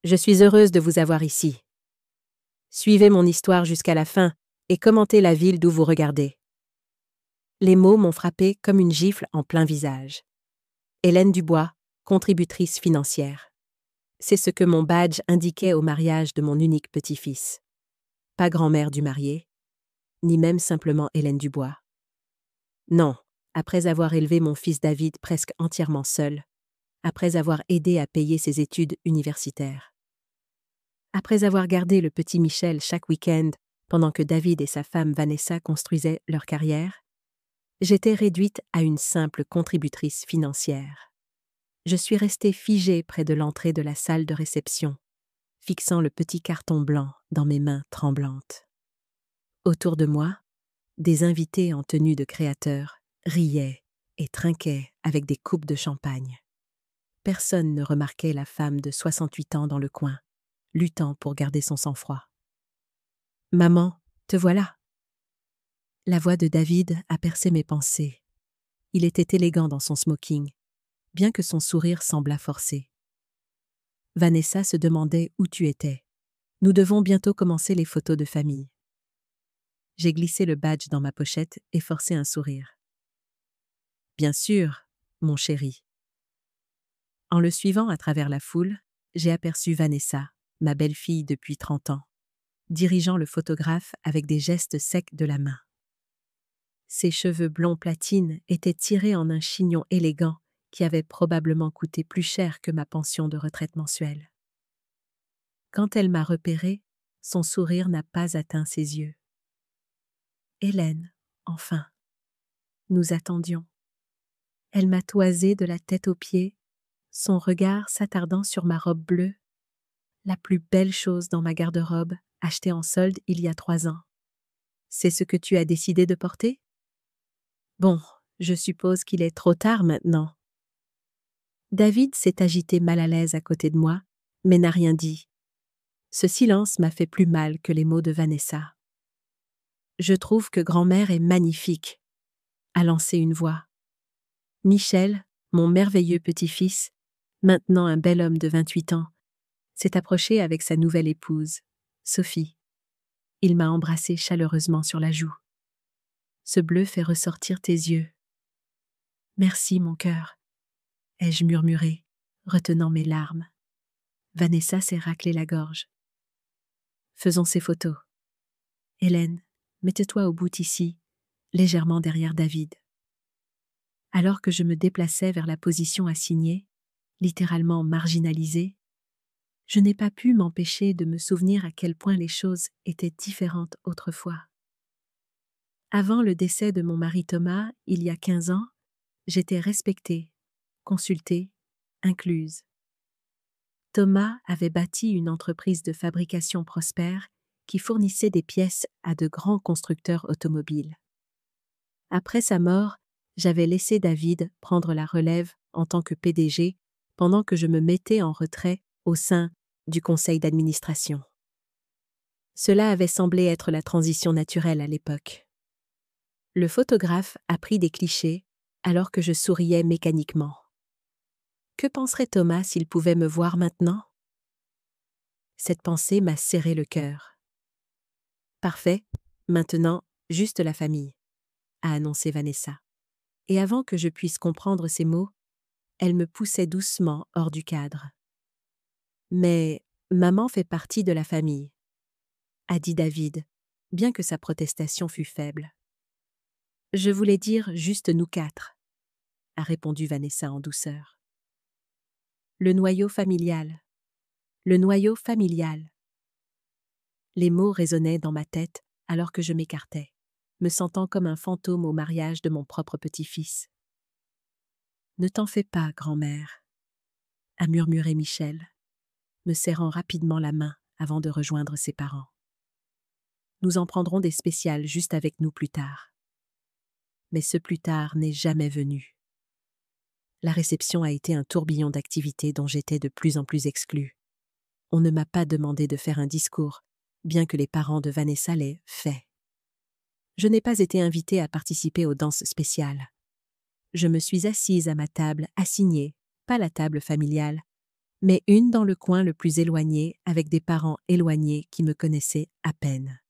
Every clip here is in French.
Je suis heureuse de vous avoir ici. Suivez mon histoire jusqu'à la fin et commentez la ville d'où vous regardez. Les mots m'ont frappé comme une gifle en plein visage. Hélène Dubois, contributrice financière. C'est ce que mon badge indiquait au mariage de mon unique petit-fils. Pas grand-mère du marié, ni même simplement Hélène Dubois. Non, après avoir élevé mon fils David presque entièrement seul, après avoir aidé à payer ses études universitaires. Après avoir gardé le petit Michel chaque week-end pendant que David et sa femme Vanessa construisaient leur carrière, j'étais réduite à une simple contributrice financière. Je suis restée figée près de l'entrée de la salle de réception, fixant le petit carton blanc dans mes mains tremblantes. Autour de moi, des invités en tenue de créateur riaient et trinquaient avec des coupes de champagne. Personne ne remarquait la femme de 68 ans dans le coin, luttant pour garder son sang-froid. « Maman, te voilà !» La voix de David a percé mes pensées. Il était élégant dans son smoking, bien que son sourire semblât forcé. Vanessa se demandait où tu étais. Nous devons bientôt commencer les photos de famille. J'ai glissé le badge dans ma pochette et forcé un sourire. Bien sûr, mon chéri. En le suivant à travers la foule, j'ai aperçu Vanessa, ma belle-fille depuis 30 ans, dirigeant le photographe avec des gestes secs de la main. Ses cheveux blonds platine étaient tirés en un chignon élégant qui avait probablement coûté plus cher que ma pension de retraite mensuelle. Quand elle m'a repéré, son sourire n'a pas atteint ses yeux. Hélène, enfin. Nous attendions. Elle m'a toisé de la tête aux pieds, son regard s'attardant sur ma robe bleue, la plus belle chose dans ma garde-robe, achetée en solde il y a 3 ans. C'est ce que tu as décidé de porter? Bon, je suppose qu'il est trop tard maintenant. David s'est agité mal à l'aise à côté de moi, mais n'a rien dit. Ce silence m'a fait plus mal que les mots de Vanessa. Je trouve que grand-mère est magnifique, a lancé une voix. Michel, mon merveilleux petit-fils, maintenant un bel homme de 28 ans, s'est approché avec sa nouvelle épouse, Sophie. Il m'a embrassé chaleureusement sur la joue. Ce bleu fait ressortir tes yeux. Merci, mon cœur, ai-je murmuré, retenant mes larmes. Vanessa s'est raclé la gorge. Faisons ces photos. Hélène, mets-toi au bout ici, légèrement derrière David. Alors que je me déplaçais vers la position assignée, littéralement marginalisée, je n'ai pas pu m'empêcher de me souvenir à quel point les choses étaient différentes autrefois. Avant le décès de mon mari Thomas, il y a 15 ans, j'étais respectée, consultée, incluse. Thomas avait bâti une entreprise de fabrication prospère qui fournissait des pièces à de grands constructeurs automobiles. Après sa mort, j'avais laissé David prendre la relève en tant que PDG pendant que je me mettais en retrait au sein du conseil d'administration. Cela avait semblé être la transition naturelle à l'époque. Le photographe a pris des clichés alors que je souriais mécaniquement. Que penserait Thomas s'il pouvait me voir maintenant? Cette pensée m'a serré le cœur. Parfait, maintenant, juste la famille, a annoncé Vanessa. Et avant que je puisse comprendre ces mots, elle me poussait doucement hors du cadre. Mais maman fait partie de la famille, a dit David, bien que sa protestation fût faible. Je voulais dire juste nous 4, a répondu Vanessa en douceur. Le noyau familial. Le noyau familial. Les mots résonnaient dans ma tête alors que je m'écartais, me sentant comme un fantôme au mariage de mon propre petit-fils. Ne t'en fais pas, grand-mère, a murmuré Michel, me serrant rapidement la main avant de rejoindre ses parents. Nous en prendrons des spéciales juste avec nous plus tard. Mais ce plus tard n'est jamais venu. La réception a été un tourbillon d'activités dont j'étais de plus en plus exclue. On ne m'a pas demandé de faire un discours, bien que les parents de Vanessa l'aient fait. Je n'ai pas été invitée à participer aux danses spéciales. Je me suis assise à ma table assignée, pas la table familiale, mais une dans le coin le plus éloigné avec des parents éloignés qui me connaissaient à peine.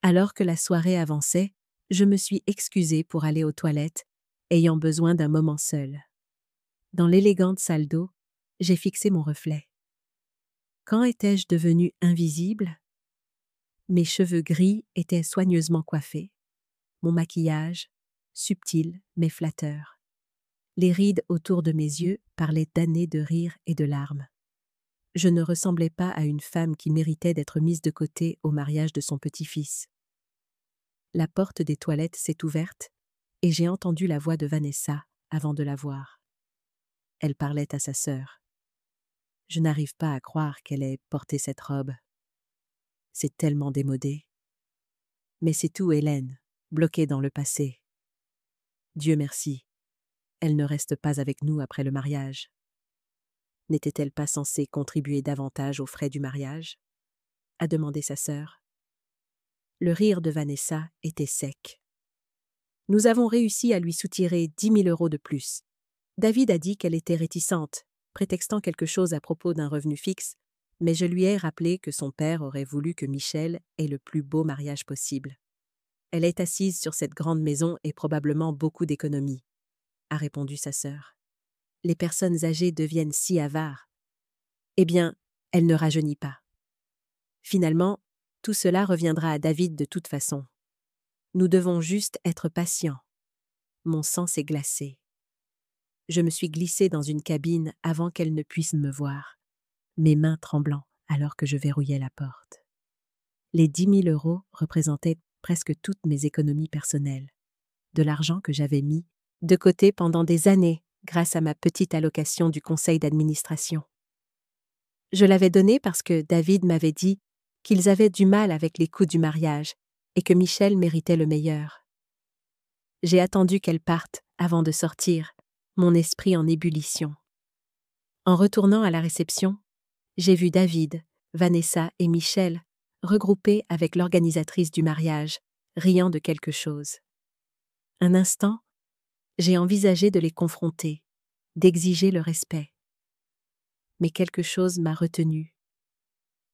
Alors que la soirée avançait, je me suis excusée pour aller aux toilettes, ayant besoin d'un moment seul. Dans l'élégante salle d'eau, j'ai fixé mon reflet. Quand étais-je devenue invisible? Mes cheveux gris étaient soigneusement coiffés, mon maquillage, subtil mais flatteur. Les rides autour de mes yeux parlaient d'années de rire et de larmes. Je ne ressemblais pas à une femme qui méritait d'être mise de côté au mariage de son petit-fils. La porte des toilettes s'est ouverte et j'ai entendu la voix de Vanessa avant de la voir. Elle parlait à sa sœur. Je n'arrive pas à croire qu'elle ait porté cette robe. C'est tellement démodé. Mais c'est tout Hélène, bloquée dans le passé. Dieu merci, elle ne reste pas avec nous après le mariage. N'était-elle pas censée contribuer davantage aux frais du mariage? A demandé sa sœur. Le rire de Vanessa était sec. Nous avons réussi à lui soutirer 10 000 € de plus. David a dit qu'elle était réticente, prétextant quelque chose à propos d'un revenu fixe, mais je lui ai rappelé que son père aurait voulu que Michel ait le plus beau mariage possible. Elle est assise sur cette grande maison et probablement beaucoup d'économies, a répondu sa sœur. Les personnes âgées deviennent si avares. Eh bien, elle ne rajeunit pas. Finalement, tout cela reviendra à David de toute façon. Nous devons juste être patients. Mon sang s'est glacé. Je me suis glissée dans une cabine avant qu'elle ne puisse me voir, mes mains tremblant alors que je verrouillais la porte. Les 10 000 € représentaient presque toutes mes économies personnelles, de l'argent que j'avais mis de côté pendant des années grâce à ma petite allocation du conseil d'administration. Je l'avais donnée parce que David m'avait dit qu'ils avaient du mal avec les coûts du mariage et que Michel méritait le meilleur. J'ai attendu qu'elle parte avant de sortir, mon esprit en ébullition. En retournant à la réception, j'ai vu David, Vanessa et Michel regroupés avec l'organisatrice du mariage, riant de quelque chose. Un instant, j'ai envisagé de les confronter, d'exiger le respect. Mais quelque chose m'a retenue.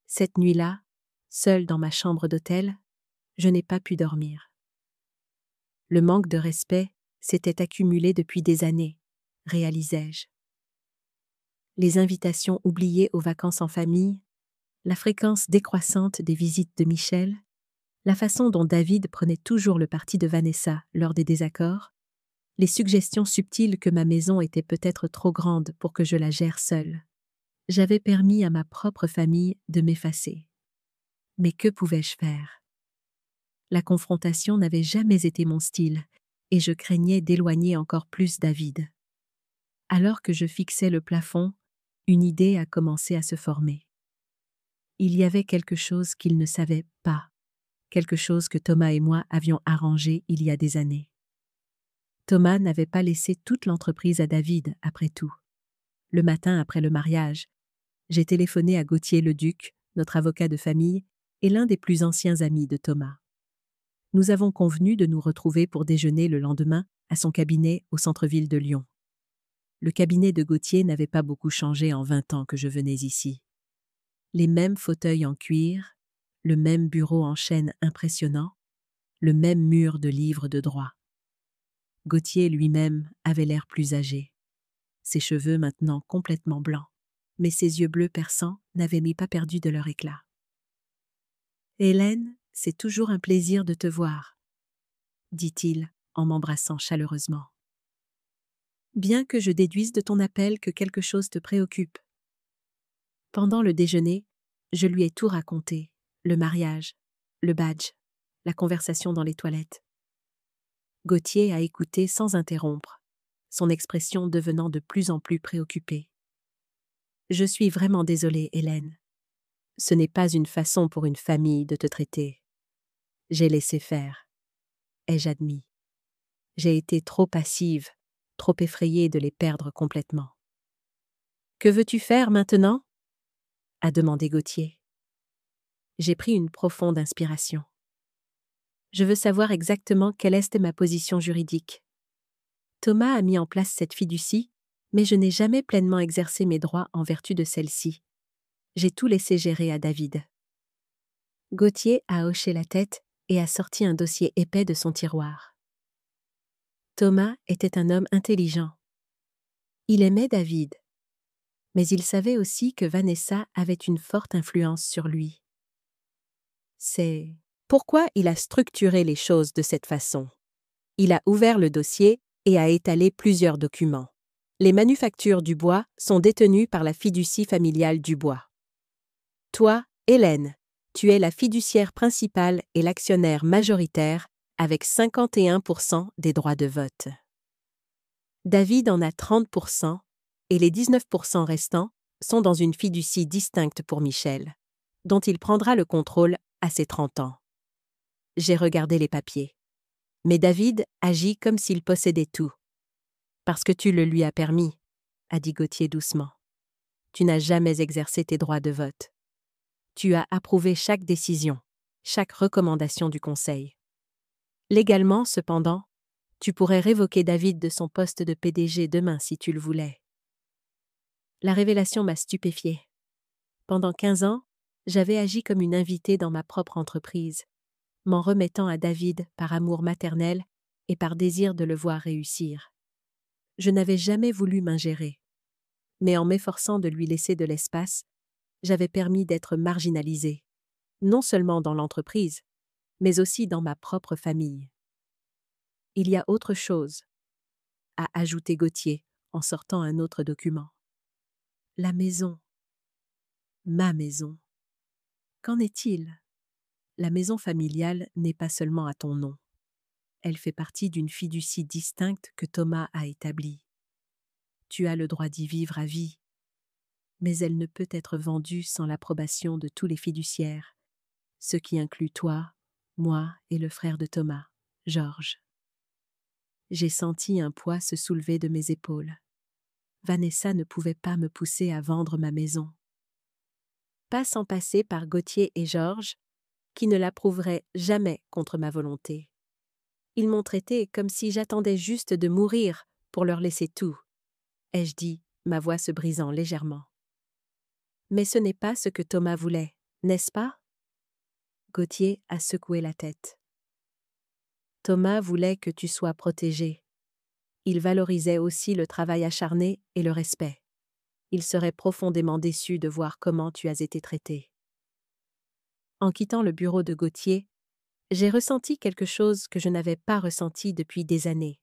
Cette nuit-là, seule dans ma chambre d'hôtel, je n'ai pas pu dormir. Le manque de respect s'était accumulé depuis des années, réalisais-je. Les invitations oubliées aux vacances en famille, la fréquence décroissante des visites de Michel, la façon dont David prenait toujours le parti de Vanessa lors des désaccords, les suggestions subtiles que ma maison était peut-être trop grande pour que je la gère seule. J'avais permis à ma propre famille de m'effacer. Mais que pouvais-je faire? La confrontation n'avait jamais été mon style, et je craignais d'éloigner encore plus David. Alors que je fixais le plafond, une idée a commencé à se former. Il y avait quelque chose qu'il ne savait pas, quelque chose que Thomas et moi avions arrangé il y a des années. Thomas n'avait pas laissé toute l'entreprise à David, après tout. Le matin après le mariage, j'ai téléphoné à Gauthier Leduc, notre avocat de famille, et l'un des plus anciens amis de Thomas. Nous avons convenu de nous retrouver pour déjeuner le lendemain à son cabinet au centre-ville de Lyon. Le cabinet de Gauthier n'avait pas beaucoup changé en 20 ans que je venais ici. Les mêmes fauteuils en cuir, le même bureau en chêne impressionnant, le même mur de livres de droit. Gauthier lui-même avait l'air plus âgé, ses cheveux maintenant complètement blancs, mais ses yeux bleus perçants n'avaient pas perdu de leur éclat. « Hélène, c'est toujours un plaisir de te voir, » dit-il en m'embrassant chaleureusement. « Bien que je déduise de ton appel que quelque chose te préoccupe. » Pendant le déjeuner, je lui ai tout raconté, le mariage, le badge, la conversation dans les toilettes. Gauthier a écouté sans interrompre, son expression devenant de plus en plus préoccupée. « Je suis vraiment désolée, Hélène. Ce n'est pas une façon pour une famille de te traiter. J'ai laissé faire. Ai-je admis. J'ai été trop passive, trop effrayée de les perdre complètement. »« Que veux-tu faire maintenant ?» a demandé Gauthier. J'ai pris une profonde inspiration. Je veux savoir exactement quelle est ma position juridique. Thomas a mis en place cette fiducie, Mais je n'ai jamais pleinement exercé mes droits en vertu de celle-ci. J'ai tout laissé gérer à David. Gauthier a hoché la tête et a sorti un dossier épais de son tiroir. Thomas était un homme intelligent. Il aimait David. Mais il savait aussi que Vanessa avait une forte influence sur lui. C'est pourquoi il a structuré les choses de cette façon. Il a ouvert le dossier et a étalé plusieurs documents. Les manufactures du bois sont détenues par la fiducie familiale du bois. Toi, Hélène, tu es la fiduciaire principale et l'actionnaire majoritaire avec 51% des droits de vote. David en a 30% et les 19% restants sont dans une fiducie distincte pour Michel, dont il prendra le contrôle à ses 30 ans. J'ai regardé les papiers. Mais David agit comme s'il possédait tout. Parce que tu le lui as permis, a dit Gauthier doucement. Tu n'as jamais exercé tes droits de vote. Tu as approuvé chaque décision, chaque recommandation du Conseil. Légalement, cependant, tu pourrais révoquer David de son poste de PDG demain si tu le voulais. La révélation m'a stupéfiée. Pendant 15 ans, j'avais agi comme une invitée dans ma propre entreprise, m'en remettant à David par amour maternel et par désir de le voir réussir. Je n'avais jamais voulu m'ingérer, mais en m'efforçant de lui laisser de l'espace, j'avais permis d'être marginalisée, non seulement dans l'entreprise, mais aussi dans ma propre famille. Il y a autre chose, a ajouté Gauthier en sortant un autre document. La maison. Ma maison. Qu'en est-il ? La maison familiale n'est pas seulement à ton nom. Elle fait partie d'une fiducie distincte que Thomas a établie. Tu as le droit d'y vivre à vie, mais elle ne peut être vendue sans l'approbation de tous les fiduciaires, ce qui inclut toi, moi et le frère de Thomas, Georges. J'ai senti un poids se soulever de mes épaules. Vanessa ne pouvait pas me pousser à vendre ma maison. Pas sans passer par Gauthier et Georges, qui ne l'approuveraient jamais contre ma volonté. Ils m'ont traité comme si j'attendais juste de mourir pour leur laisser tout, ai-je dit, ma voix se brisant légèrement. Mais ce n'est pas ce que Thomas voulait, n'est-ce pas ? Gauthier a secoué la tête. Thomas voulait que tu sois protégé. Il valorisait aussi le travail acharné et le respect. Il serait profondément déçu de voir comment tu as été traité. En quittant le bureau de Gauthier, j'ai ressenti quelque chose que je n'avais pas ressenti depuis des années,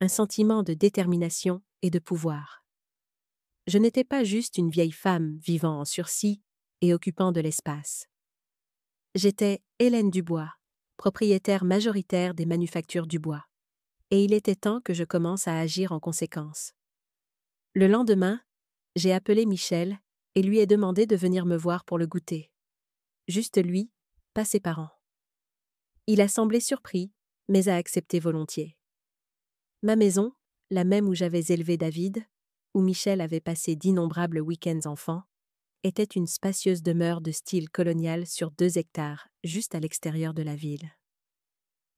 un sentiment de détermination et de pouvoir. Je n'étais pas juste une vieille femme vivant en sursis et occupant de l'espace. J'étais Hélène Dubois, propriétaire majoritaire des manufactures du bois, et il était temps que je commence à agir en conséquence. Le lendemain, j'ai appelé Michel et lui ai demandé de venir me voir pour le goûter. Juste lui, pas ses parents. Il a semblé surpris, mais a accepté volontiers. Ma maison, la même où j'avais élevé David, où Michel avait passé d'innombrables week-ends enfants, était une spacieuse demeure de style colonial sur 2 hectares, juste à l'extérieur de la ville.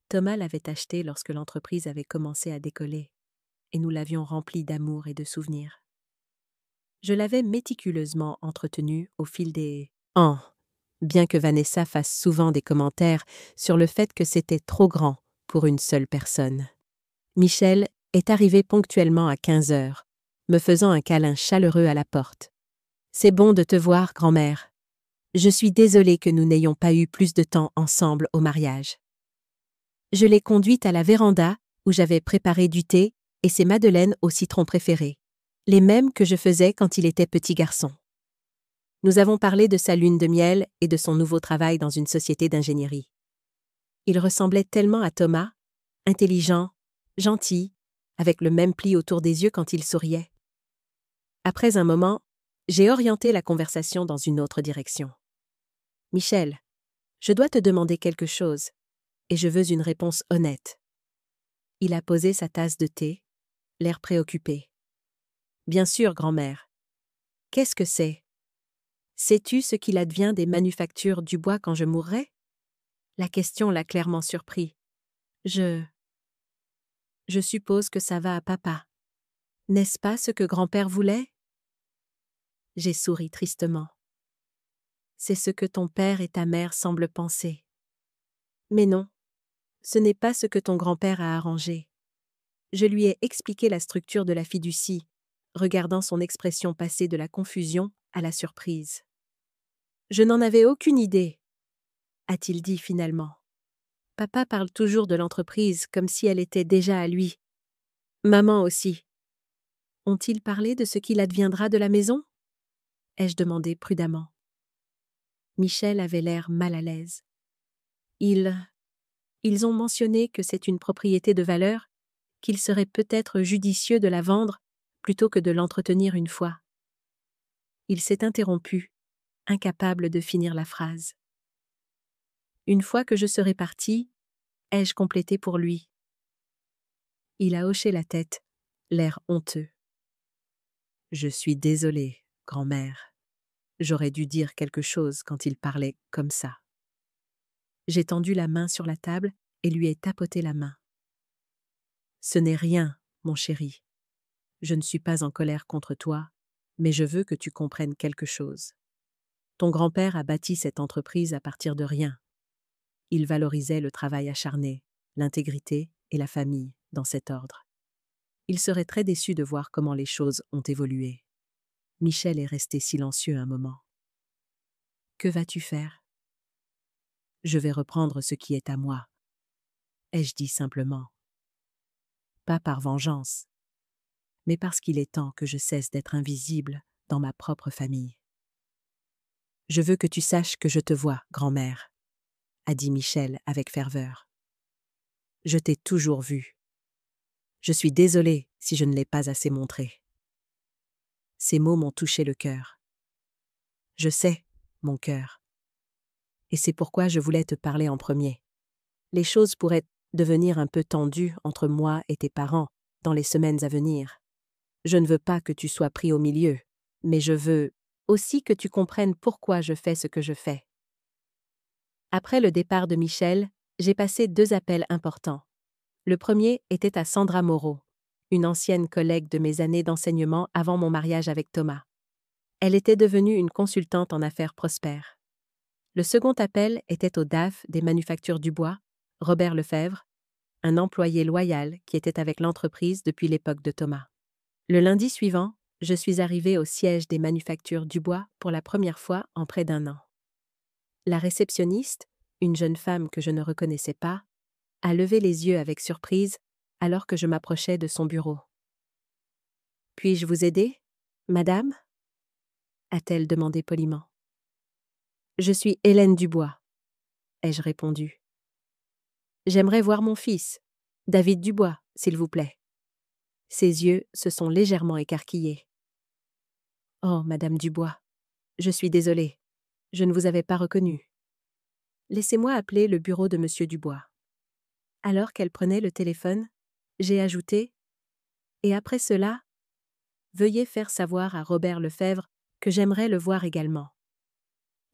Thomas l'avait achetée lorsque l'entreprise avait commencé à décoller, et nous l'avions remplie d'amour et de souvenirs. Je l'avais méticuleusement entretenue au fil des ans, bien que Vanessa fasse souvent des commentaires sur le fait que c'était trop grand pour une seule personne. Michel est arrivé ponctuellement à 15 heures, me faisant un câlin chaleureux à la porte. « C'est bon de te voir, grand-mère. Je suis désolée que nous n'ayons pas eu plus de temps ensemble au mariage. » Je l'ai conduite à la véranda où j'avais préparé du thé et ses madeleines au citron préférées, les mêmes que je faisais quand il était petit garçon. Nous avons parlé de sa lune de miel et de son nouveau travail dans une société d'ingénierie. Il ressemblait tellement à Thomas, intelligent, gentil, avec le même pli autour des yeux quand il souriait. Après un moment, j'ai orienté la conversation dans une autre direction. « Michel, je dois te demander quelque chose, et je veux une réponse honnête. » Il a posé sa tasse de thé, l'air préoccupé. « Bien sûr, grand-mère. Qu'est-ce que c'est ? Sais-tu ce qu'il advient des manufactures du bois quand je mourrai ?» La question l'a clairement surpris. Je suppose que ça va à papa. N'est-ce pas ce que grand-père voulait? J'ai souri tristement. C'est ce que ton père et ta mère semblent penser. Mais non, ce n'est pas ce que ton grand-père a arrangé. Je lui ai expliqué la structure de la fiducie, regardant son expression passer de la confusion à la surprise. Je n'en avais aucune idée, a-t-il dit finalement. Papa parle toujours de l'entreprise comme si elle était déjà à lui. Maman aussi. Ont-ils parlé de ce qu'il adviendra de la maison? Ai-je demandé prudemment. Michel avait l'air mal à l'aise. Ils ont mentionné que c'est une propriété de valeur, qu'il serait peut-être judicieux de la vendre plutôt que de l'entretenir une fois. Il s'est interrompu, incapable de finir la phrase. Une fois que je serai partie, ai-je complété pour lui. Il a hoché la tête, l'air honteux. Je suis désolée, grand-mère. J'aurais dû dire quelque chose quand il parlait comme ça. J'ai tendu la main sur la table et lui ai tapoté la main. Ce n'est rien, mon chéri. Je ne suis pas en colère contre toi, mais je veux que tu comprennes quelque chose. Ton grand-père a bâti cette entreprise à partir de rien. Il valorisait le travail acharné, l'intégrité et la famille, dans cet ordre. Il serait très déçu de voir comment les choses ont évolué. Michel est resté silencieux un moment. Que vas-tu faire? Je vais reprendre ce qui est à moi, ai-je dit simplement. Pas par vengeance, mais parce qu'il est temps que je cesse d'être invisible dans ma propre famille. Je veux que tu saches que je te vois, grand-mère, a dit Michel avec ferveur. Je t'ai toujours vu. Je suis désolée si je ne l'ai pas assez montré. Ces mots m'ont touché le cœur. Je sais, mon cœur. Et c'est pourquoi je voulais te parler en premier. Les choses pourraient devenir un peu tendues entre moi et tes parents dans les semaines à venir. Je ne veux pas que tu sois pris au milieu, mais je veux aussi que tu comprennes pourquoi je fais ce que je fais. Après le départ de Michel, j'ai passé 2 appels importants. Le premier était à Sandra Moreau, une ancienne collègue de mes années d'enseignement avant mon mariage avec Thomas. Elle était devenue une consultante en affaires prospères. Le second appel était au DAF des Manufactures du Bois, Robert Lefebvre, un employé loyal qui était avec l'entreprise depuis l'époque de Thomas. Le lundi suivant, je suis arrivée au siège des Manufactures du Bois pour la première fois en près d'1 an. La réceptionniste, une jeune femme que je ne reconnaissais pas, a levé les yeux avec surprise alors que je m'approchais de son bureau. « Puis-je vous aider, madame ?» a-t-elle demandé poliment. « Je suis Hélène Dubois, » ai-je répondu. « J'aimerais voir mon fils, David Dubois, s'il vous plaît. » Ses yeux se sont légèrement écarquillés. « Oh, madame Dubois, je suis désolée, je ne vous avais pas reconnue. Laissez-moi appeler le bureau de monsieur Dubois. » Alors qu'elle prenait le téléphone, j'ai ajouté « Et après cela, veuillez faire savoir à Robert Lefebvre que j'aimerais le voir également. »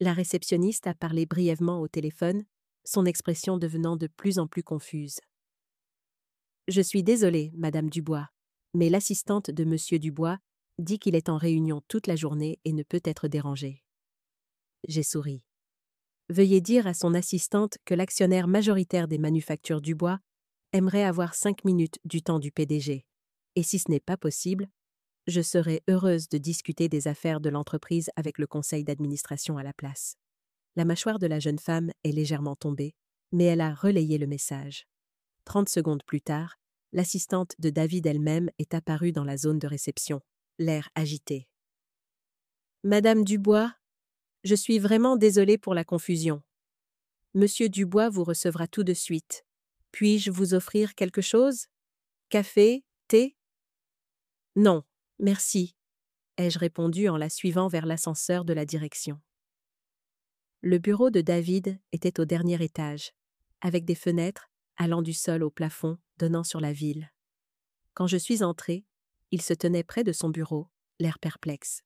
La réceptionniste a parlé brièvement au téléphone, son expression devenant de plus en plus confuse. « Je suis désolée, madame Dubois, mais l'assistante de monsieur Dubois dit qu'il est en réunion toute la journée et ne peut être dérangé. » J'ai souri. « Veuillez dire à son assistante que l'actionnaire majoritaire des Manufactures du Bois aimerait avoir 5 minutes du temps du PDG. Et si ce n'est pas possible, je serai heureuse de discuter des affaires de l'entreprise avec le conseil d'administration à la place. » La mâchoire de la jeune femme est légèrement tombée, mais elle a relayé le message. 30 secondes plus tard, l'assistante de David elle-même est apparue dans la zone de réception, l'air agité. « Madame Dubois, je suis vraiment désolée pour la confusion. Monsieur Dubois vous recevra tout de suite. Puis-je vous offrir quelque chose? Café? Thé? » « Non, merci, » ai-je répondu en la suivant vers l'ascenseur de la direction. Le bureau de David était au dernier étage, avec des fenêtres allant du sol au plafond donnant sur la ville. Quand je suis entrée, il se tenait près de son bureau, l'air perplexe.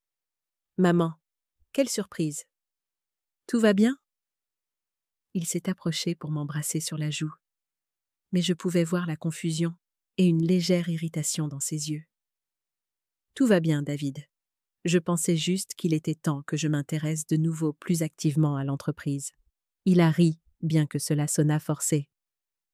« Maman, quelle surprise! Tout va bien? » Il s'est approché pour m'embrasser sur la joue, mais je pouvais voir la confusion et une légère irritation dans ses yeux. Tout va bien, David. Je pensais juste qu'il était temps que je m'intéresse de nouveau plus activement à l'entreprise. Il a ri, bien que cela sonnât forcé.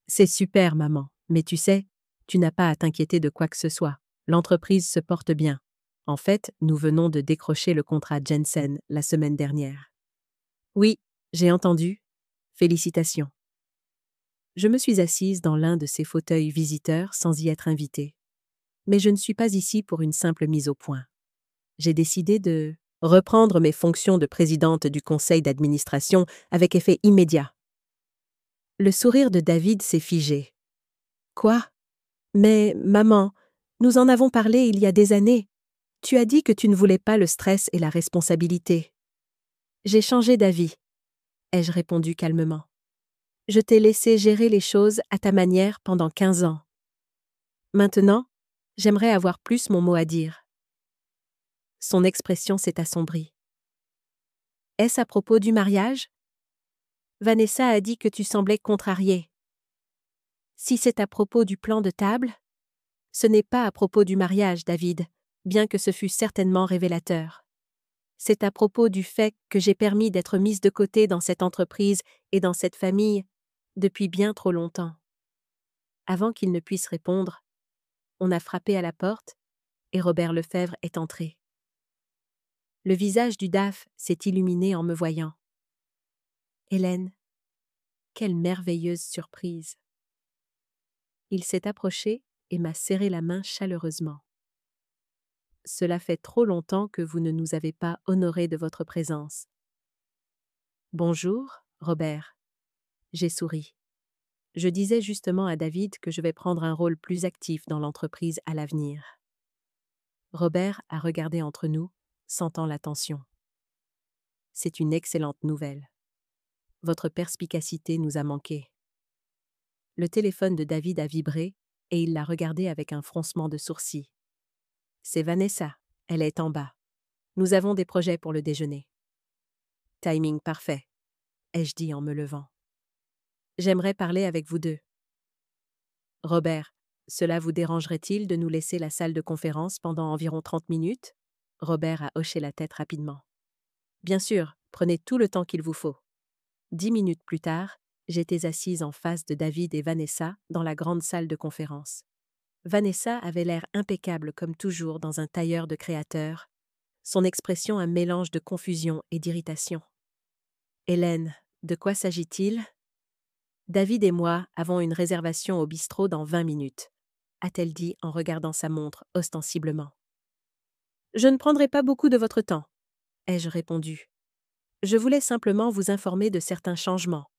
C'est super, maman, mais tu sais, tu n'as pas à t'inquiéter de quoi que ce soit. L'entreprise se porte bien. En fait, nous venons de décrocher le contrat Jensen la semaine dernière. Oui, j'ai entendu. Félicitations. Je me suis assise dans l'un de ces fauteuils visiteurs sans y être invitée. Mais je ne suis pas ici pour une simple mise au point. J'ai décidé de reprendre mes fonctions de présidente du conseil d'administration avec effet immédiat. Le sourire de David s'est figé. Quoi? Mais, maman, nous en avons parlé il y a des années. Tu as dit que tu ne voulais pas le stress et la responsabilité. J'ai changé d'avis, ai-je répondu calmement. Je t'ai laissé gérer les choses à ta manière pendant 15 ans. Maintenant, j'aimerais avoir plus mon mot à dire. Son expression s'est assombrie. Est-ce à propos du mariage? Vanessa a dit que tu semblais contrariée. Si c'est à propos du plan de table, ce n'est pas à propos du mariage, David, bien que ce fût certainement révélateur. C'est à propos du fait que j'ai permis d'être mise de côté dans cette entreprise et dans cette famille depuis bien trop longtemps. Avant qu'il ne puisse répondre, on a frappé à la porte et Robert Lefebvre est entré. Le visage du DAF s'est illuminé en me voyant. Hélène, quelle merveilleuse surprise! Il s'est approché et m'a serré la main chaleureusement. Cela fait trop longtemps que vous ne nous avez pas honorés de votre présence. Bonjour, Robert. J'ai souri. Je disais justement à David que je vais prendre un rôle plus actif dans l'entreprise à l'avenir. Robert a regardé entre nous, sentant la tension. C'est une excellente nouvelle. Votre perspicacité nous a manqué. Le téléphone de David a vibré et il l'a regardé avec un froncement de sourcils. C'est Vanessa, elle est en bas. Nous avons des projets pour le déjeuner. Timing parfait, ai-je dit en me levant. J'aimerais parler avec vous deux. Robert, cela vous dérangerait-il de nous laisser la salle de conférence pendant environ 30 minutes? Robert a hoché la tête rapidement. Bien sûr, prenez tout le temps qu'il vous faut. 10 minutes plus tard, j'étais assise en face de David et Vanessa dans la grande salle de conférence. Vanessa avait l'air impeccable comme toujours dans un tailleur de créateur, son expression un mélange de confusion et d'irritation. Hélène, de quoi s'agit-il? David et moi avons une réservation au bistrot dans 20 minutes, a-t-elle dit en regardant sa montre ostensiblement. Je ne prendrai pas beaucoup de votre temps, ai-je répondu. Je voulais simplement vous informer de certains changements.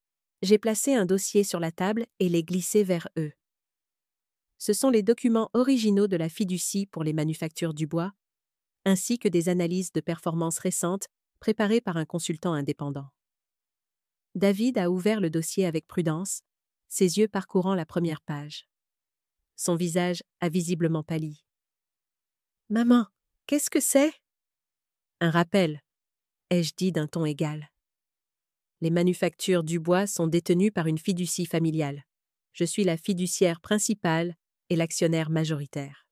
J'ai placé un dossier sur la table et l'ai glissé vers eux. Ce sont les documents originaux de la fiducie pour les manufactures du bois, ainsi que des analyses de performance récentes préparées par un consultant indépendant. David a ouvert le dossier avec prudence, ses yeux parcourant la première page. Son visage a visiblement pâli. « Maman, qu'est-ce que c'est ?» Un rappel, ai-je dit d'un ton égal. Les manufactures du bois sont détenues par une fiducie familiale. Je suis la fiduciaire principale et l'actionnaire majoritaire.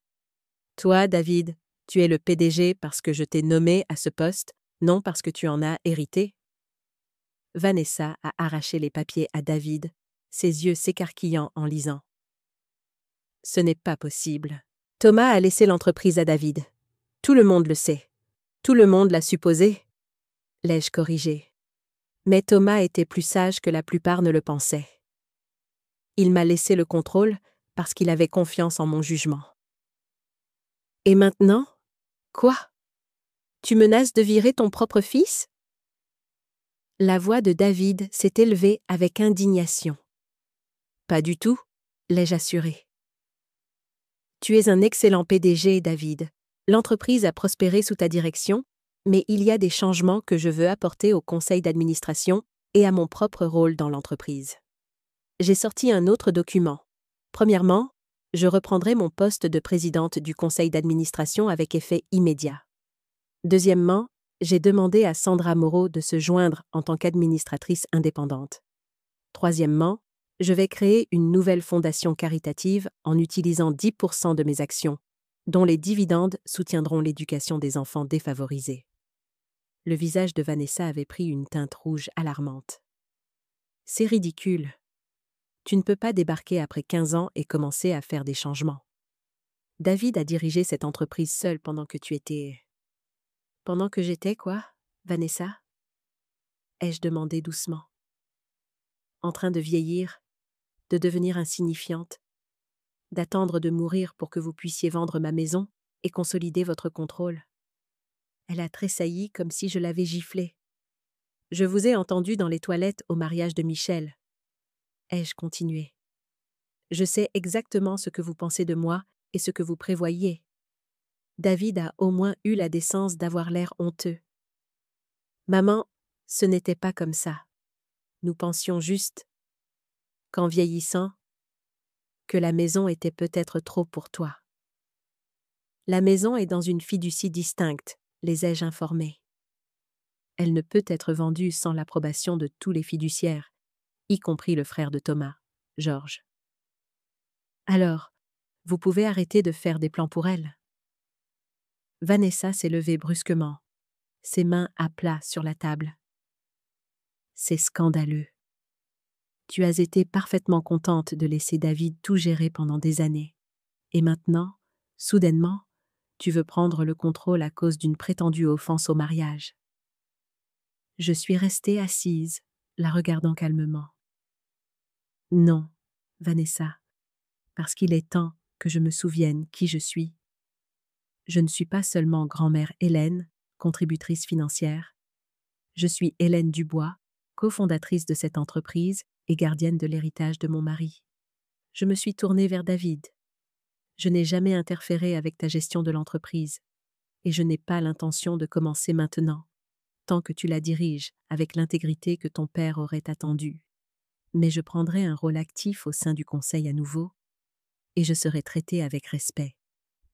Toi, David, tu es le PDG parce que je t'ai nommé à ce poste, non parce que tu en as hérité. Vanessa a arraché les papiers à David, ses yeux s'écarquillant en lisant. Ce n'est pas possible. Thomas a laissé l'entreprise à David. Tout le monde le sait. Tout le monde l'a supposé. L'ai-je corrigé. Mais Thomas était plus sage que la plupart ne le pensaient. Il m'a laissé le contrôle parce qu'il avait confiance en mon jugement. Et maintenant? Quoi? Tu menaces de virer ton propre fils? La voix de David s'est élevée avec indignation. Pas du tout, l'ai-je assuré. Tu es un excellent PDG, David. L'entreprise a prospéré sous ta direction, mais il y a des changements que je veux apporter au conseil d'administration et à mon propre rôle dans l'entreprise. J'ai sorti un autre document. Premièrement, je reprendrai mon poste de présidente du conseil d'administration avec effet immédiat. Deuxièmement, j'ai demandé à Sandra Moreau de se joindre en tant qu'administratrice indépendante. Troisièmement, je vais créer une nouvelle fondation caritative en utilisant 10% de mes actions, dont les dividendes soutiendront l'éducation des enfants défavorisés. Le visage de Vanessa avait pris une teinte rouge alarmante. C'est ridicule. Tu ne peux pas débarquer après 15 ans et commencer à faire des changements. David a dirigé cette entreprise seul pendant que tu étais... Pendant que j'étais quoi, Vanessa? Ai-je demandé doucement. En train de vieillir, de devenir insignifiante, d'attendre de mourir pour que vous puissiez vendre ma maison et consolider votre contrôle. Elle a tressailli comme si je l'avais giflée. Je vous ai entendu dans les toilettes au mariage de Michel. Ai-je continué. Je sais exactement ce que vous pensez de moi et ce que vous prévoyez. David a au moins eu la décence d'avoir l'air honteux. Maman, ce n'était pas comme ça. Nous pensions juste, qu'en vieillissant, que la maison était peut-être trop pour toi. La maison est dans une fiducie distincte, les ai-je informés. Elle ne peut être vendue sans l'approbation de tous les fiduciaires, y compris le frère de Thomas, Georges. Alors, vous pouvez arrêter de faire des plans pour elle. Vanessa s'est levée brusquement, ses mains à plat sur la table. C'est scandaleux. Tu as été parfaitement contente de laisser David tout gérer pendant des années. Et maintenant, soudainement, tu veux prendre le contrôle à cause d'une prétendue offense au mariage. Je suis restée assise, la regardant calmement. Non, Vanessa, parce qu'il est temps que je me souvienne qui je suis. Je ne suis pas seulement grand-mère Hélène, contributrice financière. Je suis Hélène Dubois, cofondatrice de cette entreprise et gardienne de l'héritage de mon mari. Je me suis tournée vers David. Je n'ai jamais interféré avec ta gestion de l'entreprise, et je n'ai pas l'intention de commencer maintenant, tant que tu la diriges avec l'intégrité que ton père aurait attendue. Mais je prendrai un rôle actif au sein du conseil à nouveau, et je serai traitée avec respect,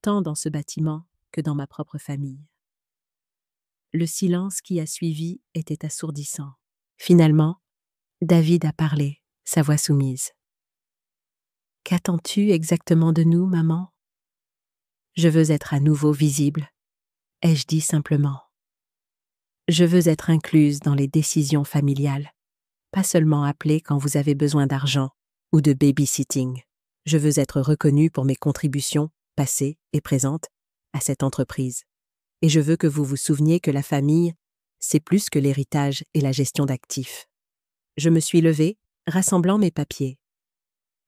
tant dans ce bâtiment que dans ma propre famille. Le silence qui a suivi était assourdissant. Finalement, David a parlé, sa voix soumise. « Qu'attends-tu exactement de nous, maman ? » « Je veux être à nouveau visible, » ai-je dit simplement. « Je veux être incluse dans les décisions familiales, pas seulement appelée quand vous avez besoin d'argent ou de babysitting. Je veux être reconnue pour mes contributions, passées et présentes, à cette entreprise. Et je veux que vous vous souveniez que la famille, c'est plus que l'héritage et la gestion d'actifs. » Je me suis levée, rassemblant mes papiers.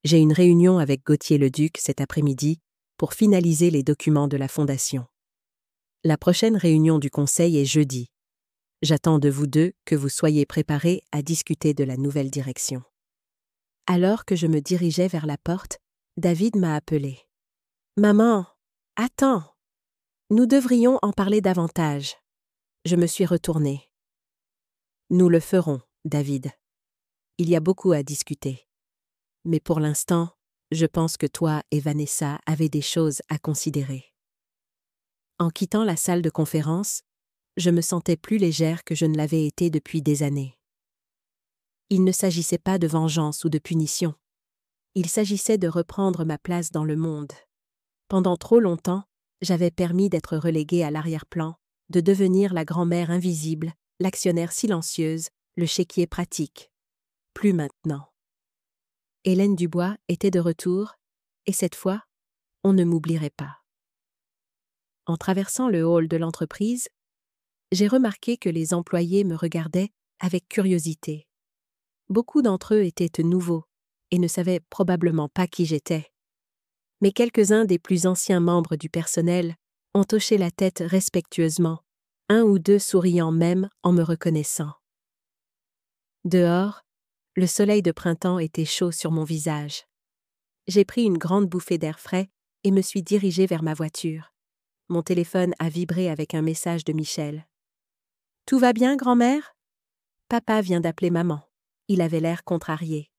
J'ai une réunion avec Gauthier Leduc cet après-midi pour finaliser les documents de la fondation. La prochaine réunion du conseil est jeudi. J'attends de vous deux que vous soyez préparés à discuter de la nouvelle direction. Alors que je me dirigeais vers la porte, David m'a appelée. « Maman, attends! Nous devrions en parler davantage. » Je me suis retournée. « Nous le ferons, David. Il y a beaucoup à discuter. Mais pour l'instant, je pense que toi et Vanessa avez des choses à considérer. » En quittant la salle de conférence, je me sentais plus légère que je ne l'avais été depuis des années. Il ne s'agissait pas de vengeance ou de punition. Il s'agissait de reprendre ma place dans le monde. Pendant trop longtemps, j'avais permis d'être reléguée à l'arrière-plan, de devenir la grand-mère invisible, l'actionnaire silencieuse, le chéquier pratique. Plus maintenant. Hélène Dubois était de retour, et cette fois, on ne m'oublierait pas. En traversant le hall de l'entreprise, j'ai remarqué que les employés me regardaient avec curiosité. Beaucoup d'entre eux étaient nouveaux et ne savaient probablement pas qui j'étais. Mais quelques-uns des plus anciens membres du personnel ont hoché la tête respectueusement, un ou deux souriant même en me reconnaissant. Dehors, le soleil de printemps était chaud sur mon visage. J'ai pris une grande bouffée d'air frais et me suis dirigée vers ma voiture. Mon téléphone a vibré avec un message de Michel. « Tout va bien, grand-mère ? » Papa vient d'appeler maman. Il avait l'air contrarié.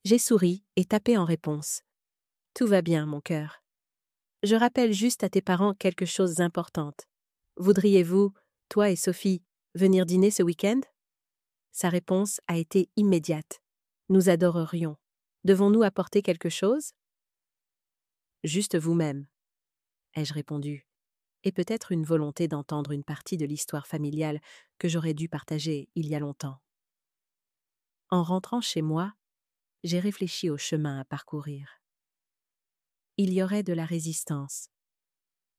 J'ai souri et tapé en réponse. « Tout va bien, mon cœur. Je rappelle juste à tes parents quelque chose d'importante. Voudriez-vous, toi et Sophie, venir dîner ce week-end ? » Sa réponse a été immédiate. « Nous adorerions. Devons-nous apporter quelque chose ? » « Juste vous-même. » ai-je répondu, et peut-être une volonté d'entendre une partie de l'histoire familiale que j'aurais dû partager il y a longtemps. En rentrant chez moi, j'ai réfléchi au chemin à parcourir. Il y aurait de la résistance,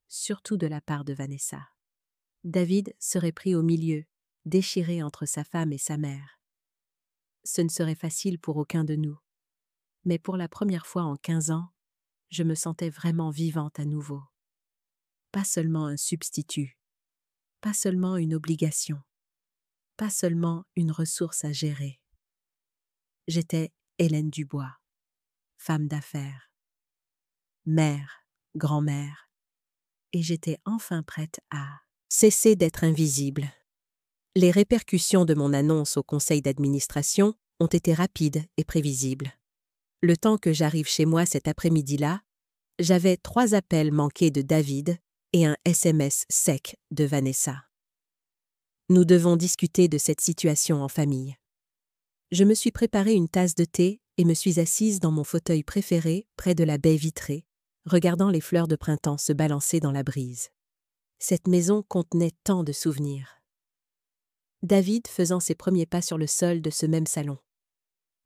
surtout de la part de Vanessa. David serait pris au milieu, déchiré entre sa femme et sa mère. Ce ne serait facile pour aucun de nous, mais pour la première fois en 15 ans, je me sentais vraiment vivante à nouveau. Pas seulement un substitut, pas seulement une obligation, pas seulement une ressource à gérer. J'étais Hélène Dubois, femme d'affaires, mère, grand-mère, et j'étais enfin prête à cesser d'être invisible. Les répercussions de mon annonce au conseil d'administration ont été rapides et prévisibles. Le temps que j'arrive chez moi cet après-midi-là, j'avais 3 appels manqués de David et un SMS sec de Vanessa. Nous devons discuter de cette situation en famille. Je me suis préparé une tasse de thé et me suis assise dans mon fauteuil préféré près de la baie vitrée, regardant les fleurs de printemps se balancer dans la brise. Cette maison contenait tant de souvenirs. David faisant ses premiers pas sur le sol de ce même salon.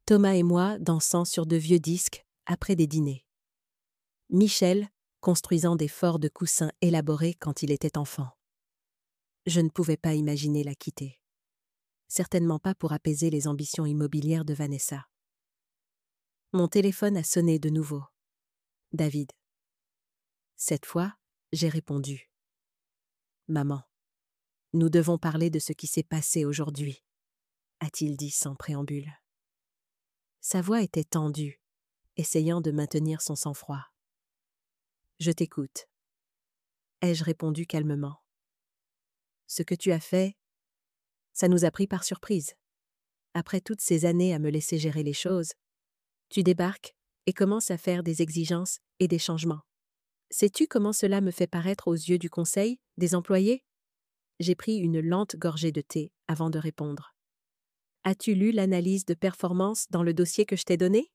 Thomas et moi dansant sur de vieux disques après des dîners. Michel construisant des forts de coussins élaborés quand il était enfant. Je ne pouvais pas imaginer la quitter. Certainement pas pour apaiser les ambitions immobilières de Vanessa. Mon téléphone a sonné de nouveau. David. Cette fois, j'ai répondu. Maman, nous devons parler de ce qui s'est passé aujourd'hui, a-t-il dit sans préambule. Sa voix était tendue, essayant de maintenir son sang-froid. Je t'écoute, ai-je répondu calmement. Ce que tu as fait, ça nous a pris par surprise. Après toutes ces années à me laisser gérer les choses, tu débarques et commences à faire des exigences et des changements. Sais-tu comment cela me fait paraître aux yeux du conseil, des employés? J'ai pris une lente gorgée de thé avant de répondre. As-tu lu l'analyse de performance dans le dossier que je t'ai donné?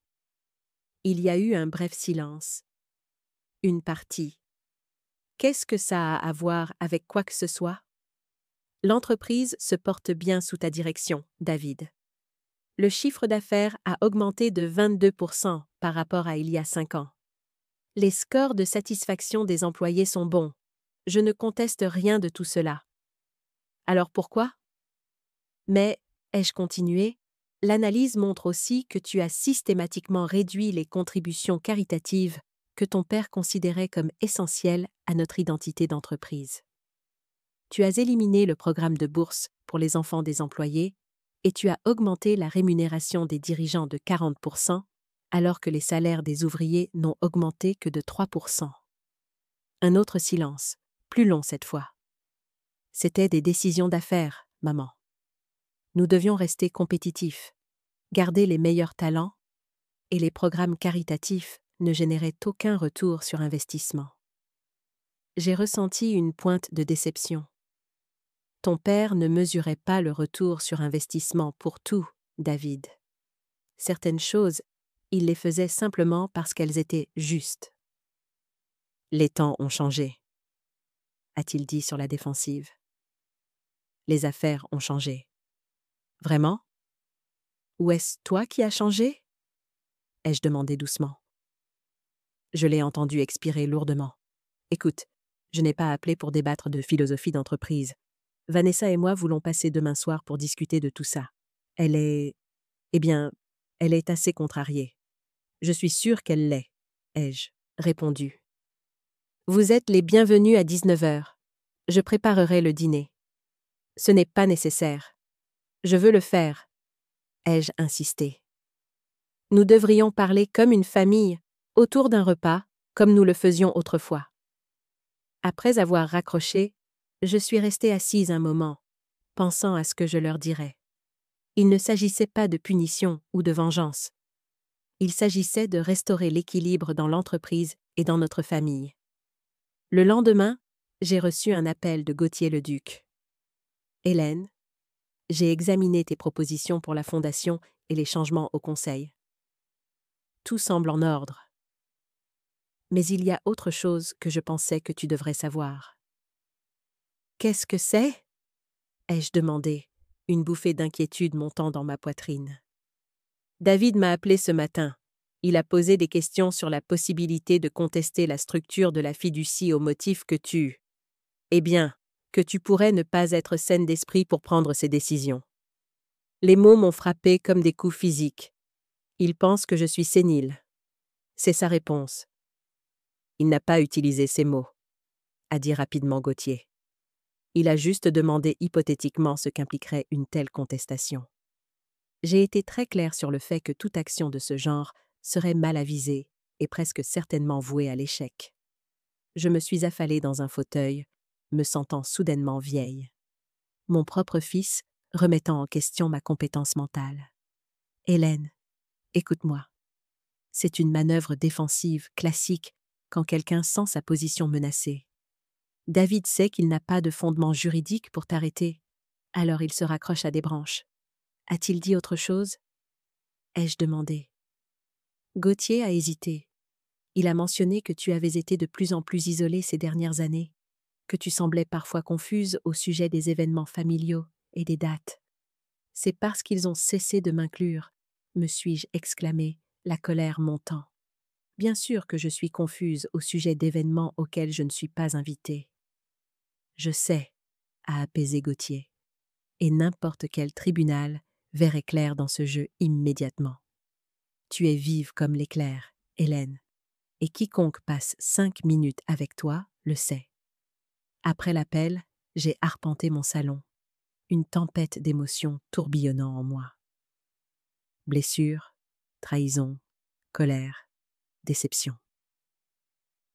Il y a eu un bref silence. Une partie. Qu'est-ce que ça a à voir avec quoi que ce soit? L'entreprise se porte bien sous ta direction, David. Le chiffre d'affaires a augmenté de 22% par rapport à il y a 5 ans. Les scores de satisfaction des employés sont bons. Je ne conteste rien de tout cela. Alors pourquoi? Mais, ai-je continué, l'analyse montre aussi que tu as systématiquement réduit les contributions caritatives que ton père considérait comme essentielles à notre identité d'entreprise. Tu as éliminé le programme de bourse pour les enfants des employés et tu as augmenté la rémunération des dirigeants de 40%, alors que les salaires des ouvriers n'ont augmenté que de 3%. Un autre silence, plus long cette fois. C'était des décisions d'affaires, maman. Nous devions rester compétitifs, garder les meilleurs talents, et les programmes caritatifs ne généraient aucun retour sur investissement. J'ai ressenti une pointe de déception. Ton père ne mesurait pas le retour sur investissement pour tout, David. Certaines choses, il les faisait simplement parce qu'elles étaient justes. Les temps ont changé, a-t-il dit sur la défensive. Les affaires ont changé. Vraiment? Ou est-ce toi qui as changé? Ai-je demandé doucement. Je l'ai entendu expirer lourdement. Écoute, je n'ai pas appelé pour débattre de philosophie d'entreprise. Vanessa et moi voulons passer demain soir pour discuter de tout ça. Elle est assez contrariée. Je suis sûre qu'elle l'est, ai-je répondu. Vous êtes les bienvenus à 19h. Je préparerai le dîner. Ce n'est pas nécessaire. Je veux le faire, ai-je insisté. Nous devrions parler comme une famille, autour d'un repas, comme nous le faisions autrefois. Après avoir raccroché, je suis restée assise un moment, pensant à ce que je leur dirais. Il ne s'agissait pas de punition ou de vengeance. Il s'agissait de restaurer l'équilibre dans l'entreprise et dans notre famille. Le lendemain, j'ai reçu un appel de Gauthier Leduc. Hélène, j'ai examiné tes propositions pour la fondation et les changements au conseil. Tout semble en ordre. Mais il y a autre chose que je pensais que tu devrais savoir. Qu'est-ce que c'est? Ai-je demandé, une bouffée d'inquiétude montant dans ma poitrine. David m'a appelé ce matin. Il a posé des questions sur la possibilité de contester la structure de la fiducie au motif que que tu pourrais ne pas être saine d'esprit pour prendre ces décisions. Les mots m'ont frappé comme des coups physiques. Il pense que je suis sénile. C'est sa réponse. Il n'a pas utilisé ces mots, a dit rapidement Gauthier. Il a juste demandé hypothétiquement ce qu'impliquerait une telle contestation. J'ai été très clair sur le fait que toute action de ce genre serait mal avisée et presque certainement vouée à l'échec. Je me suis affalée dans un fauteuil, me sentant soudainement vieille. Mon propre fils remettant en question ma compétence mentale. Hélène, écoute-moi. C'est une manœuvre défensive classique quand quelqu'un sent sa position menacée. David sait qu'il n'a pas de fondement juridique pour t'arrêter, alors il se raccroche à des branches. A-t-il dit autre chose? Ai-je demandé. Gauthier a hésité. Il a mentionné que tu avais été de plus en plus isolée ces dernières années, que tu semblais parfois confuse au sujet des événements familiaux et des dates. C'est parce qu'ils ont cessé de m'inclure, me suis-je exclamé, la colère montant. Bien sûr que je suis confuse au sujet d'événements auxquels je ne suis pas invitée. Je sais, a apaisé Gauthier, et n'importe quel tribunal verrait clair dans ce jeu immédiatement. Tu es vive comme l'éclair, Hélène, et quiconque passe 5 minutes avec toi le sait. Après l'appel, j'ai arpenté mon salon, une tempête d'émotions tourbillonnant en moi. Blessure, trahison, colère, déception.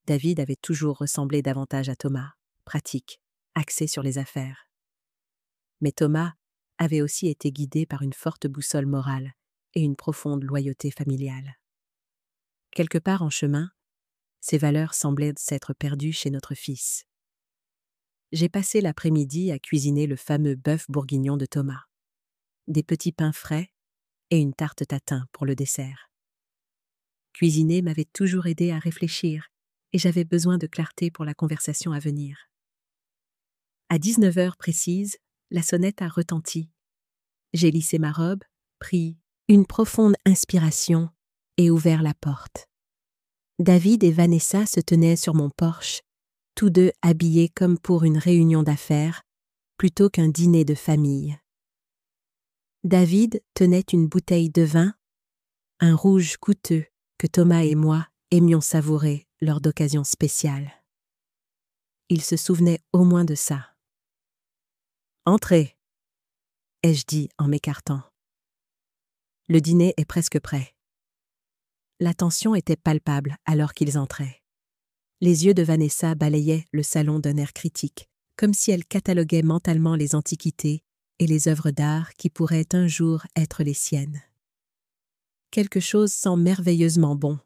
David avait toujours ressemblé davantage à Thomas, pratique, axé sur les affaires. Mais Thomas avait aussi été guidé par une forte boussole morale et une profonde loyauté familiale. Quelque part en chemin, ces valeurs semblaient s'être perdues chez notre fils. J'ai passé l'après-midi à cuisiner le fameux bœuf bourguignon de Thomas. Des petits pains frais et une tarte tatin pour le dessert. Cuisiner m'avait toujours aidé à réfléchir et j'avais besoin de clarté pour la conversation à venir. À 19 heures précises, la sonnette a retenti. J'ai lissé ma robe, pris une profonde inspiration et ouvert la porte. David et Vanessa se tenaient sur mon porche, tous deux habillés comme pour une réunion d'affaires, plutôt qu'un dîner de famille. David tenait une bouteille de vin, un rouge coûteux que Thomas et moi aimions savourer lors d'occasions spéciales. Il se souvenait au moins de ça. « Entrez !» ai-je dit en m'écartant. Le dîner est presque prêt. La tension était palpable alors qu'ils entraient. Les yeux de Vanessa balayaient le salon d'un air critique, comme si elle cataloguait mentalement les antiquités et les œuvres d'art qui pourraient un jour être les siennes. Quelque chose sent merveilleusement bon,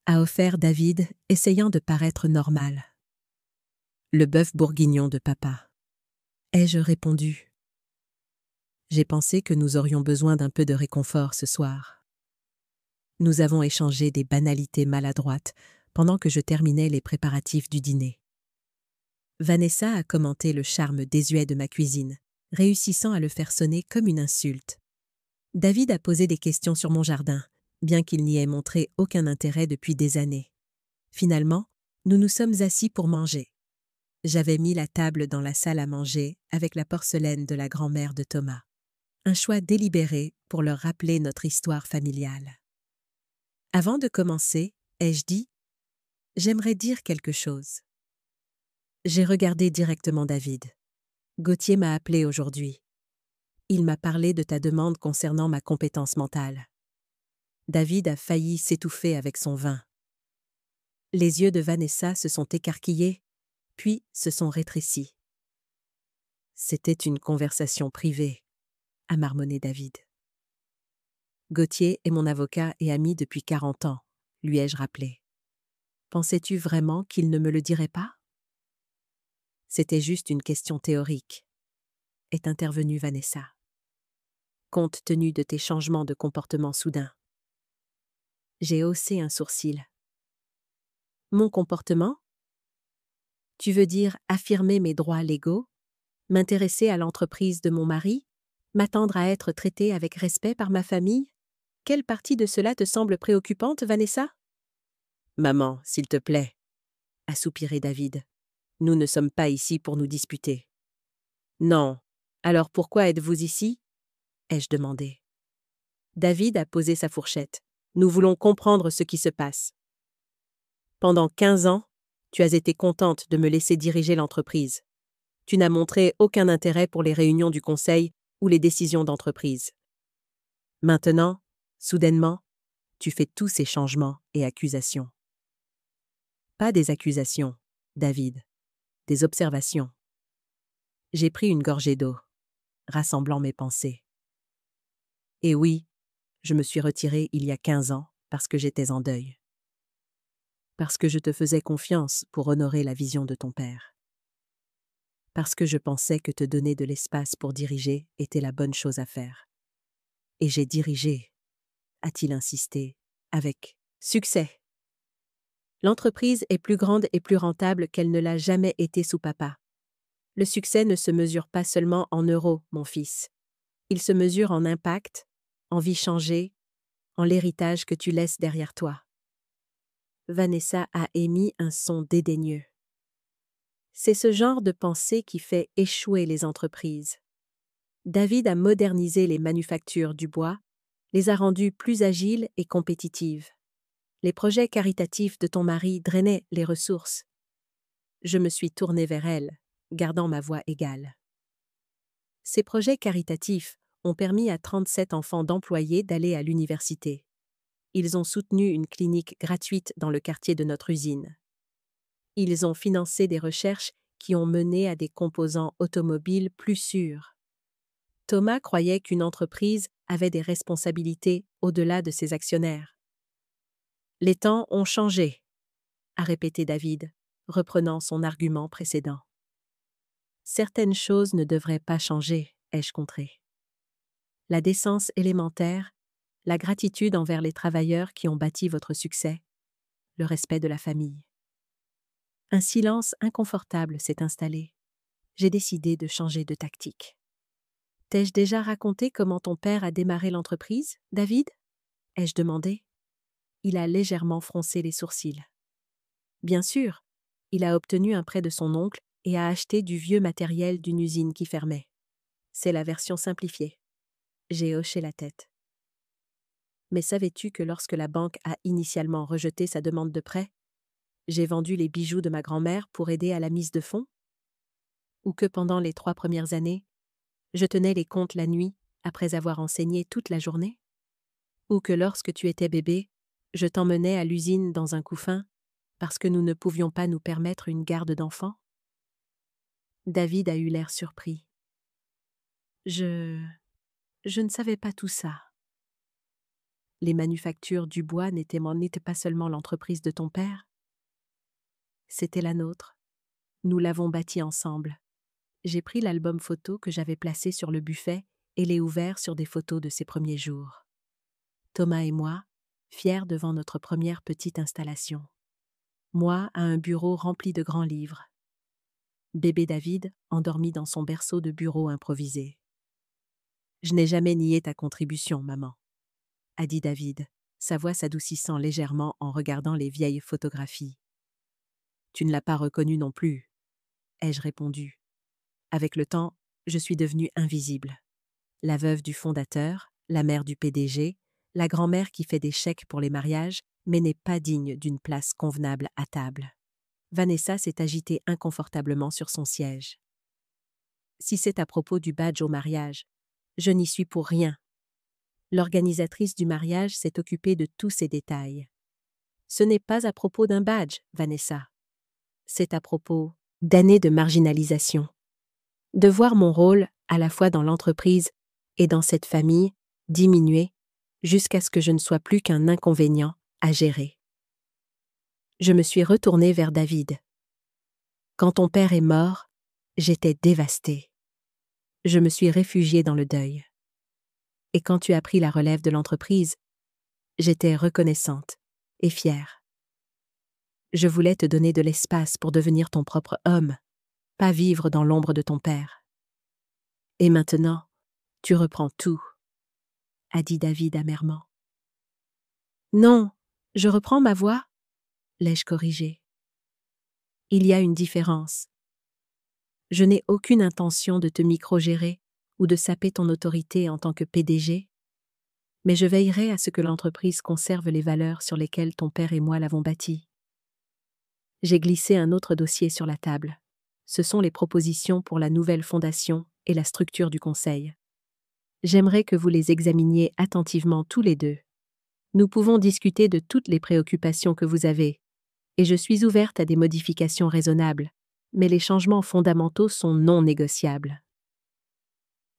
a offert David, essayant de paraître normal. Le bœuf bourguignon de papa. Ai-je répondu. J'ai pensé que nous aurions besoin d'un peu de réconfort ce soir. Nous avons échangé des banalités maladroites pendant que je terminais les préparatifs du dîner. Vanessa a commenté le charme désuet de ma cuisine, réussissant à le faire sonner comme une insulte. David a posé des questions sur mon jardin, bien qu'il n'y ait montré aucun intérêt depuis des années. Finalement, nous nous sommes assis pour manger. J'avais mis la table dans la salle à manger avec la porcelaine de la grand-mère de Thomas. Un choix délibéré pour leur rappeler notre histoire familiale. Avant de commencer, ai-je dit « J'aimerais dire quelque chose ». J'ai regardé directement David. Gauthier m'a appelé aujourd'hui. Il m'a parlé de ta demande concernant ma compétence mentale. David a failli s'étouffer avec son vin. Les yeux de Vanessa se sont écarquillés, puis se sont rétrécis. C'était une conversation privée, a marmonné David. Gauthier est mon avocat et ami depuis 40 ans, lui ai-je rappelé. Pensais-tu vraiment qu'il ne me le dirait pas? C'était juste une question théorique, est intervenue Vanessa. Compte tenu de tes changements de comportement soudains. J'ai haussé un sourcil. Mon comportement? Tu veux dire affirmer mes droits légaux? M'intéresser à l'entreprise de mon mari? M'attendre à être traitée avec respect par ma famille? Quelle partie de cela te semble préoccupante, Vanessa? Maman, s'il te plaît, a soupiré David. Nous ne sommes pas ici pour nous disputer. Non. Alors pourquoi êtes-vous ici? Ai-je demandé. David a posé sa fourchette. Nous voulons comprendre ce qui se passe. Pendant 15 ans, tu as été contente de me laisser diriger l'entreprise. Tu n'as montré aucun intérêt pour les réunions du conseil ou les décisions d'entreprise. Maintenant, soudainement, tu fais tous ces changements et accusations. Pas des accusations, David, des observations. J'ai pris une gorgée d'eau, rassemblant mes pensées. Et oui, je me suis retirée il y a 15 ans parce que j'étais en deuil. Parce que je te faisais confiance pour honorer la vision de ton père. Parce que je pensais que te donner de l'espace pour diriger était la bonne chose à faire. Et j'ai dirigé, a-t-il insisté, avec succès. L'entreprise est plus grande et plus rentable qu'elle ne l'a jamais été sous papa. Le succès ne se mesure pas seulement en euros, mon fils. Il se mesure en impact, en vie changée, en l'héritage que tu laisses derrière toi. Vanessa a émis un son dédaigneux. C'est ce genre de pensée qui fait échouer les entreprises. David a modernisé les manufactures du bois, les a rendues plus agiles et compétitives. Les projets caritatifs de ton mari drainaient les ressources. Je me suis tournée vers elle, gardant ma voix égale. Ces projets caritatifs ont permis à 37 enfants d'employés d'aller à l'université. Ils ont soutenu une clinique gratuite dans le quartier de notre usine. Ils ont financé des recherches qui ont mené à des composants automobiles plus sûrs. Thomas croyait qu'une entreprise avait des responsabilités au-delà de ses actionnaires. Les temps ont changé, a répété David, reprenant son argument précédent. Certaines choses ne devraient pas changer, ai-je contré. La décence élémentaire, la gratitude envers les travailleurs qui ont bâti votre succès, le respect de la famille. Un silence inconfortable s'est installé. J'ai décidé de changer de tactique. T'ai-je déjà raconté comment ton père a démarré l'entreprise, David? Ai-je demandé. Il a légèrement froncé les sourcils. Bien sûr, il a obtenu un prêt de son oncle et a acheté du vieux matériel d'une usine qui fermait. C'est la version simplifiée. J'ai hoché la tête. Mais savais-tu que lorsque la banque a initialement rejeté sa demande de prêt, j'ai vendu les bijoux de ma grand-mère pour aider à la mise de fonds? Ou que pendant les 3 premières années, je tenais les comptes la nuit après avoir enseigné toute la journée? Ou que lorsque tu étais bébé, je t'emmenais à l'usine dans un couffin parce que nous ne pouvions pas nous permettre une garde d'enfants? David a eu l'air surpris. Je ne savais pas tout ça. Les manufactures du bois n'étaient pas seulement l'entreprise de ton père. C'était la nôtre. Nous l'avons bâtie ensemble. J'ai pris l'album photo que j'avais placé sur le buffet et l'ai ouvert sur des photos de ses premiers jours. Thomas et moi, fiers devant notre première petite installation. Moi à un bureau rempli de grands livres. Bébé David endormi dans son berceau de bureau improvisé. Je n'ai jamais nié ta contribution, maman, a dit David, sa voix s'adoucissant légèrement en regardant les vieilles photographies. Tu ne l'as pas reconnue non plus, ai-je répondu. Avec le temps, je suis devenue invisible. La veuve du fondateur, la mère du PDG, la grand-mère qui fait des chèques pour les mariages, mais n'est pas digne d'une place convenable à table. Vanessa s'est agitée inconfortablement sur son siège. Si c'est à propos du badge au mariage, je n'y suis pour rien. L'organisatrice du mariage s'est occupée de tous ces détails. Ce n'est pas à propos d'un badge, Vanessa. C'est à propos d'années de marginalisation. De voir mon rôle, à la fois dans l'entreprise et dans cette famille, diminuer jusqu'à ce que je ne sois plus qu'un inconvénient à gérer. Je me suis retournée vers David. Quand ton père est mort, j'étais dévastée. Je me suis réfugiée dans le deuil. Et quand tu as pris la relève de l'entreprise, j'étais reconnaissante et fière. Je voulais te donner de l'espace pour devenir ton propre homme, pas vivre dans l'ombre de ton père. Et maintenant, tu reprends tout, a dit David amèrement. Non, je reprends ma voix, l'ai-je corrigé. Il y a une différence. Je n'ai aucune intention de te microgérer ou de saper ton autorité en tant que PDG, mais je veillerai à ce que l'entreprise conserve les valeurs sur lesquelles ton père et moi l'avons bâtie. J'ai glissé un autre dossier sur la table. Ce sont les propositions pour la nouvelle fondation et la structure du conseil. J'aimerais que vous les examiniez attentivement tous les deux. Nous pouvons discuter de toutes les préoccupations que vous avez, et je suis ouverte à des modifications raisonnables, mais les changements fondamentaux sont non négociables.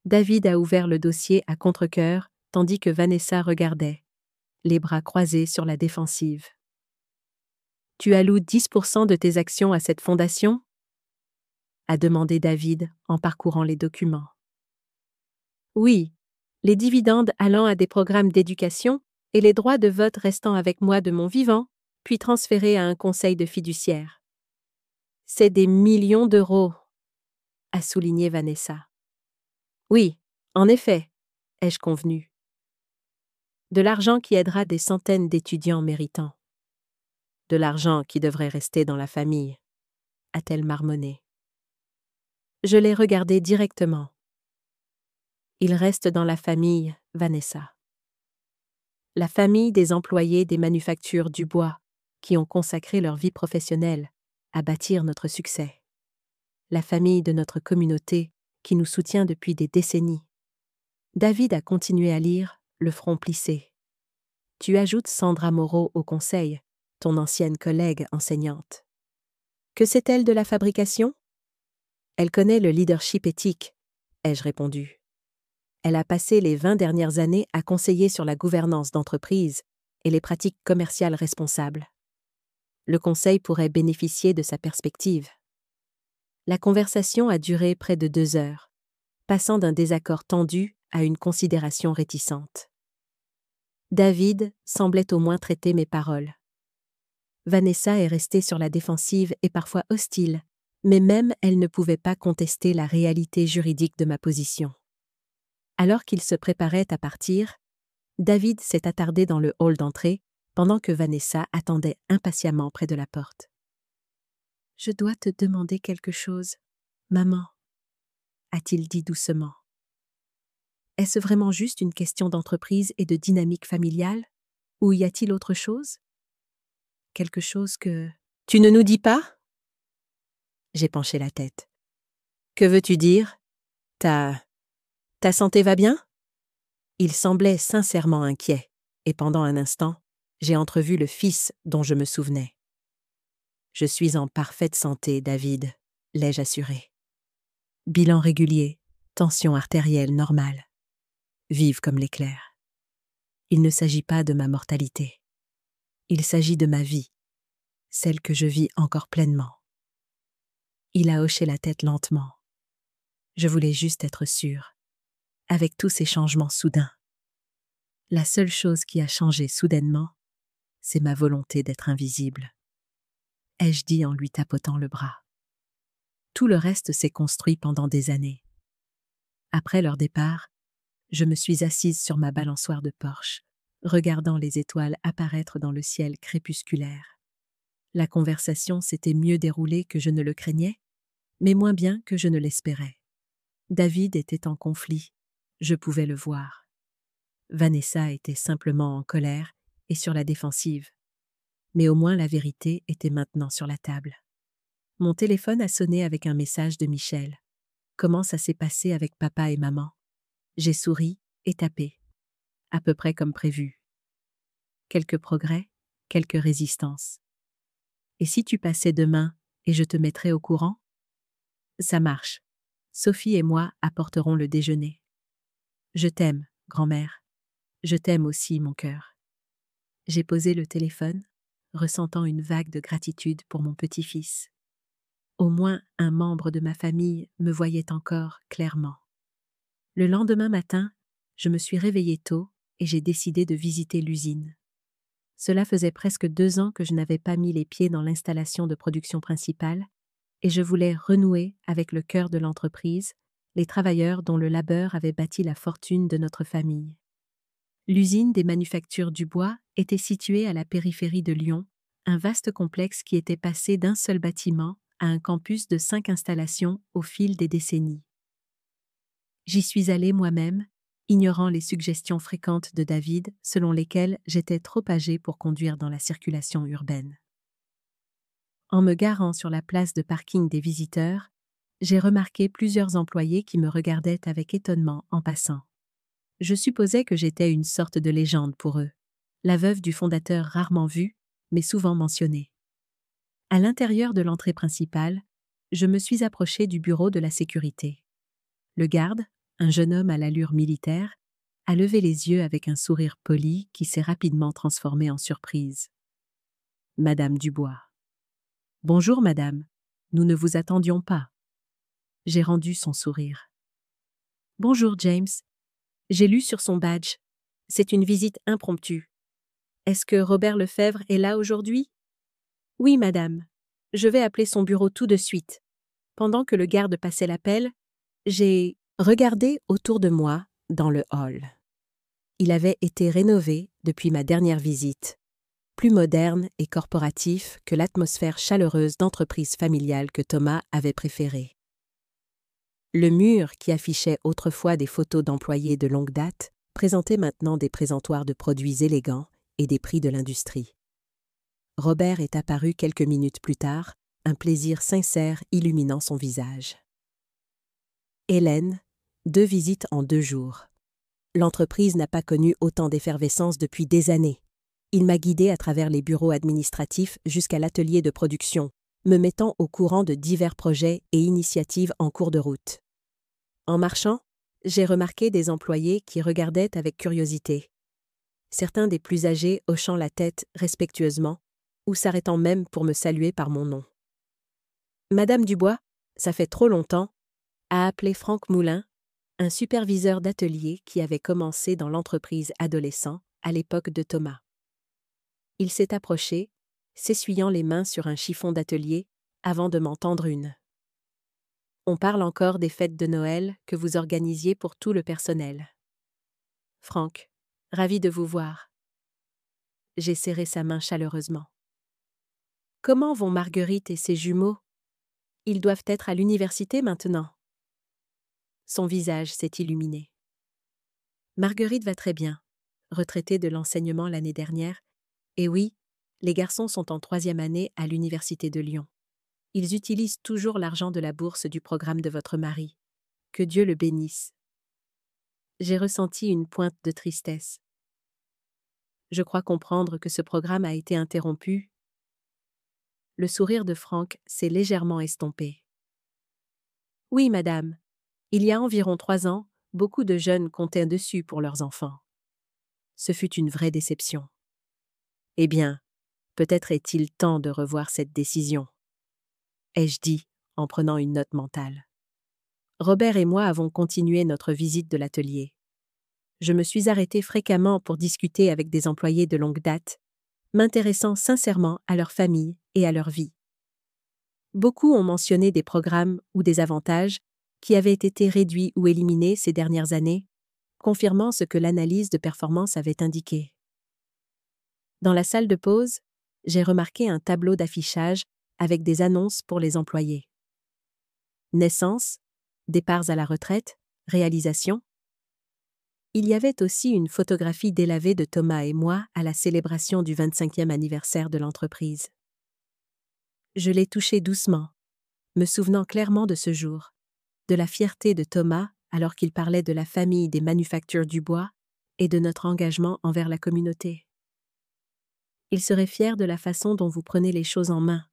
David a ouvert le dossier à contre-cœur, tandis que Vanessa regardait, les bras croisés sur la défensive. « Tu alloues 10% de tes actions à cette fondation ?» a demandé David en parcourant les documents. « Oui, les dividendes allant à des programmes d'éducation et les droits de vote restant avec moi de mon vivant, puis transférés à un conseil de fiduciaires. C'est des millions d'euros, a souligné Vanessa. Oui, en effet, ai-je convenu. De l'argent qui aidera des centaines d'étudiants méritants. De l'argent qui devrait rester dans la famille, a-t-elle marmonné. Je l'ai regardé directement. Il reste dans la famille, Vanessa. La famille des employés des manufactures du bois qui ont consacré leur vie professionnelle à bâtir notre succès. La famille de notre communauté qui nous soutient depuis des décennies. David a continué à lire, le front plissé. Tu ajoutes Sandra Moreau au conseil, ton ancienne collègue enseignante. Que sait-elle de la fabrication? Elle connaît le leadership éthique, ai-je répondu. Elle a passé les 20 dernières années à conseiller sur la gouvernance d'entreprise et les pratiques commerciales responsables. Le conseil pourrait bénéficier de sa perspective. La conversation a duré près de 2 heures, passant d'un désaccord tendu à une considération réticente. David semblait au moins traiter mes paroles. Vanessa est restée sur la défensive et parfois hostile, mais même elle ne pouvait pas contester la réalité juridique de ma position. Alors qu'il se préparait à partir, David s'est attardé dans le hall d'entrée pendant que Vanessa attendait impatiemment près de la porte. « Je dois te demander quelque chose, maman, » a-t-il dit doucement. Est-ce vraiment juste une question d'entreprise et de dynamique familiale, ou y a-t-il autre chose? Quelque chose que... Tu ne nous dis pas? J'ai penché la tête. Que veux-tu dire? Ta santé va bien? Il semblait sincèrement inquiet, et pendant un instant, j'ai entrevu le fils dont je me souvenais. Je suis en parfaite santé, David, l'ai-je assuré. Bilan régulier, tension artérielle normale. Vive comme l'éclair. Il ne s'agit pas de ma mortalité. Il s'agit de ma vie, celle que je vis encore pleinement. Il a hoché la tête lentement. Je voulais juste être sûre, avec tous ces changements soudains. La seule chose qui a changé soudainement, c'est ma volonté d'être invisible, ai-je dit en lui tapotant le bras. Tout le reste s'est construit pendant des années. Après leur départ, je me suis assise sur ma balançoire de Porsche, regardant les étoiles apparaître dans le ciel crépusculaire. La conversation s'était mieux déroulée que je ne le craignais, mais moins bien que je ne l'espérais. David était en conflit, je pouvais le voir. Vanessa était simplement en colère et sur la défensive. Mais au moins la vérité était maintenant sur la table. Mon téléphone a sonné avec un message de Michel. Comment ça s'est passé avec papa et maman? J'ai souri et tapé. À peu près comme prévu. Quelques progrès, quelques résistances. Et si tu passais demain et je te mettrais au courant? Ça marche. Sophie et moi apporterons le déjeuner. Je t'aime, grand-mère. Je t'aime aussi, mon cœur. J'ai posé le téléphone, ressentant une vague de gratitude pour mon petit-fils. Au moins un membre de ma famille me voyait encore clairement. Le lendemain matin, je me suis réveillée tôt et j'ai décidé de visiter l'usine. Cela faisait presque 2 ans que je n'avais pas mis les pieds dans l'installation de production principale, et je voulais renouer avec le cœur de l'entreprise, les travailleurs dont le labeur avait bâti la fortune de notre famille. L'usine des manufactures du bois était située à la périphérie de Lyon, un vaste complexe qui était passé d'un seul bâtiment à un campus de 5 installations au fil des décennies. J'y suis allée moi-même, ignorant les suggestions fréquentes de David selon lesquelles j'étais trop âgée pour conduire dans la circulation urbaine. En me garant sur la place de parking des visiteurs, j'ai remarqué plusieurs employés qui me regardaient avec étonnement en passant. Je supposais que j'étais une sorte de légende pour eux, la veuve du fondateur rarement vue, mais souvent mentionnée. À l'intérieur de l'entrée principale, je me suis approchée du bureau de la sécurité. Le garde, un jeune homme à l'allure militaire, a levé les yeux avec un sourire poli qui s'est rapidement transformé en surprise. « Madame Dubois. »« Bonjour, madame. Nous ne vous attendions pas. » J'ai rendu son sourire. « Bonjour, James. J'ai lu sur son badge. C'est une visite impromptue. Est-ce que Robert Lefebvre est là aujourd'hui ? » ?»« Oui, madame. Je vais appeler son bureau tout de suite. » Pendant que le garde passait l'appel, j'ai regardé autour de moi dans le hall. Il avait été rénové depuis ma dernière visite, plus moderne et corporatif que l'atmosphère chaleureuse d'entreprise familiale que Thomas avait préférée. Le mur, qui affichait autrefois des photos d'employés de longue date, présentait maintenant des présentoirs de produits élégants et des prix de l'industrie. Robert est apparu quelques minutes plus tard, un plaisir sincère illuminant son visage. Hélène, 2 visites en 2 jours. L'entreprise n'a pas connu autant d'effervescence depuis des années. Il m'a guidée à travers les bureaux administratifs jusqu'à l'atelier de production, me mettant au courant de divers projets et initiatives en cours de route. En marchant, j'ai remarqué des employés qui regardaient avec curiosité. Certains des plus âgés hochant la tête respectueusement ou s'arrêtant même pour me saluer par mon nom. Madame Dubois, ça fait trop longtemps, a appelé Franck Moulin, un superviseur d'atelier qui avait commencé dans l'entreprise adolescent à l'époque de Thomas. Il s'est approché, s'essuyant les mains sur un chiffon d'atelier, avant de m'en tendre une. On parle encore des fêtes de Noël que vous organisiez pour tout le personnel. Franck, ravi de vous voir. J'ai serré sa main chaleureusement. Comment vont Marguerite et ses jumeaux ? Ils doivent être à l'université maintenant. Son visage s'est illuminé. Marguerite va très bien, retraitée de l'enseignement l'année dernière, et oui, les garçons sont en 3e année à l'université de Lyon. Ils utilisent toujours l'argent de la bourse du programme de votre mari. Que Dieu le bénisse. J'ai ressenti une pointe de tristesse. Je crois comprendre que ce programme a été interrompu. Le sourire de Franck s'est légèrement estompé. Oui, madame. Il y a environ 3 ans, beaucoup de jeunes comptaient dessus pour leurs enfants. Ce fut une vraie déception. Eh bien, peut-être est-il temps de revoir cette décision, ai-je dit en prenant une note mentale. Robert et moi avons continué notre visite de l'atelier. Je me suis arrêtée fréquemment pour discuter avec des employés de longue date, m'intéressant sincèrement à leur famille et à leur vie. Beaucoup ont mentionné des programmes ou des avantages qui avaient été réduits ou éliminés ces dernières années, confirmant ce que l'analyse de performance avait indiqué. Dans la salle de pause, j'ai remarqué un tableau d'affichage avec des annonces pour les employés. Naissance, départs à la retraite, réalisation. Il y avait aussi une photographie délavée de Thomas et moi à la célébration du 25e anniversaire de l'entreprise. Je l'ai touché doucement, me souvenant clairement de ce jour, de la fierté de Thomas alors qu'il parlait de la famille des manufactures du bois et de notre engagement envers la communauté. Il serait fier de la façon dont vous prenez les choses en main,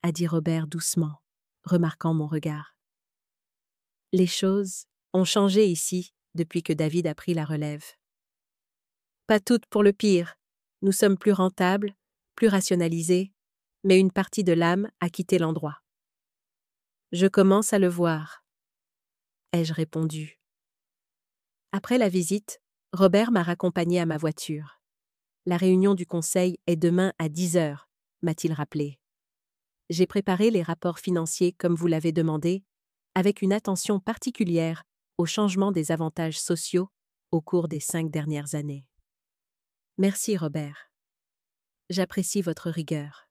a dit Robert doucement, remarquant mon regard. Les choses ont changé ici depuis que David a pris la relève. Pas toutes pour le pire. Nous sommes plus rentables, plus rationalisés, mais une partie de l'âme a quitté l'endroit. Je commence à le voir, ai-je répondu. Après la visite, Robert m'a raccompagné à ma voiture. La réunion du conseil est demain à 10 heures, m'a-t-il rappelé. J'ai préparé les rapports financiers comme vous l'avez demandé, avec une attention particulière au changement des avantages sociaux au cours des 5 dernières années. Merci Robert. J'apprécie votre rigueur.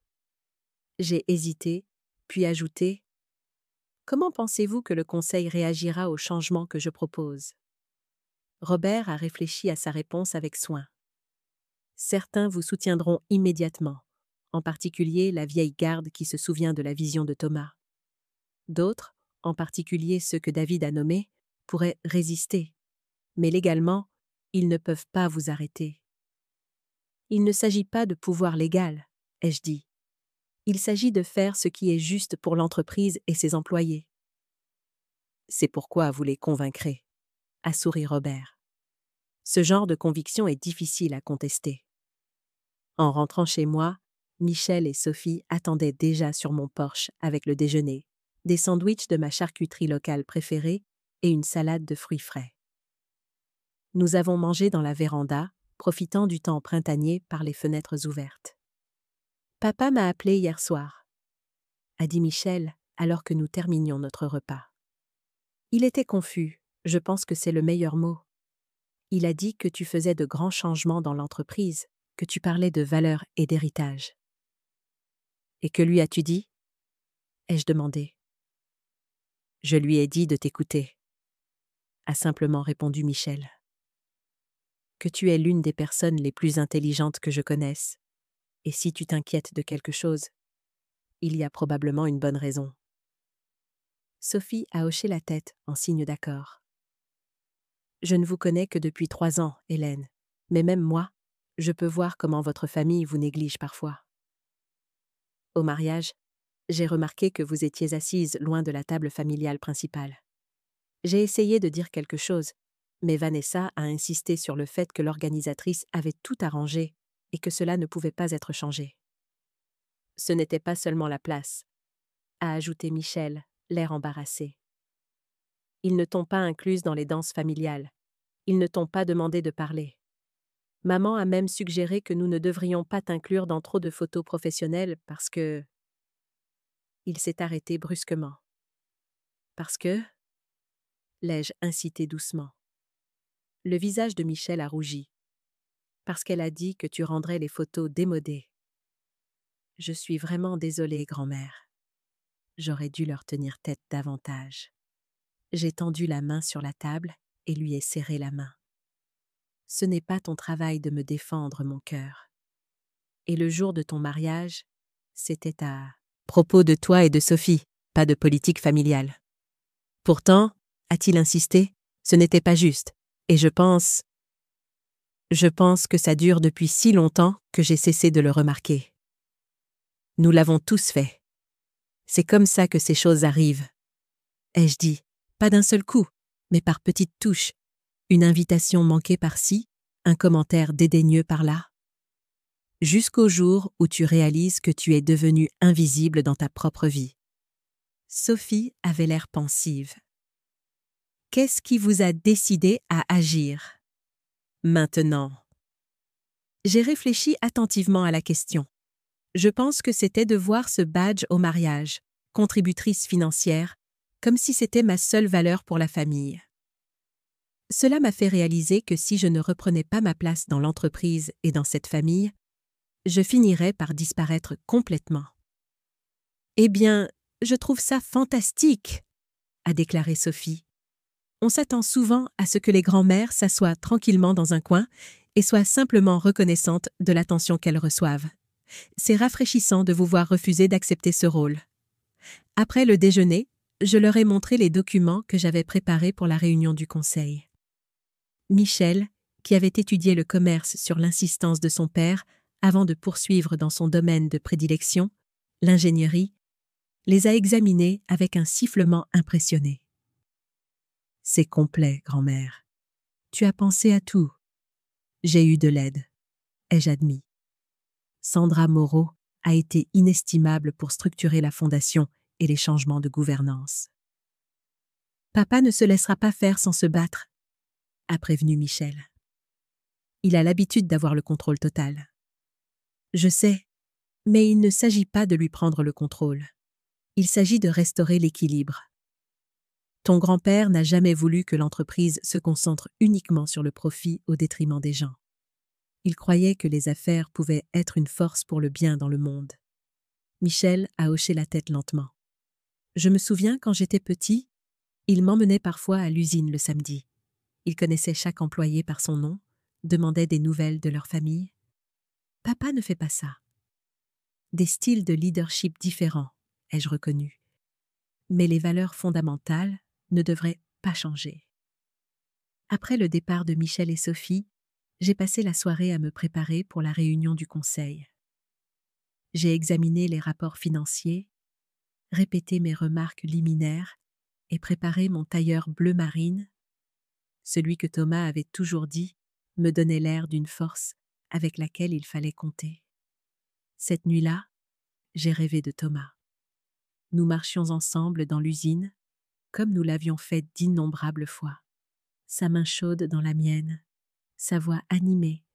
J'ai hésité, puis ajouté « Comment pensez-vous que le Conseil réagira aux changements que je propose ?» Robert a réfléchi à sa réponse avec soin. Certains vous soutiendront immédiatement, en particulier la vieille garde qui se souvient de la vision de Thomas. D'autres, en particulier ceux que David a nommés, pourraient résister. Mais légalement, ils ne peuvent pas vous arrêter. Il ne s'agit pas de pouvoir légal, ai-je dit. Il s'agit de faire ce qui est juste pour l'entreprise et ses employés. C'est pourquoi vous les convaincrez, a souri Robert. Ce genre de conviction est difficile à contester. En rentrant chez moi, Michel et Sophie attendaient déjà sur mon porche avec le déjeuner, des sandwichs de ma charcuterie locale préférée et une salade de fruits frais. Nous avons mangé dans la véranda, profitant du temps printanier par les fenêtres ouvertes. « Papa m'a appelé hier soir », a dit Michel alors que nous terminions notre repas. Il était confus, je pense que c'est le meilleur mot. Il a dit que tu faisais de grands changements dans l'entreprise, que tu parlais de valeurs et d'héritage. « Et que lui as-tu dit ?» ai-je demandé. « Je lui ai dit de t'écouter », a simplement répondu Michel. « Que tu es l'une des personnes les plus intelligentes que je connaisse, et si tu t'inquiètes de quelque chose, il y a probablement une bonne raison. » Sophie a hoché la tête en signe d'accord. « Je ne vous connais que depuis 3 ans, Hélène, mais même moi, je peux voir comment votre famille vous néglige parfois. Au mariage, j'ai remarqué que vous étiez assise loin de la table familiale principale. J'ai essayé de dire quelque chose, mais Vanessa a insisté sur le fait que l'organisatrice avait tout arrangé et que cela ne pouvait pas être changé. Ce n'était pas seulement la place, a ajouté Michel, l'air embarrassé. Ils ne t'ont pas incluse dans les danses familiales. Ils ne t'ont pas demandé de parler. Maman a même suggéré que nous ne devrions pas t'inclure dans trop de photos professionnelles parce que... Il s'est arrêté brusquement. Parce que... l'ai-je incité doucement. Le visage de Michel a rougi. Parce qu'elle a dit que tu rendrais les photos démodées. Je suis vraiment désolée, grand-mère. J'aurais dû leur tenir tête davantage. J'ai tendu la main sur la table et lui ai serré la main. Ce n'est pas ton travail de me défendre, mon cœur. Et le jour de ton mariage, c'était à propos de toi et de Sophie, pas de politique familiale. Pourtant, a-t-il insisté, ce n'était pas juste, et je pense que ça dure depuis si longtemps que j'ai cessé de le remarquer. Nous l'avons tous fait. C'est comme ça que ces choses arrivent. Ai-je dit, pas d'un seul coup, mais par petites touches, une invitation manquée par-ci, un commentaire dédaigneux par-là. Jusqu'au jour où tu réalises que tu es devenue invisible dans ta propre vie. Sophie avait l'air pensive. Qu'est-ce qui vous a décidé à agir? Maintenant. J'ai réfléchi attentivement à la question. Je pense que c'était de voir ce badge au mariage, contributrice financière, comme si c'était ma seule valeur pour la famille. Cela m'a fait réaliser que si je ne reprenais pas ma place dans l'entreprise et dans cette famille, je finirais par disparaître complètement. « Eh bien, je trouve ça fantastique !» a déclaré Sophie. On s'attend souvent à ce que les grands-mères s'assoient tranquillement dans un coin et soient simplement reconnaissantes de l'attention qu'elles reçoivent. C'est rafraîchissant de vous voir refuser d'accepter ce rôle. Après le déjeuner, je leur ai montré les documents que j'avais préparés pour la réunion du conseil. Michel, qui avait étudié le commerce sur l'insistance de son père avant de poursuivre dans son domaine de prédilection, l'ingénierie, les a examinés avec un sifflement impressionné. « C'est complet, grand-mère. Tu as pensé à tout. J'ai eu de l'aide, ai-je admis. Sandra Moreau a été inestimable pour structurer la fondation et les changements de gouvernance. Papa ne se laissera pas faire sans se battre, a prévenu Michel. Il a l'habitude d'avoir le contrôle total. Je sais, mais il ne s'agit pas de lui prendre le contrôle. Il s'agit de restaurer l'équilibre. Ton grand-père n'a jamais voulu que l'entreprise se concentre uniquement sur le profit au détriment des gens. Il croyait que les affaires pouvaient être une force pour le bien dans le monde. Michel a hoché la tête lentement. Je me souviens quand j'étais petit, il m'emmenait parfois à l'usine le samedi. Il connaissait chaque employé par son nom, demandait des nouvelles de leur famille. Papa ne fait pas ça. Des styles de leadership différents, ai-je reconnu. Mais les valeurs fondamentales ne devraient pas changer. Après le départ de Michel et Sophie, j'ai passé la soirée à me préparer pour la réunion du conseil. J'ai examiné les rapports financiers, répété mes remarques liminaires et préparé mon tailleur bleu marine. Celui que Thomas avait toujours dit me donnait l'air d'une force avec laquelle il fallait compter. Cette nuit-là, j'ai rêvé de Thomas. Nous marchions ensemble dans l'usine, comme nous l'avions fait d'innombrables fois. Sa main chaude dans la mienne, sa voix animée,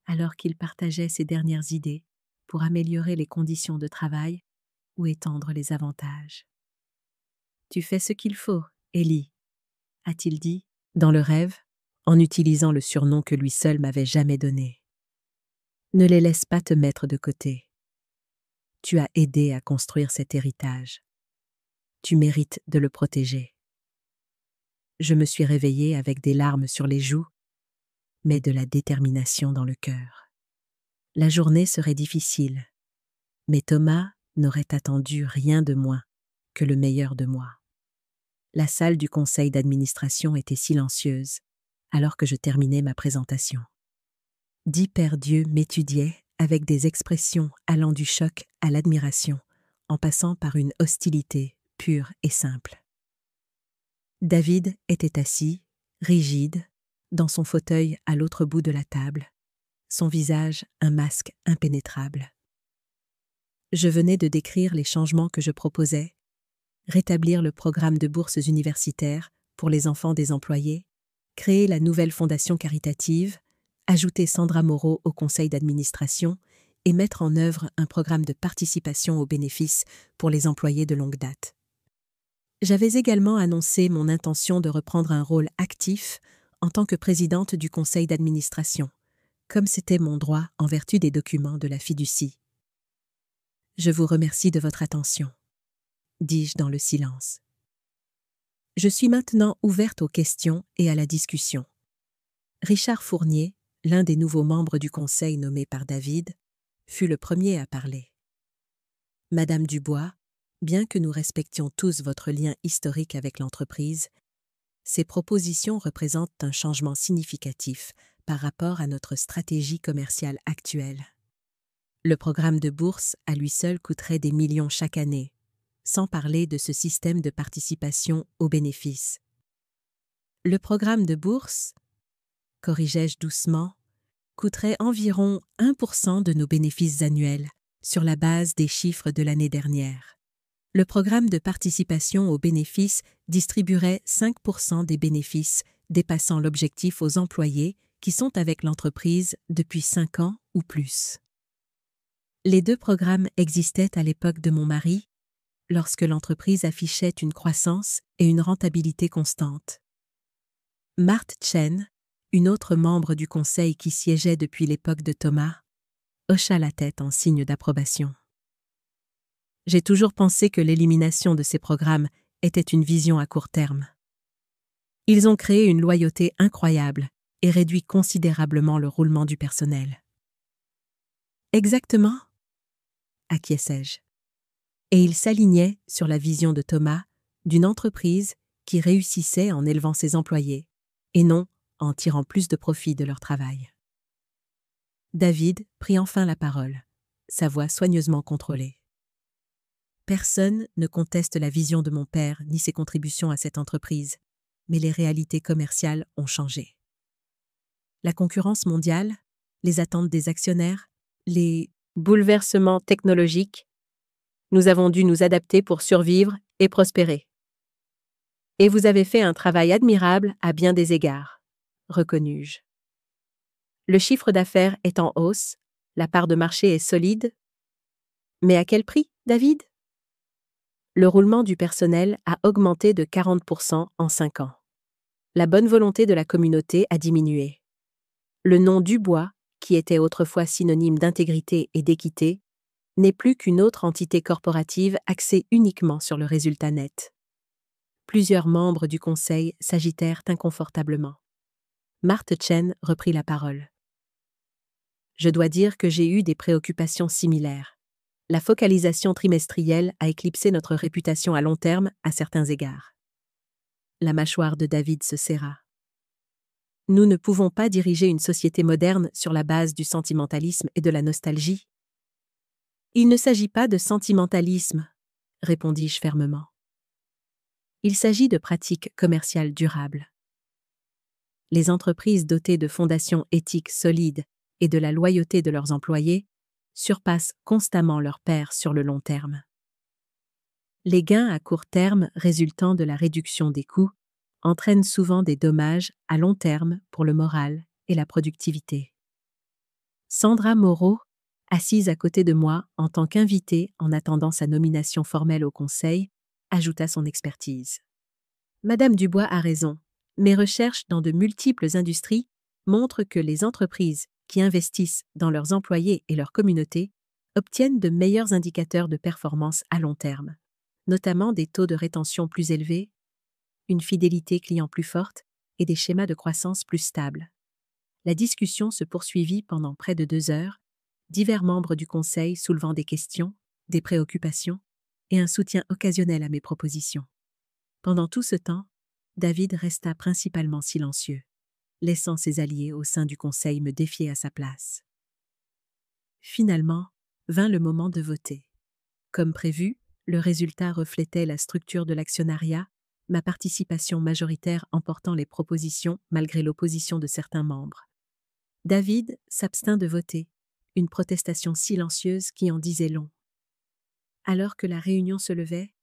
alors qu'il partageait ses dernières idées pour améliorer les conditions de travail ou étendre les avantages. « Tu fais ce qu'il faut, Ellie », a-t-il dit, dans le rêve, en utilisant le surnom que lui seul m'avait jamais donné. Ne les laisse pas te mettre de côté. Tu as aidé à construire cet héritage. Tu mérites de le protéger. Je me suis réveillée avec des larmes sur les joues, mais de la détermination dans le cœur. La journée serait difficile, mais Thomas n'aurait attendu rien de moins que le meilleur de moi. La salle du conseil d'administration était silencieuse, alors que je terminais ma présentation. 10 pères dieux m'étudiaient avec des expressions allant du choc à l'admiration, en passant par une hostilité pure et simple. David était assis, rigide, dans son fauteuil à l'autre bout de la table, son visage un masque impénétrable. Je venais de décrire les changements que je proposais, rétablir le programme de bourses universitaires pour les enfants des employés, créer la nouvelle fondation caritative, ajouter Sandra Moreau au conseil d'administration et mettre en œuvre un programme de participation aux bénéfices pour les employés de longue date. J'avais également annoncé mon intention de reprendre un rôle actif en tant que présidente du conseil d'administration, comme c'était mon droit en vertu des documents de la fiducie. Je vous remercie de votre attention, dis-je dans le silence. Je suis maintenant ouverte aux questions et à la discussion. Richard Fournier, l'un des nouveaux membres du conseil nommé par David, fut le premier à parler. Madame Dubois, bien que nous respections tous votre lien historique avec l'entreprise, ces propositions représentent un changement significatif par rapport à notre stratégie commerciale actuelle. Le programme de bourse à lui seul coûterait des millions chaque année, sans parler de ce système de participation aux bénéfices. Le programme de bourse, corrigeai-je doucement, coûterait environ 1% de nos bénéfices annuels sur la base des chiffres de l'année dernière. Le programme de participation aux bénéfices distribuerait 5% des bénéfices dépassant l'objectif aux employés qui sont avec l'entreprise depuis 5 ans ou plus. Les 2 programmes existaient à l'époque de mon mari, lorsque l'entreprise affichait une croissance et une rentabilité constantes. Marthe Chen, une autre membre du conseil qui siégeait depuis l'époque de Thomas, hocha la tête en signe d'approbation. J'ai toujours pensé que l'élimination de ces programmes était une vision à court terme. Ils ont créé une loyauté incroyable et réduit considérablement le roulement du personnel. Exactement, acquiesçai-je. Et ils s'alignaient sur la vision de Thomas d'une entreprise qui réussissait en élevant ses employés, et non en tirant plus de profit de leur travail. David prit enfin la parole, sa voix soigneusement contrôlée. Personne ne conteste la vision de mon père ni ses contributions à cette entreprise, mais les réalités commerciales ont changé. La concurrence mondiale, les attentes des actionnaires, les bouleversements technologiques, nous avons dû nous adapter pour survivre et prospérer. Et vous avez fait un travail admirable à bien des égards, reconnus-je. Le chiffre d'affaires est en hausse, la part de marché est solide. Mais à quel prix, David? Le roulement du personnel a augmenté de 40% en 5 ans. La bonne volonté de la communauté a diminué. Le nom Dubois, qui était autrefois synonyme d'intégrité et d'équité, n'est plus qu'une autre entité corporative axée uniquement sur le résultat net. Plusieurs membres du conseil s'agitèrent inconfortablement. Marthe Chen reprit la parole. Je dois dire que j'ai eu des préoccupations similaires. La focalisation trimestrielle a éclipsé notre réputation à long terme à certains égards. La mâchoire de David se serra. Nous ne pouvons pas diriger une société moderne sur la base du sentimentalisme et de la nostalgie. Il ne s'agit pas de sentimentalisme, répondis-je fermement. Il s'agit de pratiques commerciales durables. Les entreprises dotées de fondations éthiques solides et de la loyauté de leurs employés surpassent constamment leurs pairs sur le long terme. Les gains à court terme résultant de la réduction des coûts entraînent souvent des dommages à long terme pour le moral et la productivité. Sandra Moreau, assise à côté de moi en tant qu'invitée en attendant sa nomination formelle au conseil, ajouta son expertise. Madame Dubois a raison. Mes recherches dans de multiples industries montrent que les entreprises qui investissent dans leurs employés et leur communauté obtiennent de meilleurs indicateurs de performance à long terme, notamment des taux de rétention plus élevés, une fidélité client plus forte et des schémas de croissance plus stables. La discussion se poursuivit pendant près de 2 heures, divers membres du conseil soulevant des questions, des préoccupations et un soutien occasionnel à mes propositions. Pendant tout ce temps, David resta principalement silencieux, laissant ses alliés au sein du conseil me défier à sa place. Finalement, vint le moment de voter. Comme prévu, le résultat reflétait la structure de l'actionnariat, ma participation majoritaire emportant les propositions malgré l'opposition de certains membres. David s'abstint de voter, une protestation silencieuse qui en disait long. Alors que la réunion se levait,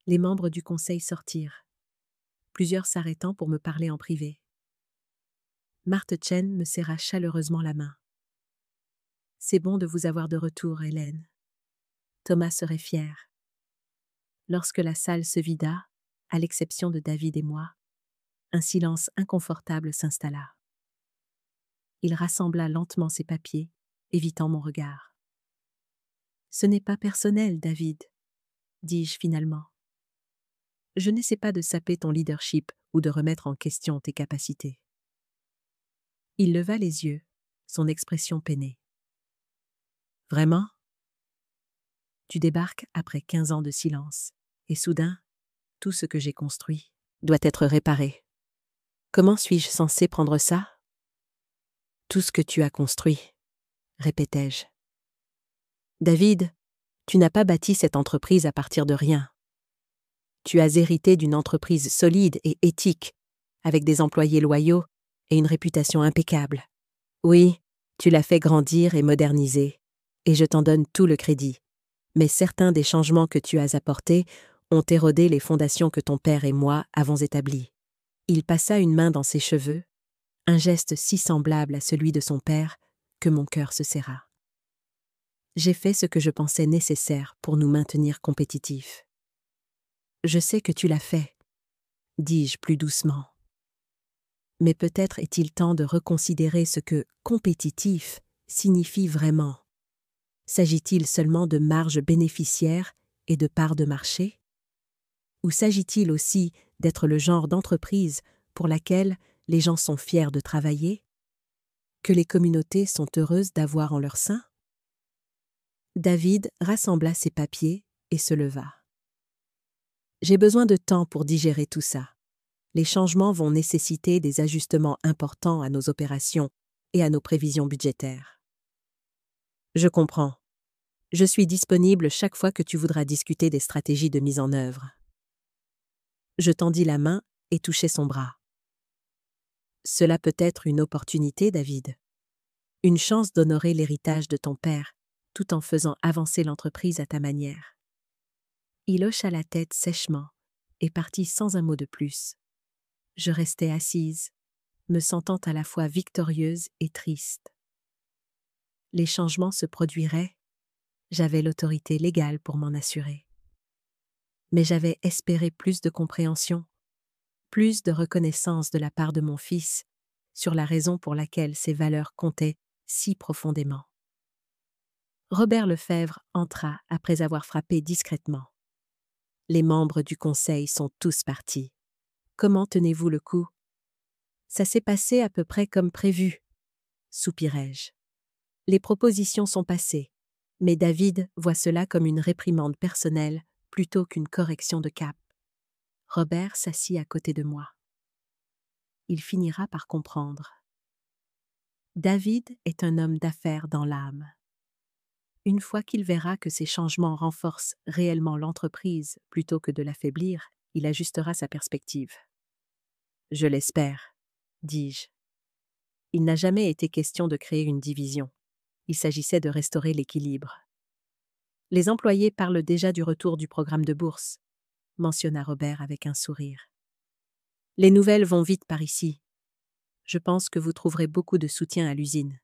les membres du conseil sortirent, plusieurs s'arrêtant pour me parler en privé. Marthe Chen me serra chaleureusement la main. « C'est bon de vous avoir de retour, Hélène. Thomas serait fier. » Lorsque la salle se vida, à l'exception de David et moi, un silence inconfortable s'installa. Il rassembla lentement ses papiers, évitant mon regard. « Ce n'est pas personnel, David, » dis-je finalement. « Je n'essaie pas de saper ton leadership ou de remettre en question tes capacités. » Il leva les yeux, son expression peinée. « Vraiment ? Tu débarques après 15 ans de silence, et soudain, tout ce que j'ai construit doit être réparé. Comment suis-je censé prendre ça ? Tout ce que tu as construit, répétai-je. David, tu n'as pas bâti cette entreprise à partir de rien. Tu as hérité d'une entreprise solide et éthique, avec des employés loyaux et une réputation impeccable. Oui, tu l'as fait grandir et moderniser, et je t'en donne tout le crédit. Mais certains des changements que tu as apportés ont érodé les fondations que ton père et moi avons établies. Il passa une main dans ses cheveux, un geste si semblable à celui de son père que mon cœur se serra. J'ai fait ce que je pensais nécessaire pour nous maintenir compétitifs. Je sais que tu l'as fait, dis-je plus doucement. Mais peut-être est-il temps de reconsidérer ce que « compétitif » signifie vraiment. S'agit-il seulement de marge bénéficiaire et de part de marché? Ou s'agit-il aussi d'être le genre d'entreprise pour laquelle les gens sont fiers de travailler, que les communautés sont heureuses d'avoir en leur sein? David rassembla ses papiers et se leva. J'ai besoin de temps pour digérer tout ça. Les changements vont nécessiter des ajustements importants à nos opérations et à nos prévisions budgétaires. Je comprends. Je suis disponible chaque fois que tu voudras discuter des stratégies de mise en œuvre. Je tendis la main et touchai son bras. Cela peut être une opportunité, David. Une chance d'honorer l'héritage de ton père, tout en faisant avancer l'entreprise à ta manière. Il hocha la tête sèchement et partit sans un mot de plus. Je restai assise, me sentant à la fois victorieuse et triste. Les changements se produiraient, j'avais l'autorité légale pour m'en assurer. Mais j'avais espéré plus de compréhension, plus de reconnaissance de la part de mon fils sur la raison pour laquelle ses valeurs comptaient si profondément. Robert Lefebvre entra après avoir frappé discrètement. Les membres du conseil sont tous partis. Comment tenez-vous le coup? Ça s'est passé à peu près comme prévu, soupirai-je. Les propositions sont passées, mais David voit cela comme une réprimande personnelle plutôt qu'une correction de cap. Robert s'assit à côté de moi. Il finira par comprendre. David est un homme d'affaires dans l'âme. Une fois qu'il verra que ces changements renforcent réellement l'entreprise plutôt que de l'affaiblir, il ajustera sa perspective. Je l'espère, dis-je. Il n'a jamais été question de créer une division. Il s'agissait de restaurer l'équilibre. Les employés parlent déjà du retour du programme de bourse, mentionna Robert avec un sourire. Les nouvelles vont vite par ici. Je pense que vous trouverez beaucoup de soutien à l'usine.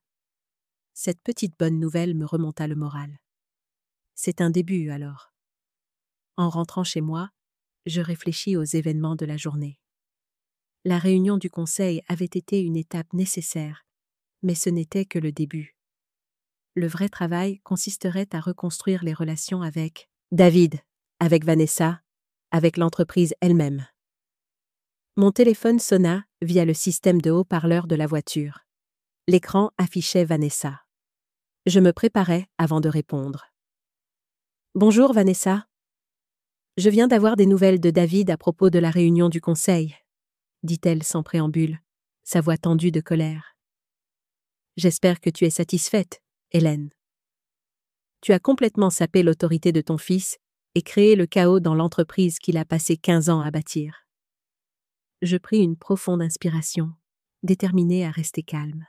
Cette petite bonne nouvelle me remonta le moral. C'est un début, alors. En rentrant chez moi, je réfléchis aux événements de la journée. La réunion du conseil avait été une étape nécessaire, mais ce n'était que le début. Le vrai travail consisterait à reconstruire les relations avec David, avec Vanessa, avec l'entreprise elle-même. Mon téléphone sonna via le système de haut-parleur de la voiture. L'écran affichait Vanessa. Je me préparais avant de répondre. « Bonjour Vanessa. Je viens d'avoir des nouvelles de David à propos de la réunion du conseil, » dit-elle sans préambule, sa voix tendue de colère. « J'espère que tu es satisfaite, Hélène. Tu as complètement sapé l'autorité de ton fils et créé le chaos dans l'entreprise qu'il a passé 15 ans à bâtir. » Je pris une profonde inspiration, déterminée à rester calme.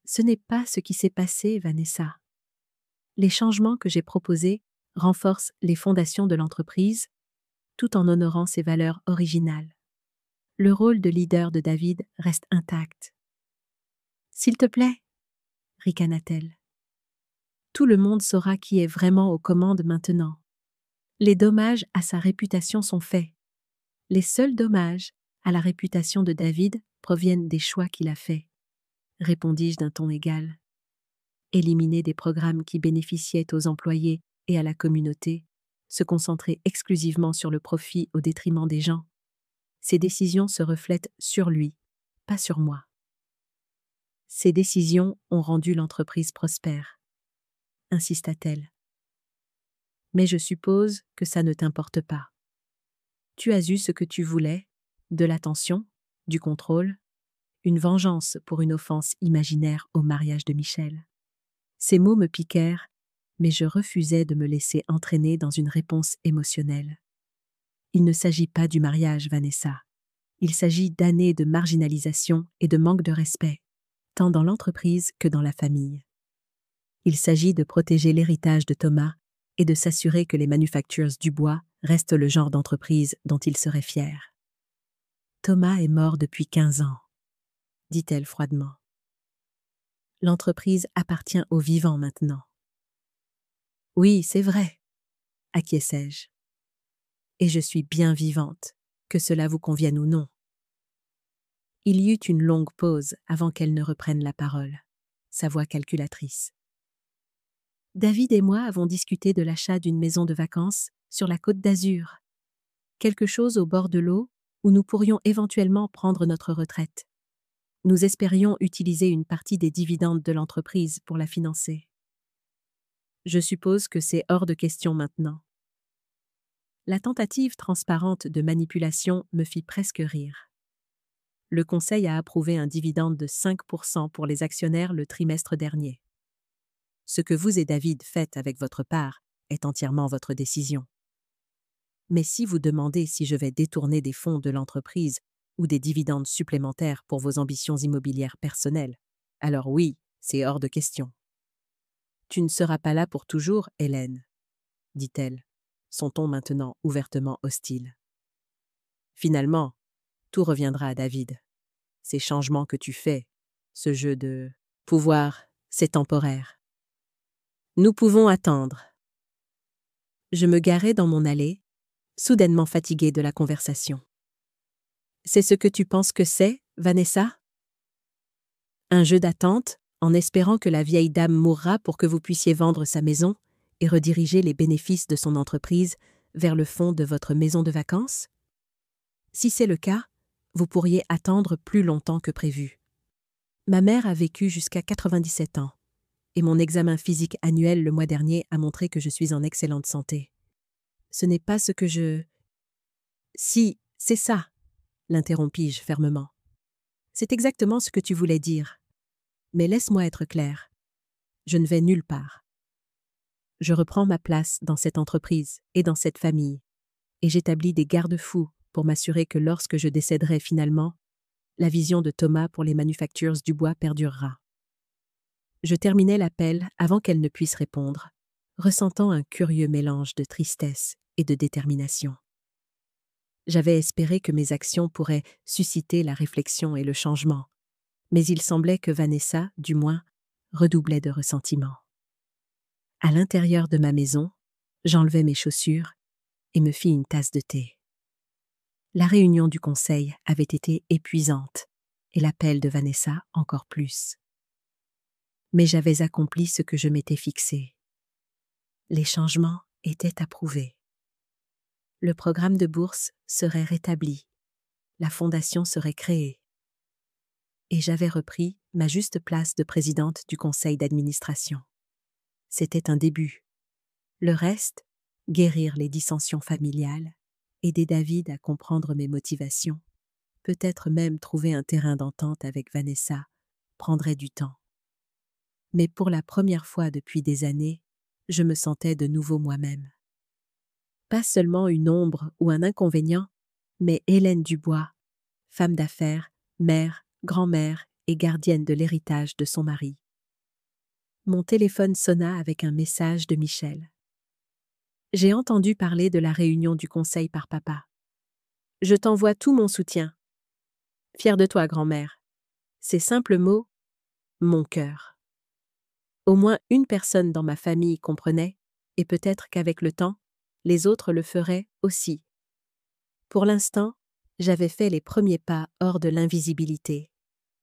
Ce n'est pas ce qui s'est passé, Vanessa. Les changements que j'ai proposés renforcent les fondations de l'entreprise, tout en honorant ses valeurs originales. Le rôle de leader de David reste intact. « S'il te plaît, » ricana-t-elle. « Tout le monde saura qui est vraiment aux commandes maintenant. Les dommages à sa réputation sont faits. Les seuls dommages à la réputation de David proviennent des choix qu'il a faits, » répondis-je d'un ton égal. Éliminer des programmes qui bénéficiaient aux employés et à la communauté, se concentrer exclusivement sur le profit au détriment des gens. Ces décisions se reflètent sur lui, pas sur moi. Ces décisions ont rendu l'entreprise prospère, insista-t-elle. Mais je suppose que ça ne t'importe pas. Tu as eu ce que tu voulais, de l'attention, du contrôle, une vengeance pour une offense imaginaire au mariage de Michel. Ces mots me piquèrent, mais je refusais de me laisser entraîner dans une réponse émotionnelle. Il ne s'agit pas du mariage, Vanessa. Il s'agit d'années de marginalisation et de manque de respect, tant dans l'entreprise que dans la famille. Il s'agit de protéger l'héritage de Thomas et de s'assurer que les Manufactures du Bois restent le genre d'entreprise dont il serait fier. Thomas est mort depuis 15 ans, dit-elle froidement. L'entreprise appartient aux vivants maintenant. Oui, c'est vrai, acquiesçai-je. Et je suis bien vivante, que cela vous convienne ou non. Il y eut une longue pause avant qu'elle ne reprenne la parole, sa voix calculatrice. David et moi avons discuté de l'achat d'une maison de vacances sur la Côte d'Azur. Quelque chose au bord de l'eau où nous pourrions éventuellement prendre notre retraite. Nous espérions utiliser une partie des dividendes de l'entreprise pour la financer. Je suppose que c'est hors de question maintenant. La tentative transparente de manipulation me fit presque rire. Le conseil a approuvé un dividende de 5% pour les actionnaires le trimestre dernier. Ce que vous et David faites avec votre part est entièrement votre décision. Mais si vous demandez si je vais détourner des fonds de l'entreprise ou des dividendes supplémentaires pour vos ambitions immobilières personnelles, alors oui, c'est hors de question. Tu ne seras pas là pour toujours, Hélène, dit-elle, son ton maintenant ouvertement hostile. Finalement, tout reviendra à David. ces changements que tu fais, ce jeu de pouvoir, c'est temporaire. Nous pouvons attendre. Je me garais dans mon allée, soudainement fatiguée de la conversation. C'est ce que tu penses que c'est, Vanessa? Un jeu d'attente, en espérant que la vieille dame mourra pour que vous puissiez vendre sa maison et rediriger les bénéfices de son entreprise vers le fonds de votre maison de vacances? Si c'est le cas, vous pourriez attendre plus longtemps que prévu. Ma mère a vécu jusqu'à 97 ans, et mon examen physique annuel le mois dernier a montré que je suis en excellente santé. Ce n'est pas ce que je... Si, c'est ça, l'interrompis-je fermement. C'est exactement ce que tu voulais dire. Mais laisse-moi être clair. Je ne vais nulle part. Je reprends ma place dans cette entreprise et dans cette famille, et j'établis des garde-fous pour m'assurer que lorsque je décéderai finalement, la vision de Thomas pour les Manufactures du bois perdurera. Je terminai l'appel avant qu'elle ne puisse répondre, ressentant un curieux mélange de tristesse et de détermination. J'avais espéré que mes actions pourraient susciter la réflexion et le changement, mais il semblait que Vanessa, du moins, redoublait de ressentiment. À l'intérieur de ma maison, j'enlevai mes chaussures et me fis une tasse de thé. La réunion du conseil avait été épuisante et l'appel de Vanessa encore plus. Mais j'avais accompli ce que je m'étais fixé. Les changements étaient approuvés. Le programme de bourse serait rétabli, la fondation serait créée. Et j'avais repris ma juste place de présidente du conseil d'administration. C'était un début. Le reste, guérir les dissensions familiales, aider David à comprendre mes motivations, peut-être même trouver un terrain d'entente avec Vanessa, prendrait du temps. Mais pour la première fois depuis des années, je me sentais de nouveau moi-même. Pas seulement une ombre ou un inconvénient, mais Hélène Dubois, femme d'affaires, mère, grand-mère et gardienne de l'héritage de son mari. Mon téléphone sonna avec un message de Michel. J'ai entendu parler de la réunion du conseil par papa. Je t'envoie tout mon soutien. Fière de toi, grand-mère. Ces simples mots, mon cœur. Au moins une personne dans ma famille comprenait, et peut-être qu'avec le temps, les autres le feraient aussi. Pour l'instant, j'avais fait les premiers pas hors de l'invisibilité,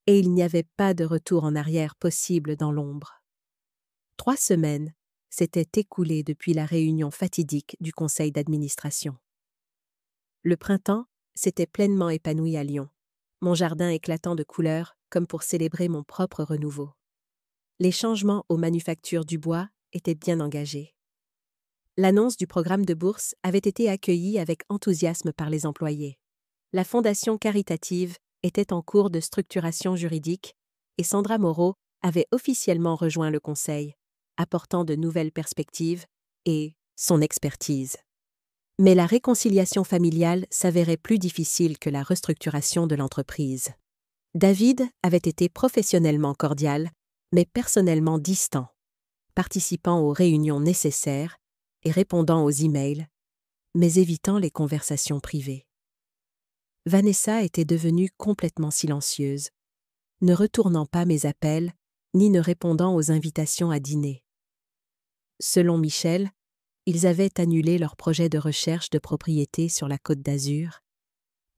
et il n'y avait pas de retour en arrière possible dans l'ombre. 3 semaines s'étaient écoulées depuis la réunion fatidique du conseil d'administration. Le printemps s'était pleinement épanoui à Lyon, mon jardin éclatant de couleurs comme pour célébrer mon propre renouveau. Les changements aux manufactures du bois étaient bien engagés. L'annonce du programme de bourse avait été accueillie avec enthousiasme par les employés. La fondation caritative était en cours de structuration juridique et Sandra Moreau avait officiellement rejoint le conseil, apportant de nouvelles perspectives et son expertise. Mais la réconciliation familiale s'avérait plus difficile que la restructuration de l'entreprise. David avait été professionnellement cordial, mais personnellement distant, participant aux réunions nécessaires et répondant aux emails, mais évitant les conversations privées. Vanessa était devenue complètement silencieuse, ne retournant pas mes appels ni ne répondant aux invitations à dîner. Selon Michel, ils avaient annulé leur projet de recherche de propriété sur la Côte d'Azur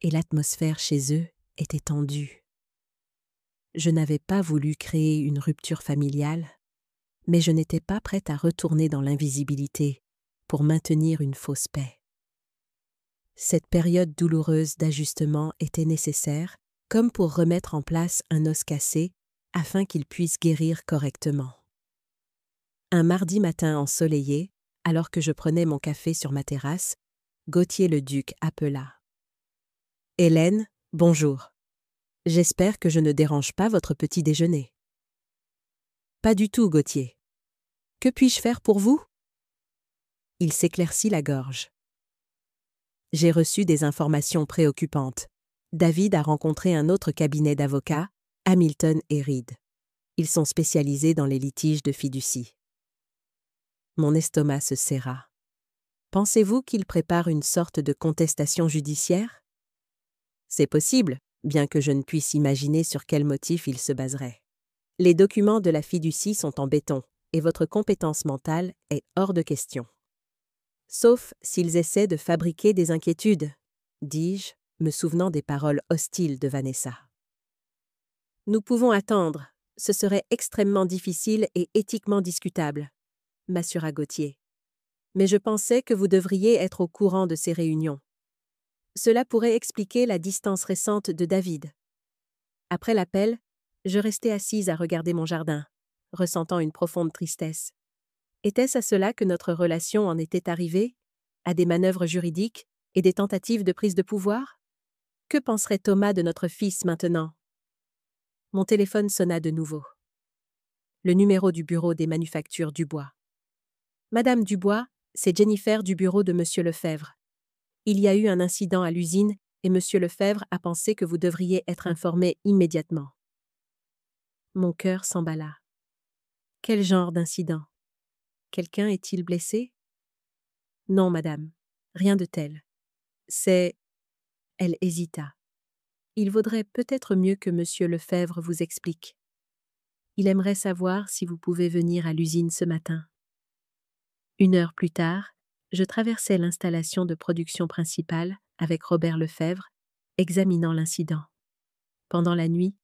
et l'atmosphère chez eux était tendue. Je n'avais pas voulu créer une rupture familiale, mais je n'étais pas prête à retourner dans l'invisibilité pour maintenir une fausse paix. Cette période douloureuse d'ajustement était nécessaire, comme pour remettre en place un os cassé afin qu'il puisse guérir correctement. Un mardi matin ensoleillé, alors que je prenais mon café sur ma terrasse, Gauthier le Duc appela. « Hélène, bonjour. J'espère que je ne dérange pas votre petit déjeuner. »« Pas du tout, Gauthier. Que puis-je faire pour vous ?» Il s'éclaircit la gorge. « J'ai reçu des informations préoccupantes. David a rencontré un autre cabinet d'avocats, Hamilton & Reed. Ils sont spécialisés dans les litiges de fiducie. » Mon estomac se serra. « Pensez-vous qu'il prépare une sorte de contestation judiciaire ? » « C'est possible, bien que je ne puisse imaginer sur quel motif il se baserait. Les documents de la fiducie sont en béton, et votre compétence mentale est hors de question. Sauf s'ils essaient de fabriquer des inquiétudes, dis-je, me souvenant des paroles hostiles de Vanessa. Nous pouvons attendre, ce serait extrêmement difficile et éthiquement discutable, m'assura Gauthier. Mais je pensais que vous devriez être au courant de ces réunions. Cela pourrait expliquer la distance récente de David. Après l'appel, je restais assise à regarder mon jardin, ressentant une profonde tristesse. Était-ce à cela que notre relation en était arrivée? À des manœuvres juridiques et des tentatives de prise de pouvoir? Que penserait Thomas de notre fils maintenant? Mon téléphone sonna de nouveau. Le numéro du bureau des manufactures Dubois. Madame Dubois, c'est Jennifer du bureau de Monsieur Lefebvre. Il y a eu un incident à l'usine et Monsieur Lefebvre a pensé que vous devriez être informé immédiatement. Mon cœur s'emballa. Quel genre d'incident? Quelqu'un est-il blessé? Non, madame, rien de tel. C'est... Elle hésita. Il vaudrait peut-être mieux que Monsieur Lefebvre vous explique. Il aimerait savoir si vous pouvez venir à l'usine ce matin. 1 heure plus tard, je traversais l'installation de production principale avec Robert Lefebvre, examinant l'incident. Pendant la nuit,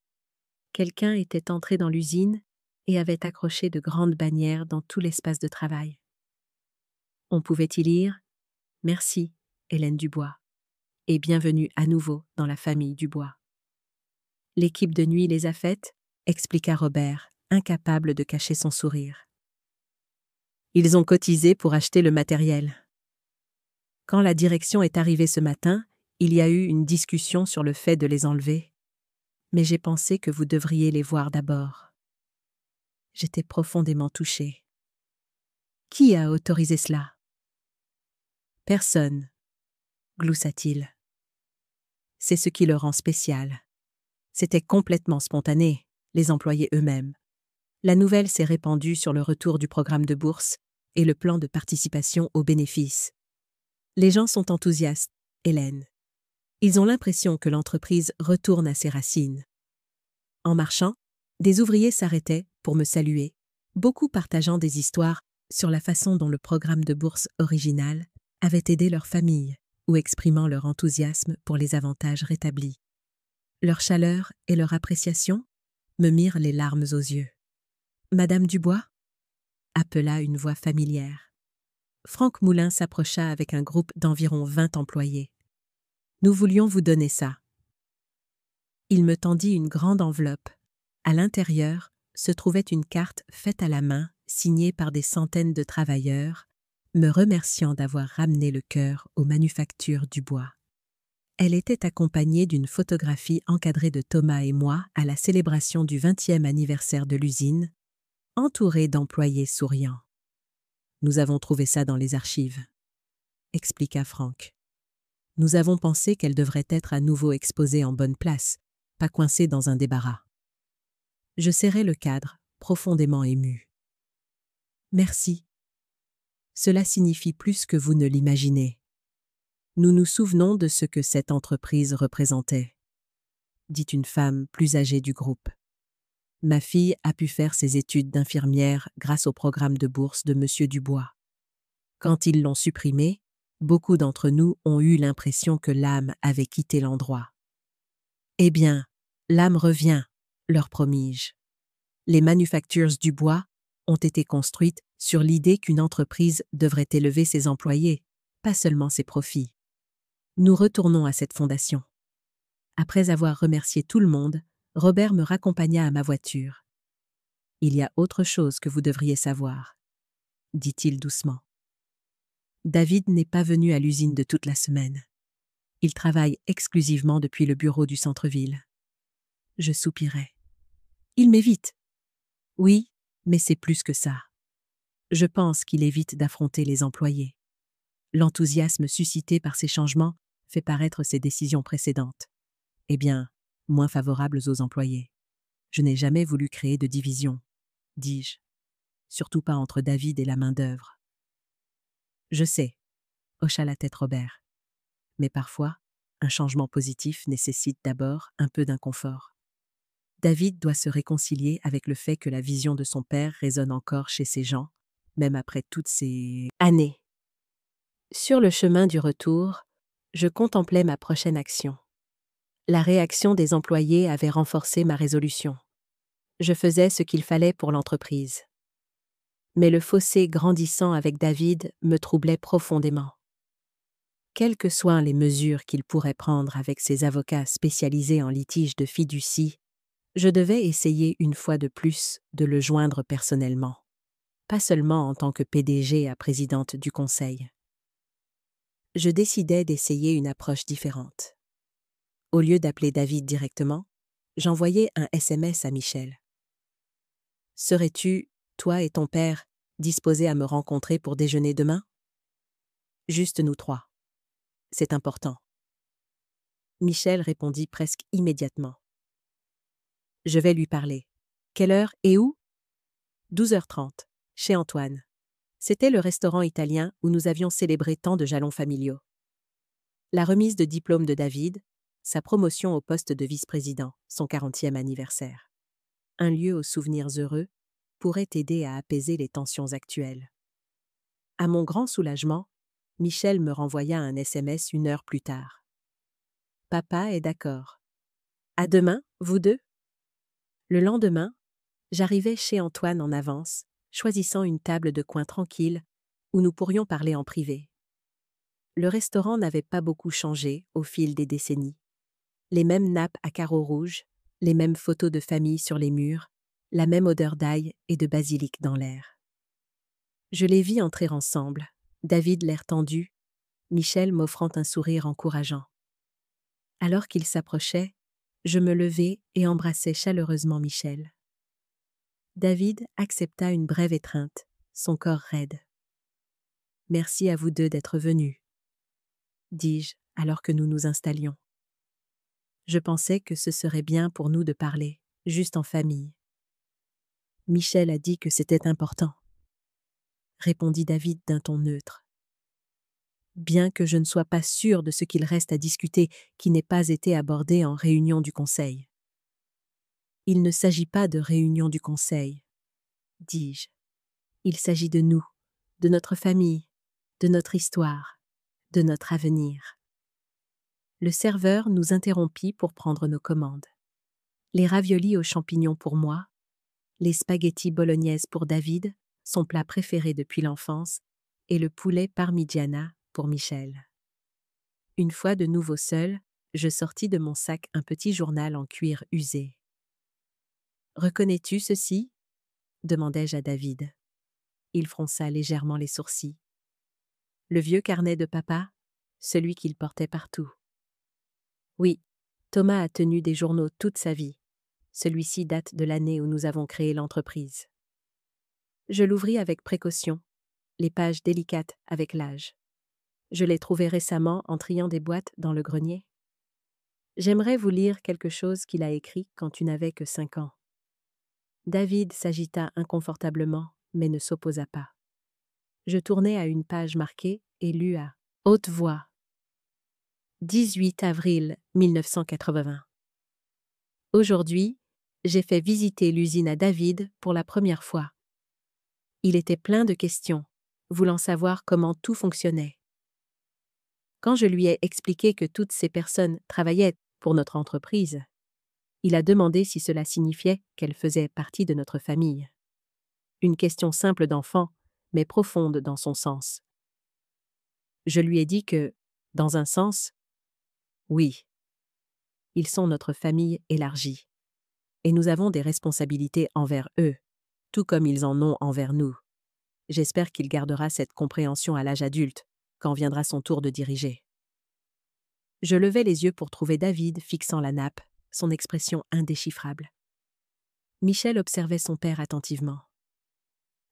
quelqu'un était entré dans l'usine et avait accroché de grandes bannières dans tout l'espace de travail. On pouvait y lire « Merci, Hélène Dubois » et « Bienvenue à nouveau dans la famille Dubois ». L'équipe de nuit les a faites, expliqua Robert, incapable de cacher son sourire. Ils ont cotisé pour acheter le matériel. Quand la direction est arrivée ce matin, il y a eu une discussion sur le fait de les enlever. Mais j'ai pensé que vous devriez les voir d'abord. J'étais profondément touchée. Qui a autorisé cela? Personne, gloussa-t-il. C'est ce qui le rend spécial. C'était complètement spontané, les employés eux-mêmes. La nouvelle s'est répandue sur le retour du programme de bourse et le plan de participation aux bénéfices. Les gens sont enthousiastes, Hélène. Ils ont l'impression que l'entreprise retourne à ses racines. En marchant, des ouvriers s'arrêtaient pour me saluer, beaucoup partageant des histoires sur la façon dont le programme de bourse original avait aidé leur famille ou exprimant leur enthousiasme pour les avantages rétablis. Leur chaleur et leur appréciation me mirent les larmes aux yeux. « Madame Dubois » appela une voix familière. Franck Moulin s'approcha avec un groupe d'environ 20 employés. « Nous voulions vous donner ça. » Il me tendit une grande enveloppe. À l'intérieur se trouvait une carte faite à la main, signée par des centaines de travailleurs, me remerciant d'avoir ramené le cœur aux manufactures Dubois. Elle était accompagnée d'une photographie encadrée de Thomas et moi à la célébration du 20e anniversaire de l'usine, entourée d'employés souriants. « Nous avons trouvé ça dans les archives », expliqua Franck. « Nous avons pensé qu'elle devrait être à nouveau exposée en bonne place, pas coincée dans un débarras. » Je serrai le cadre, profondément ému. « Merci. Cela signifie plus que vous ne l'imaginez. Nous nous souvenons de ce que cette entreprise représentait, » dit une femme plus âgée du groupe. « Ma fille a pu faire ses études d'infirmière grâce au programme de bourse de Monsieur Dubois. Quand ils l'ont supprimé, beaucoup d'entre nous ont eu l'impression que l'âme avait quitté l'endroit. Eh bien, l'âme revient, leur promis-je. Les manufactures Dubois ont été construites sur l'idée qu'une entreprise devrait élever ses employés, pas seulement ses profits. Nous retournons à cette fondation. » Après avoir remercié tout le monde, Robert me raccompagna à ma voiture. « Il y a autre chose que vous devriez savoir, » dit-il doucement. « David n'est pas venu à l'usine de toute la semaine. Il travaille exclusivement depuis le bureau du centre-ville. » Je soupirai. « Il m'évite. » « Oui, mais c'est plus que ça. Je pense qu'il évite d'affronter les employés. L'enthousiasme suscité par ces changements fait paraître ses décisions précédentes. Eh bien, moins favorables aux employés. Je n'ai jamais voulu créer de division, dis-je. Surtout pas entre David et la main-d'œuvre. Je sais, hocha la tête Robert. Mais parfois, un changement positif nécessite d'abord un peu d'inconfort. David doit se réconcilier avec le fait que la vision de son père résonne encore chez ces gens, même après toutes ces années. Sur le chemin du retour, je contemplais ma prochaine action. La réaction des employés avait renforcé ma résolution. Je faisais ce qu'il fallait pour l'entreprise. Mais le fossé grandissant avec David me troublait profondément. Quelles que soient les mesures qu'il pourrait prendre avec ses avocats spécialisés en litiges de fiducie, je devais essayer une fois de plus de le joindre personnellement, pas seulement en tant que PDG à présidente du conseil. Je décidai d'essayer une approche différente. Au lieu d'appeler David directement, j'envoyai un SMS à Michel. « Serais-tu, toi et ton père, disposés à me rencontrer pour déjeuner demain ? Juste nous trois. C'est important. » Michel répondit presque immédiatement. « Je vais lui parler. Quelle heure et où ? 12h30, chez Antoine. » C'était le restaurant italien où nous avions célébré tant de jalons familiaux. La remise de diplôme de David, sa promotion au poste de vice-président, son 40e anniversaire. Un lieu aux souvenirs heureux pourrait aider à apaiser les tensions actuelles. À mon grand soulagement, Michel me renvoya un SMS 1 heure plus tard. « Papa est d'accord. À demain, vous deux ?» Le lendemain, j'arrivai chez Antoine en avance, choisissant une table de coin tranquille où nous pourrions parler en privé. Le restaurant n'avait pas beaucoup changé au fil des décennies. Les mêmes nappes à carreaux rouges, les mêmes photos de famille sur les murs, la même odeur d'ail et de basilic dans l'air. Je les vis entrer ensemble, David l'air tendu, Michel m'offrant un sourire encourageant. Alors qu'ils s'approchaient, je me levai et embrassai chaleureusement Michel. David accepta une brève étreinte, son corps raide. « Merci à vous deux d'être venus, » dis-je alors que nous nous installions. Je pensais que ce serait bien pour nous de parler, juste en famille. Michel a dit que c'était important, répondit David d'un ton neutre. Bien que je ne sois pas sûr de ce qu'il reste à discuter qui n'ait pas été abordé en réunion du conseil. Il ne s'agit pas de réunion du conseil, dis-je. Il s'agit de nous, de notre famille, de notre histoire, de notre avenir. Le serveur nous interrompit pour prendre nos commandes. Les raviolis aux champignons pour moi, les spaghettis bolognaises pour David, son plat préféré depuis l'enfance, et le poulet parmigiana pour Michel. Une fois de nouveau seul, je sortis de mon sac un petit journal en cuir usé. « Reconnais-tu ceci ?» demandai-je à David. Il fronça légèrement les sourcils. Le vieux carnet de papa, celui qu'il portait partout. Oui, Thomas a tenu des journaux toute sa vie. Celui-ci date de l'année où nous avons créé l'entreprise. Je l'ouvris avec précaution, les pages délicates avec l'âge. Je l'ai trouvé récemment en triant des boîtes dans le grenier. J'aimerais vous lire quelque chose qu'il a écrit quand tu n'avais que 5 ans. David s'agita inconfortablement, mais ne s'opposa pas. Je tournai à une page marquée et lus à haute voix. 18 avril 1980. Aujourd'hui, j'ai fait visiter l'usine à David pour la première fois. Il était plein de questions, voulant savoir comment tout fonctionnait. Quand je lui ai expliqué que toutes ces personnes travaillaient pour notre entreprise, il a demandé si cela signifiait qu'elles faisaient partie de notre famille. Une question simple d'enfant, mais profonde dans son sens. Je lui ai dit que, dans un sens, oui, ils sont notre famille élargie. Et nous avons des responsabilités envers eux, tout comme ils en ont envers nous. J'espère qu'il gardera cette compréhension à l'âge adulte, quand viendra son tour de diriger. Je levai les yeux pour trouver David fixant la nappe, son expression indéchiffrable. Michel observait son père attentivement.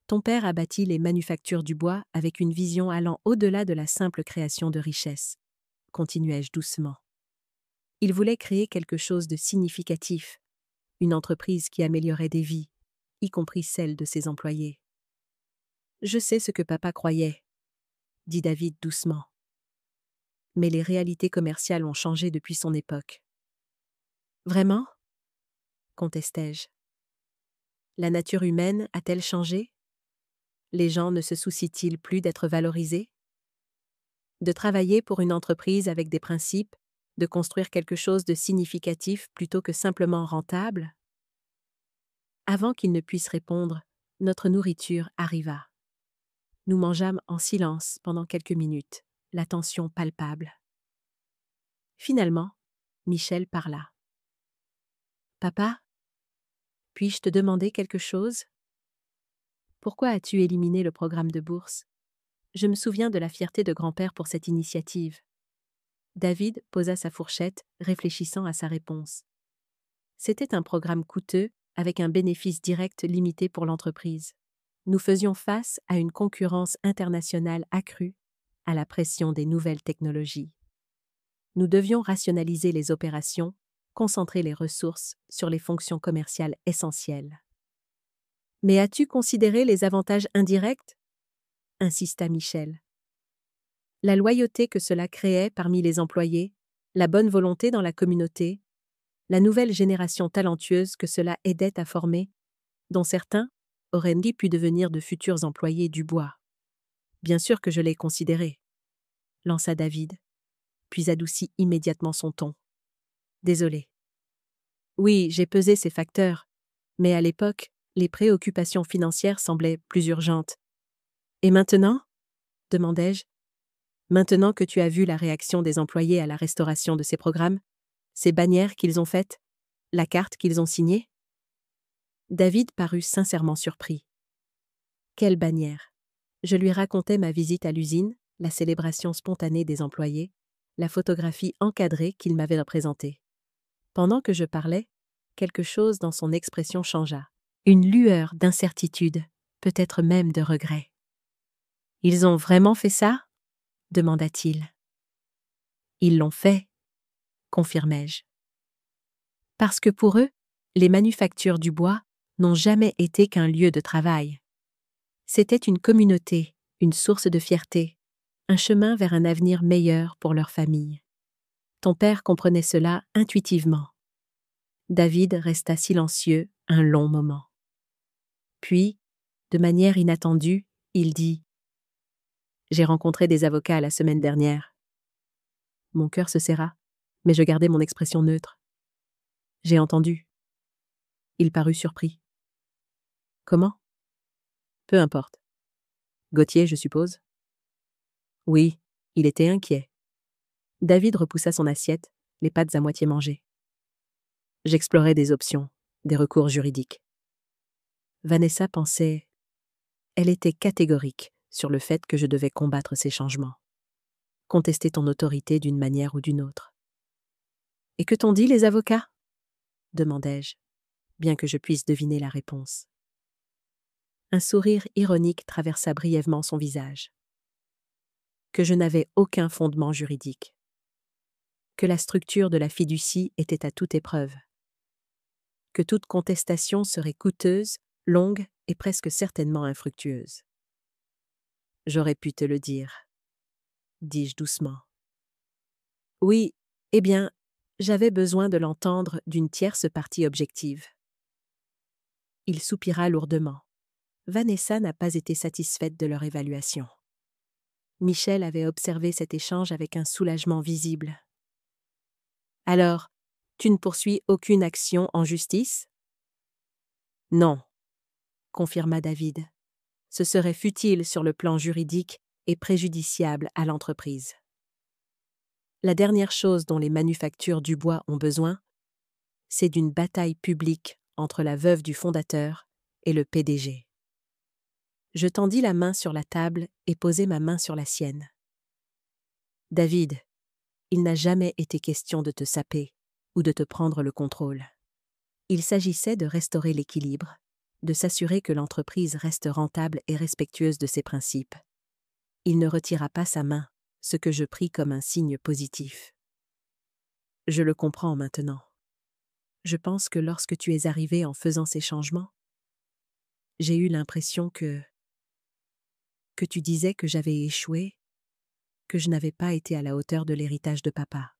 Ton père a bâti les manufactures du bois avec une vision allant au-delà de la simple création de richesses, continuai-je doucement. Il voulait créer quelque chose de significatif, une entreprise qui améliorait des vies, y compris celles de ses employés. « Je sais ce que papa croyait, » dit David doucement. mais les réalités commerciales ont changé depuis son époque. Vraiment? Contestai-je. La nature humaine a-t-elle changé? Les gens ne se soucient-ils plus d'être valorisés? De travailler pour une entreprise avec des principes, de construire quelque chose de significatif plutôt que simplement rentable? Avant qu'il ne puisse répondre, notre nourriture arriva. Nous mangeâmes en silence pendant quelques minutes, la tension palpable. Finalement, Michel parla. « Papa, puis-je te demander quelque chose? Pourquoi as-tu éliminé le programme de bourse? Je me souviens de la fierté de grand-père pour cette initiative. » David posa sa fourchette, réfléchissant à sa réponse. C'était un programme coûteux, avec un bénéfice direct limité pour l'entreprise. Nous faisions face à une concurrence internationale accrue, à la pression des nouvelles technologies. Nous devions rationaliser les opérations, concentrer les ressources sur les fonctions commerciales essentielles. « Mais as-tu considéré les avantages indirects ?» insista Michel. La loyauté que cela créait parmi les employés, la bonne volonté dans la communauté, la nouvelle génération talentueuse que cela aidait à former, dont certains auraient pu devenir de futurs employés du bois. Bien sûr que je l'ai considéré, lança David, puis adoucit immédiatement son ton. Désolé. Oui, j'ai pesé ces facteurs, mais à l'époque, les préoccupations financières semblaient plus urgentes. Et maintenant? Demandai-je. Maintenant que tu as vu la réaction des employés à la restauration de ces programmes, ces bannières qu'ils ont faites, la carte qu'ils ont signée? David parut sincèrement surpris. Quelle bannière? Je lui racontai ma visite à l'usine, la célébration spontanée des employés, la photographie encadrée qu'il m'avait représentée. Pendant que je parlais, quelque chose dans son expression changea. Une lueur d'incertitude, peut-être même de regret. « Ils ont vraiment fait ça ?» demanda-t-il. « Ils l'ont fait, » confirmai-je. Parce que pour eux, les manufactures du bois n'ont jamais été qu'un lieu de travail. C'était une communauté, une source de fierté, un chemin vers un avenir meilleur pour leur famille. Ton père comprenait cela intuitivement. David resta silencieux un long moment. Puis, de manière inattendue, il dit « J'ai rencontré des avocats la semaine dernière. » Mon cœur se serra, mais je gardai mon expression neutre. « J'ai entendu. » Il parut surpris. « Comment ? » Peu importe. Gauthier, je suppose ? Oui, il était inquiet. David repoussa son assiette, les pâtes à moitié mangées. J'explorais des options, des recours juridiques. Vanessa pensait... Elle était catégorique sur le fait que je devais combattre ces changements. Contester ton autorité d'une manière ou d'une autre. « Et que t'ont dit les avocats ?» demandai-je, bien que je puisse deviner la réponse. Un sourire ironique traversa brièvement son visage. Que je n'avais aucun fondement juridique. Que la structure de la fiducie était à toute épreuve. Que toute contestation serait coûteuse, longue et presque certainement infructueuse. J'aurais pu te le dire, dis-je doucement. Oui, eh bien, j'avais besoin de l'entendre d'une tierce partie objective. Il soupira lourdement. Vanessa n'a pas été satisfaite de leur évaluation. Michel avait observé cet échange avec un soulagement visible. « Alors, tu ne poursuis aucune action en justice ?» « Non, » confirma David. « Ce serait futile sur le plan juridique et préjudiciable à l'entreprise. La dernière chose dont les manufactures du bois ont besoin, c'est d'une bataille publique entre la veuve du fondateur et le PDG. » Je tendis la main sur la table et posai ma main sur la sienne. « David, il n'a jamais été question de te saper ou de te prendre le contrôle. Il s'agissait de restaurer l'équilibre, de s'assurer que l'entreprise reste rentable et respectueuse de ses principes. Il ne retira pas sa main, ce que je pris comme un signe positif. Je le comprends maintenant. Je pense que lorsque tu es arrivé en faisant ces changements, j'ai eu l'impression que tu disais que j'avais échoué, que je n'avais pas été à la hauteur de l'héritage de papa.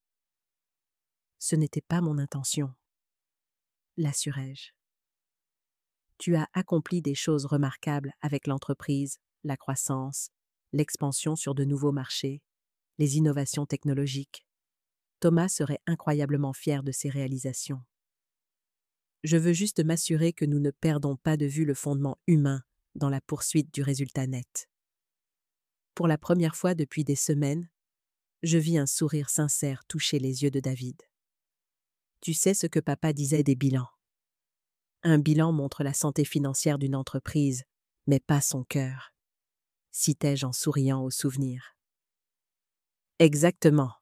Ce n'était pas mon intention, l'assurai-je. Tu as accompli des choses remarquables avec l'entreprise, la croissance, l'expansion sur de nouveaux marchés, les innovations technologiques. Thomas serait incroyablement fier de ses réalisations. Je veux juste m'assurer que nous ne perdons pas de vue le fondement humain dans la poursuite du résultat net. Pour la première fois depuis des semaines, je vis un sourire sincère toucher les yeux de David. Tu sais ce que papa disait des bilans. Un bilan montre la santé financière d'une entreprise, mais pas son cœur, citai-je en souriant au souvenir. Exactement,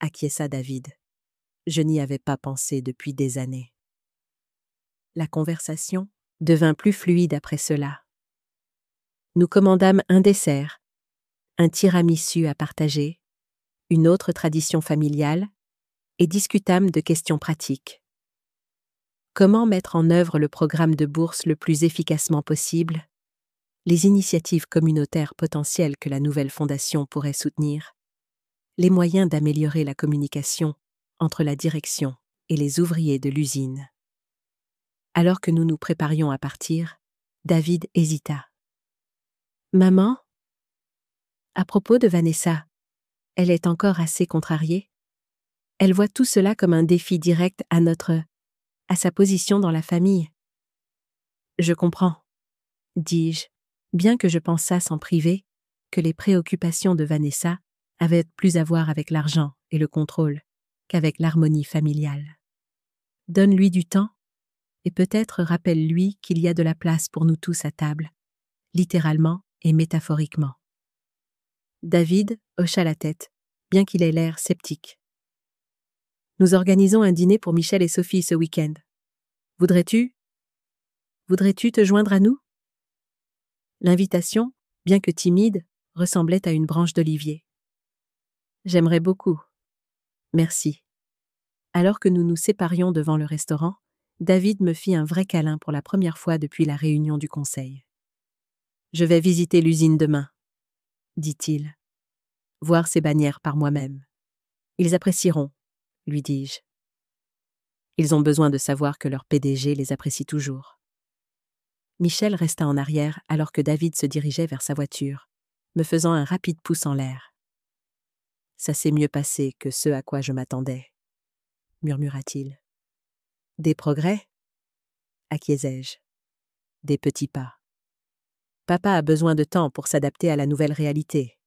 acquiesça David. Je n'y avais pas pensé depuis des années. La conversation devint plus fluide après cela. Nous commandâmes un dessert, un tiramisu à partager, une autre tradition familiale, et discutâmes de questions pratiques. Comment mettre en œuvre le programme de bourse le plus efficacement possible, les initiatives communautaires potentielles que la nouvelle fondation pourrait soutenir, les moyens d'améliorer la communication entre la direction et les ouvriers de l'usine. Alors que nous nous préparions à partir, David hésita. « Maman ? À propos de Vanessa, elle est encore assez contrariée. Elle voit tout cela comme un défi direct à sa position dans la famille. » « Je comprends, » dis-je, bien que je pensasse en privé que les préoccupations de Vanessa avaient plus à voir avec l'argent et le contrôle qu'avec l'harmonie familiale. Donne-lui du temps et peut-être rappelle-lui qu'il y a de la place pour nous tous à table, littéralement et métaphoriquement. David hocha la tête, bien qu'il ait l'air sceptique. Nous organisons un dîner pour Michel et Sophie ce week-end. Voudrais-tu te joindre à nous ? L'invitation, bien que timide, ressemblait à une branche d'olivier. J'aimerais beaucoup. Merci. Alors que nous nous séparions devant le restaurant, David me fit un vrai câlin pour la première fois depuis la réunion du conseil. Je vais visiter l'usine demain, dit-il. Voir ces bannières par moi-même. Ils apprécieront, lui dis-je. Ils ont besoin de savoir que leur PDG les apprécie toujours. Michel resta en arrière alors que David se dirigeait vers sa voiture, me faisant un rapide pouce en l'air. « Ça s'est mieux passé que ce à quoi je m'attendais, » murmura-t-il. « Des progrès ?» acquiesçai-je. « Des petits pas. »« Papa a besoin de temps pour s'adapter à la nouvelle réalité, »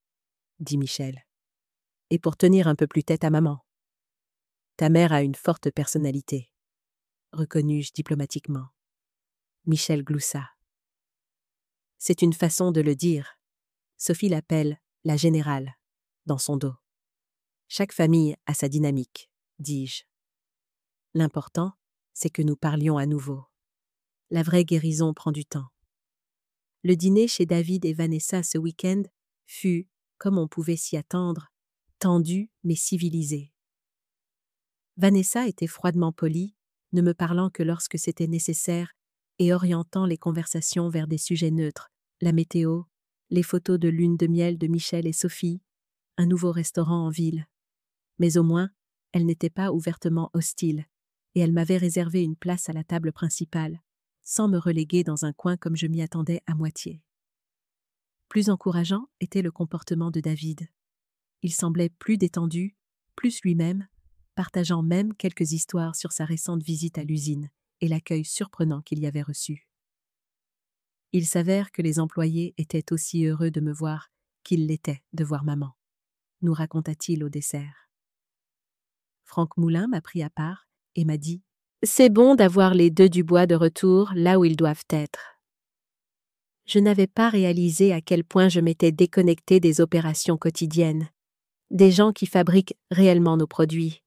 dit Michel. « Et pour tenir un peu plus tête à maman. Ta mère a une forte personnalité, » reconnus-je diplomatiquement. Michel gloussa. « C'est une façon de le dire. Sophie l'appelle « la générale » dans son dos. Chaque famille a sa dynamique, dis-je. L'important, c'est que nous parlions à nouveau. La vraie guérison prend du temps. Le dîner chez David et Vanessa ce week-end fut, comme on pouvait s'y attendre, tendu mais civilisé. Vanessa était froidement polie, ne me parlant que lorsque c'était nécessaire et orientant les conversations vers des sujets neutres, la météo, les photos de lune de miel de Michel et Sophie, un nouveau restaurant en ville. Mais au moins, elle n'était pas ouvertement hostile, et elle m'avait réservé une place à la table principale, sans me reléguer dans un coin comme je m'y attendais à moitié. Plus encourageant était le comportement de David. Il semblait plus détendu, plus lui-même, partageant même quelques histoires sur sa récente visite à l'usine et l'accueil surprenant qu'il y avait reçu. Il s'avère que les employés étaient aussi heureux de me voir qu'ils l'étaient de voir maman, nous raconta-t-il au dessert. Franck Moulin m'a pris à part et m'a dit « C'est bon d'avoir les deux Dubois de retour là où ils doivent être. » Je n'avais pas réalisé à quel point je m'étais déconnectée des opérations quotidiennes, des gens qui fabriquent réellement nos produits.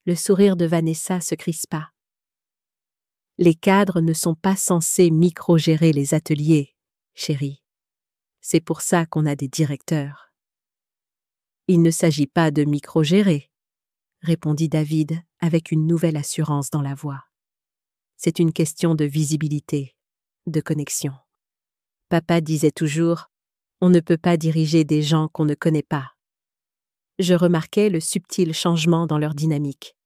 Le sourire de Vanessa se crispa. Les cadres ne sont pas censés micro-gérer les ateliers, chérie. C'est pour ça qu'on a des directeurs. Il ne s'agit pas de micro-gérer, répondit David avec une nouvelle assurance dans la voix. C'est une question de visibilité, de connexion. Papa disait toujours « On ne peut pas diriger des gens qu'on ne connaît pas. Je remarquais le subtil changement dans leur dynamique.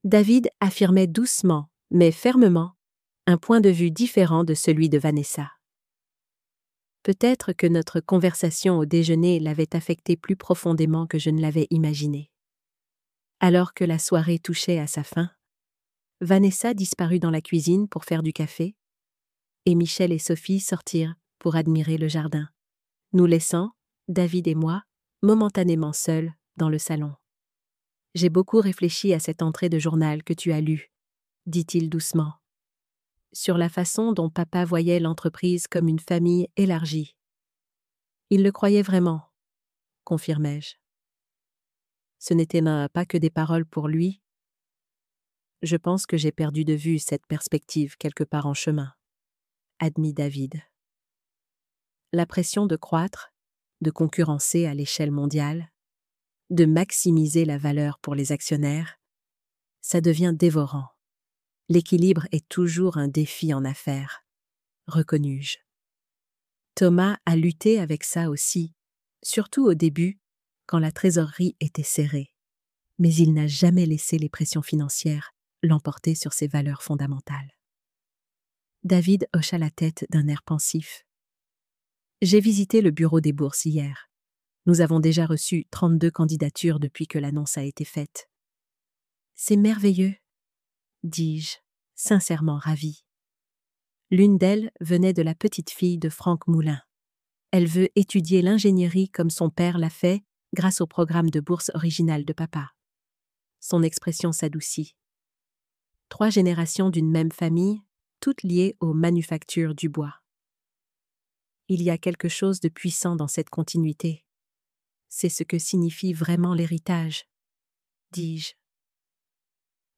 David affirmait doucement, mais fermement, un point de vue différent de celui de Vanessa. Peut-être que notre conversation au déjeuner l'avait affecté plus profondément que je ne l'avais imaginé. Alors que la soirée touchait à sa fin, Vanessa disparut dans la cuisine pour faire du café, et Michel et Sophie sortirent pour admirer le jardin, nous laissant, David et moi, momentanément seuls dans le salon. « J'ai beaucoup réfléchi à cette entrée de journal que tu as lue, » dit-il doucement, sur la façon dont papa voyait l'entreprise comme une famille élargie. Il le croyait vraiment, confirmai-je. Ce n'était pas que des paroles pour lui. Je pense que j'ai perdu de vue cette perspective quelque part en chemin, admit David. La pression de croître, de concurrencer à l'échelle mondiale, de maximiser la valeur pour les actionnaires, ça devient dévorant. L'équilibre est toujours un défi en affaires, reconnus-je. Thomas a lutté avec ça aussi, surtout au début, quand la trésorerie était serrée. Mais il n'a jamais laissé les pressions financières l'emporter sur ses valeurs fondamentales. David hocha la tête d'un air pensif. J'ai visité le bureau des bourses hier. Nous avons déjà reçu 32 candidatures depuis que l'annonce a été faite. C'est merveilleux, dis-je, sincèrement ravi. L'une d'elles venait de la petite fille de Franck Moulin. Elle veut étudier l'ingénierie comme son père l'a fait grâce au programme de bourse original de papa. Son expression s'adoucit. 3 générations d'une même famille, toutes liées aux manufactures du bois. Il y a quelque chose de puissant dans cette continuité. C'est ce que signifie vraiment l'héritage, dis-je.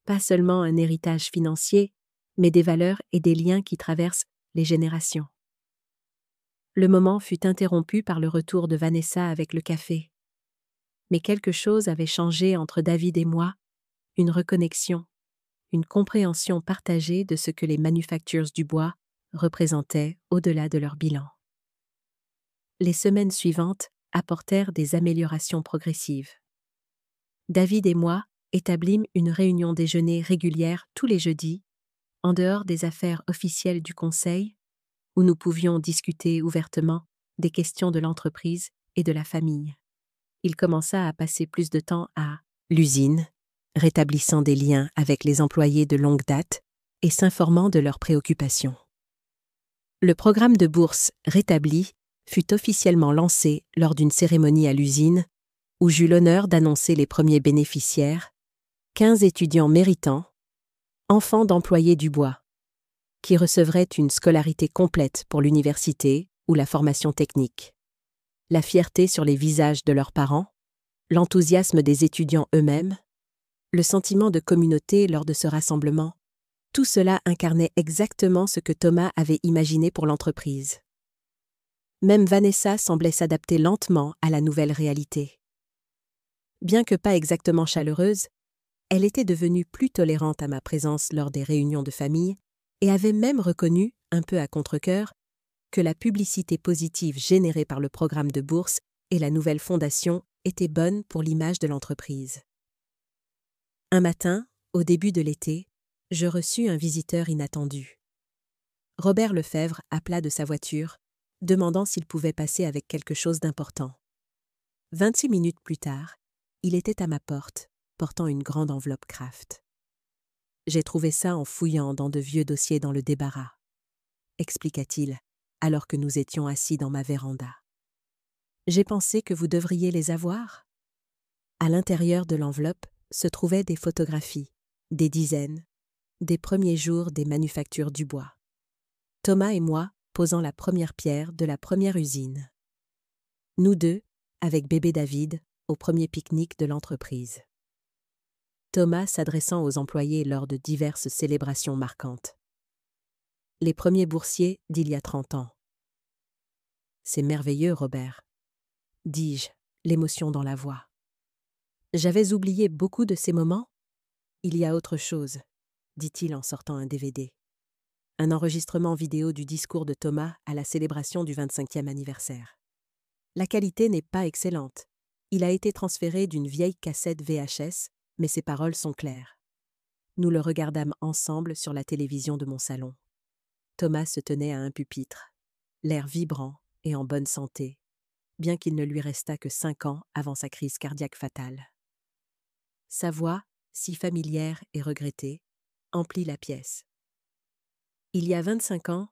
Pas seulement un héritage financier, mais des valeurs et des liens qui traversent les générations. Le moment fut interrompu par le retour de Vanessa avec le café. Mais quelque chose avait changé entre David et moi, une reconnexion, une compréhension partagée de ce que les manufactures du bois représentaient au-delà de leur bilan. Les semaines suivantes apportèrent des améliorations progressives. David et moi établîmes une réunion déjeuner régulière tous les jeudis, en dehors des affaires officielles du conseil, où nous pouvions discuter ouvertement des questions de l'entreprise et de la famille. Il commença à passer plus de temps à l'usine, rétablissant des liens avec les employés de longue date et s'informant de leurs préoccupations. Le programme de bourse rétabli fut officiellement lancé lors d'une cérémonie à l'usine où j'eus l'honneur d'annoncer les premiers bénéficiaires, 15 étudiants méritants, enfants d'employés du bois, qui recevraient une scolarité complète pour l'université ou la formation technique. La fierté sur les visages de leurs parents, l'enthousiasme des étudiants eux-mêmes, le sentiment de communauté lors de ce rassemblement, tout cela incarnait exactement ce que Thomas avait imaginé pour l'entreprise. Même Vanessa semblait s'adapter lentement à la nouvelle réalité. Bien que pas exactement chaleureuse, elle était devenue plus tolérante à ma présence lors des réunions de famille et avait même reconnu, un peu à contre-cœur, que la publicité positive générée par le programme de bourse et la nouvelle fondation était bonne pour l'image de l'entreprise. Un matin, au début de l'été, je reçus un visiteur inattendu. Robert Lefebvre appela de sa voiture, demandant s'il pouvait passer avec quelque chose d'important. 26 minutes plus tard, il était à ma porte, portant une grande enveloppe Kraft. J'ai trouvé ça en fouillant dans de vieux dossiers dans le débarras, expliqua-t-il, alors que nous étions assis dans ma véranda. J'ai pensé que vous devriez les avoir. À l'intérieur de l'enveloppe se trouvaient des photographies, des dizaines, des premiers jours des manufactures du bois. Thomas et moi posant la première pierre de la première usine. Nous deux, avec bébé David, au premier pique-nique de l'entreprise. Thomas s'adressant aux employés lors de diverses célébrations marquantes. Les premiers boursiers d'il y a 30 ans. C'est merveilleux, Robert, dis-je, l'émotion dans la voix. J'avais oublié beaucoup de ces moments. Il y a autre chose, dit-il en sortant un DVD. Un enregistrement vidéo du discours de Thomas à la célébration du 25e anniversaire. La qualité n'est pas excellente. Il a été transféré d'une vieille cassette VHS, mais ses paroles sont claires. Nous le regardâmes ensemble sur la télévision de mon salon. Thomas se tenait à un pupitre, l'air vibrant et en bonne santé, bien qu'il ne lui restât que 5 ans avant sa crise cardiaque fatale. Sa voix, si familière et regrettée, emplit la pièce. Il y a 25 ans,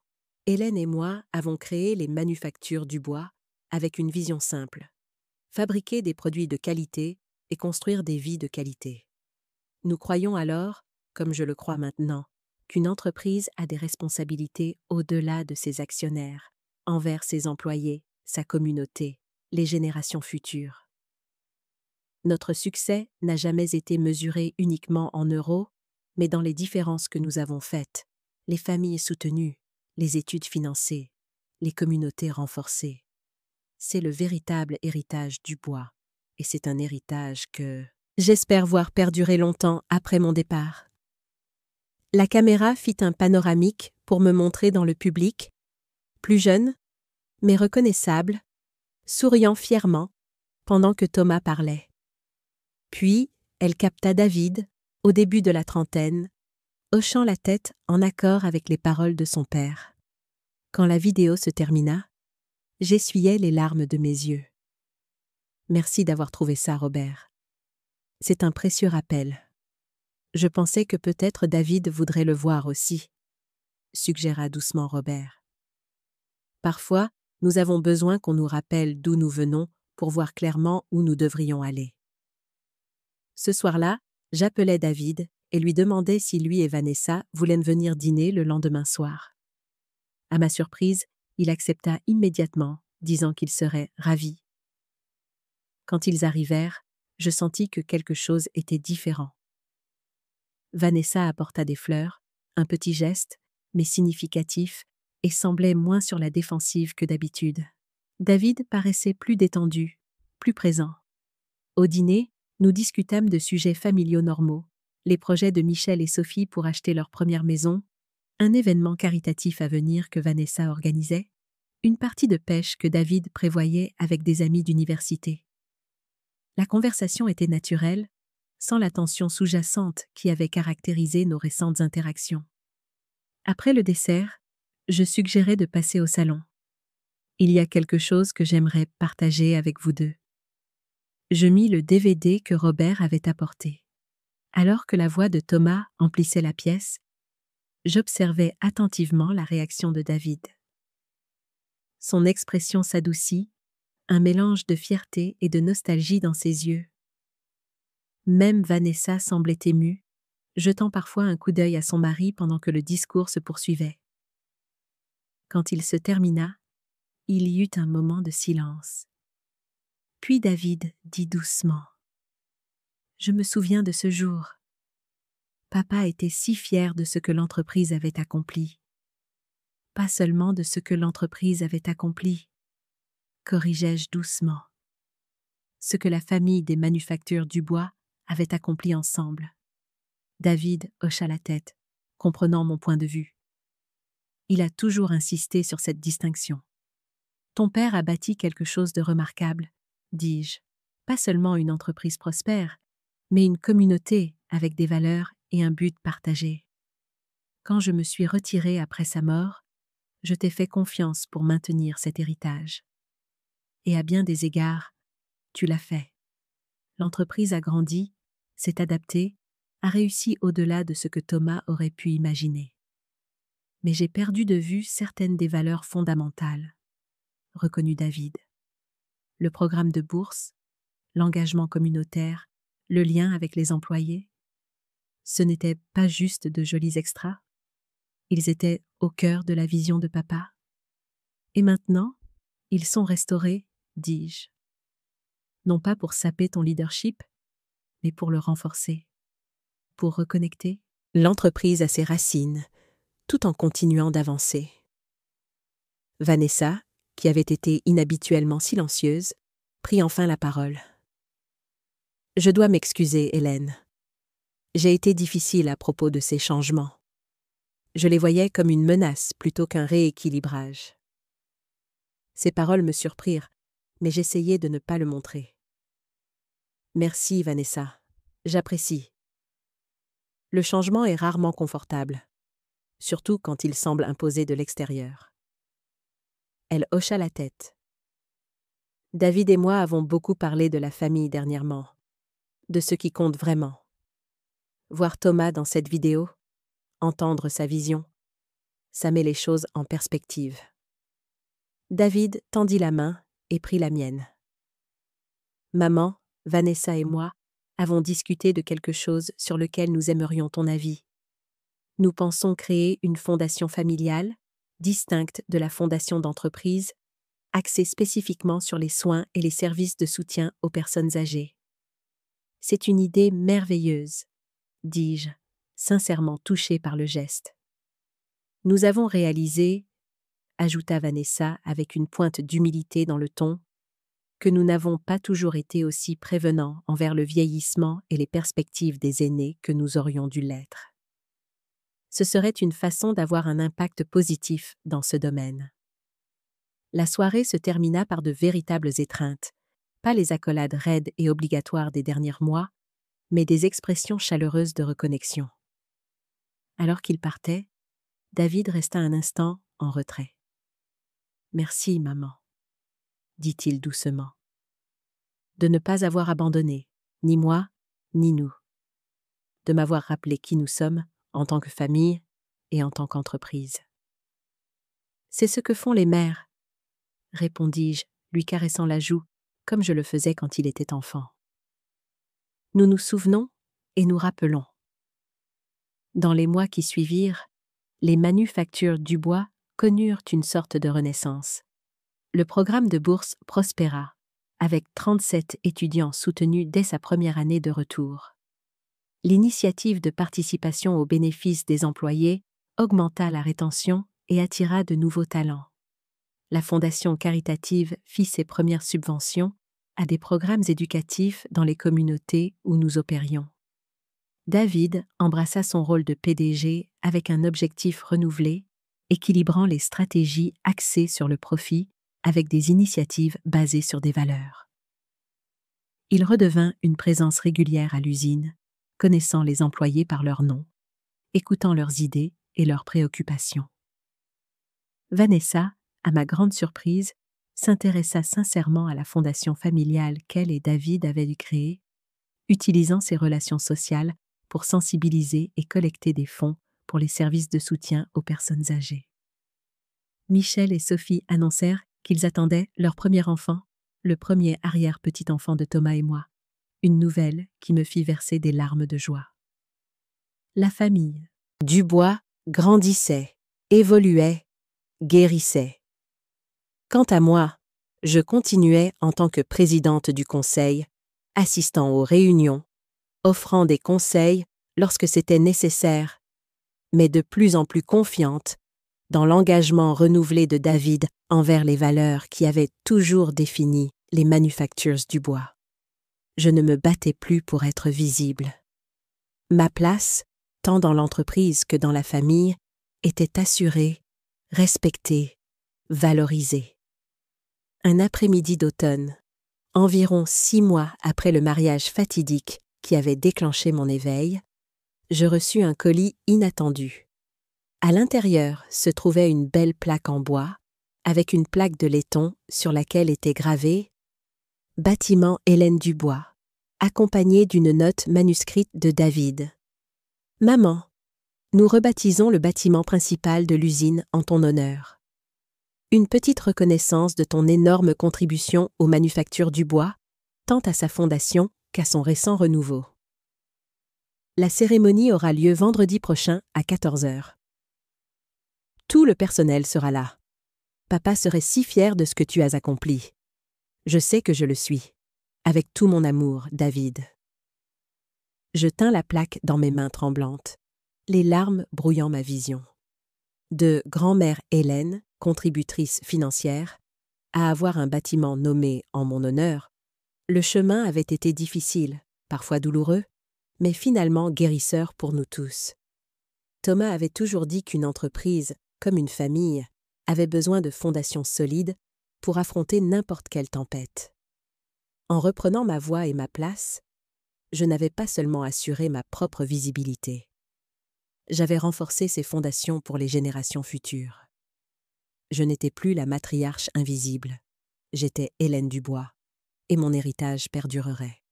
Hélène et moi avons créé les Manufactures du Bois avec une vision simple: fabriquer des produits de qualité et construire des vies de qualité. Nous croyons alors, comme je le crois maintenant, qu'une entreprise a des responsabilités au-delà de ses actionnaires, envers ses employés, sa communauté, les générations futures. Notre succès n'a jamais été mesuré uniquement en euros, mais dans les différences que nous avons faites, les familles soutenues, les études financées, les communautés renforcées. C'est le véritable héritage du bois, et c'est un héritage que j'espère voir perdurer longtemps après mon départ. La caméra fit un panoramique pour me montrer dans le public, plus jeune, mais reconnaissable, souriant fièrement, pendant que Thomas parlait. Puis, elle capta David, au début de la trentaine, hochant la tête en accord avec les paroles de son père. Quand la vidéo se termina, j'essuyai les larmes de mes yeux. Merci d'avoir trouvé ça, Robert. C'est un précieux rappel. Je pensais que peut-être David voudrait le voir aussi, suggéra doucement Robert. Parfois, nous avons besoin qu'on nous rappelle d'où nous venons pour voir clairement où nous devrions aller. Ce soir-là, j'appelai David et lui demandai si lui et Vanessa voulaient venir dîner le lendemain soir. À ma surprise, il accepta immédiatement, disant qu'il serait ravi. Quand ils arrivèrent, je sentis que quelque chose était différent. Vanessa apporta des fleurs, un petit geste, mais significatif, et semblait moins sur la défensive que d'habitude. David paraissait plus détendu, plus présent. Au dîner, nous discutâmes de sujets familiaux normaux, les projets de Michel et Sophie pour acheter leur première maison, un événement caritatif à venir que Vanessa organisait, une partie de pêche que David prévoyait avec des amis d'université. La conversation était naturelle, sans la tension sous-jacente qui avait caractérisé nos récentes interactions. Après le dessert, je suggérais de passer au salon. Il y a quelque chose que j'aimerais partager avec vous deux. Je mis le DVD que Robert avait apporté. Alors que la voix de Thomas emplissait la pièce, j'observais attentivement la réaction de David. Son expression s'adoucit, un mélange de fierté et de nostalgie dans ses yeux. Même Vanessa semblait émue, jetant parfois un coup d'œil à son mari pendant que le discours se poursuivait. Quand il se termina, il y eut un moment de silence. Puis David dit doucement: « Je me souviens de ce jour. Papa était si fier de ce que l'entreprise avait accompli. Pas seulement de ce que l'entreprise avait accompli, corrigeai-je doucement. Ce que la famille des Manufactures du Bois avait accompli ensemble. » David hocha la tête, comprenant mon point de vue. Il a toujours insisté sur cette distinction. Ton père a bâti quelque chose de remarquable, dis-je. Pas seulement une entreprise prospère, mais une communauté avec des valeurs et un but partagé. Quand je me suis retirée après sa mort, je t'ai fait confiance pour maintenir cet héritage. Et à bien des égards, tu l'as fait. L'entreprise a grandi, s'est adaptée, a réussi au-delà de ce que Thomas aurait pu imaginer. Mais j'ai perdu de vue certaines des valeurs fondamentales, reconnut David. Le programme de bourse, l'engagement communautaire, le lien avec les employés. Ce n'étaient pas juste de jolis extras. Ils étaient au cœur de la vision de papa. Et maintenant, ils sont restaurés, dis-je. Non pas pour saper ton leadership, mais pour le renforcer. Pour reconnecter l'entreprise à ses racines, tout en continuant d'avancer. Vanessa, qui avait été inhabituellement silencieuse, prit enfin la parole. « Je dois m'excuser, Hélène. J'ai été difficile à propos de ces changements. Je les voyais comme une menace plutôt qu'un rééquilibrage. » Ces paroles me surprirent, mais j'essayais de ne pas le montrer. Merci, Vanessa. J'apprécie. Le changement est rarement confortable, surtout quand il semble imposé de l'extérieur. Elle hocha la tête. David et moi avons beaucoup parlé de la famille dernièrement, de ce qui compte vraiment. Voir Thomas dans cette vidéo, entendre sa vision, ça met les choses en perspective. David tendit la main et prit la mienne. Maman, Vanessa et moi avons discuté de quelque chose sur lequel nous aimerions ton avis. Nous pensons créer une fondation familiale, distincte de la fondation d'entreprise, axée spécifiquement sur les soins et les services de soutien aux personnes âgées. C'est une idée merveilleuse, dis-je, sincèrement touchée par le geste. Nous avons réalisé, ajouta Vanessa avec une pointe d'humilité dans le ton, que nous n'avons pas toujours été aussi prévenants envers le vieillissement et les perspectives des aînés que nous aurions dû l'être. Ce serait une façon d'avoir un impact positif dans ce domaine. La soirée se termina par de véritables étreintes, pas les accolades raides et obligatoires des derniers mois, mais des expressions chaleureuses de reconnexion. Alors qu'il partait, David resta un instant en retrait. « Merci, maman, » dit-il doucement. « De ne pas avoir abandonné, ni moi, ni nous. De m'avoir rappelé qui nous sommes en tant que famille et en tant qu'entreprise. » « C'est ce que font les mères, » répondis-je, lui caressant la joue, comme je le faisais quand il était enfant. Nous nous souvenons et nous rappelons. Dans les mois qui suivirent, les manufactures Dubois connurent une sorte de renaissance. Le programme de bourse prospéra, avec 37 étudiants soutenus dès sa première année de retour. L'initiative de participation aux bénéfices des employés augmenta la rétention et attira de nouveaux talents. La fondation caritative fit ses premières subventions à des programmes éducatifs dans les communautés où nous opérions. David embrassa son rôle de PDG avec un objectif renouvelé, équilibrant les stratégies axées sur le profit avec des initiatives basées sur des valeurs. Il redevint une présence régulière à l'usine, connaissant les employés par leur nom, écoutant leurs idées et leurs préoccupations. Vanessa, à ma grande surprise, s'intéressa sincèrement à la fondation familiale qu'elle et David avaient dû créer, utilisant ses relations sociales pour sensibiliser et collecter des fonds pour les services de soutien aux personnes âgées. Michel et Sophie annoncèrent qu'ils attendaient leur premier enfant, le premier arrière-petit-enfant de Thomas et moi, une nouvelle qui me fit verser des larmes de joie. La famille Dubois grandissait, évoluait, guérissait. Quant à moi, je continuais en tant que présidente du conseil, assistant aux réunions, offrant des conseils lorsque c'était nécessaire, mais de plus en plus confiante dans l'engagement renouvelé de David envers les valeurs qui avaient toujours défini les manufactures Dubois. Je ne me battais plus pour être visible. Ma place, tant dans l'entreprise que dans la famille, était assurée, respectée, valorisée. Un après-midi d'automne, environ 6 mois après le mariage fatidique qui avait déclenché mon éveil, je reçus un colis inattendu. À l'intérieur se trouvait une belle plaque en bois, avec une plaque de laiton sur laquelle était gravé « Bâtiment Hélène Dubois », accompagnée d'une note manuscrite de David. « Maman, nous rebaptisons le bâtiment principal de l'usine en ton honneur. Une petite reconnaissance de ton énorme contribution aux manufactures Dubois, tant à sa fondation qu'à son récent renouveau. La cérémonie aura lieu vendredi prochain à 14h. Tout le personnel sera là. Papa serait si fier de ce que tu as accompli. Je sais que je le suis. Avec tout mon amour, David. » Je tins la plaque dans mes mains tremblantes, les larmes brouillant ma vision. De grand-mère Hélène, contributrice financière, à avoir un bâtiment nommé en mon honneur, le chemin avait été difficile, parfois douloureux, mais finalement guérisseur pour nous tous. Thomas avait toujours dit qu'une entreprise, comme une famille, avait besoin de fondations solides pour affronter n'importe quelle tempête. En reprenant ma voie et ma place, je n'avais pas seulement assuré ma propre visibilité. J'avais renforcé ces fondations pour les générations futures. Je n'étais plus la matriarche invisible, j'étais Hélène Dubois, et mon héritage perdurerait.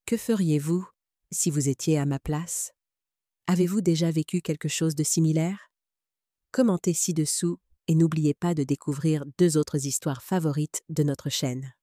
Que feriez-vous si vous étiez à ma place? Avez-vous déjà vécu quelque chose de similaire? Commentez ci-dessous et n'oubliez pas de découvrir 2 autres histoires favorites de notre chaîne.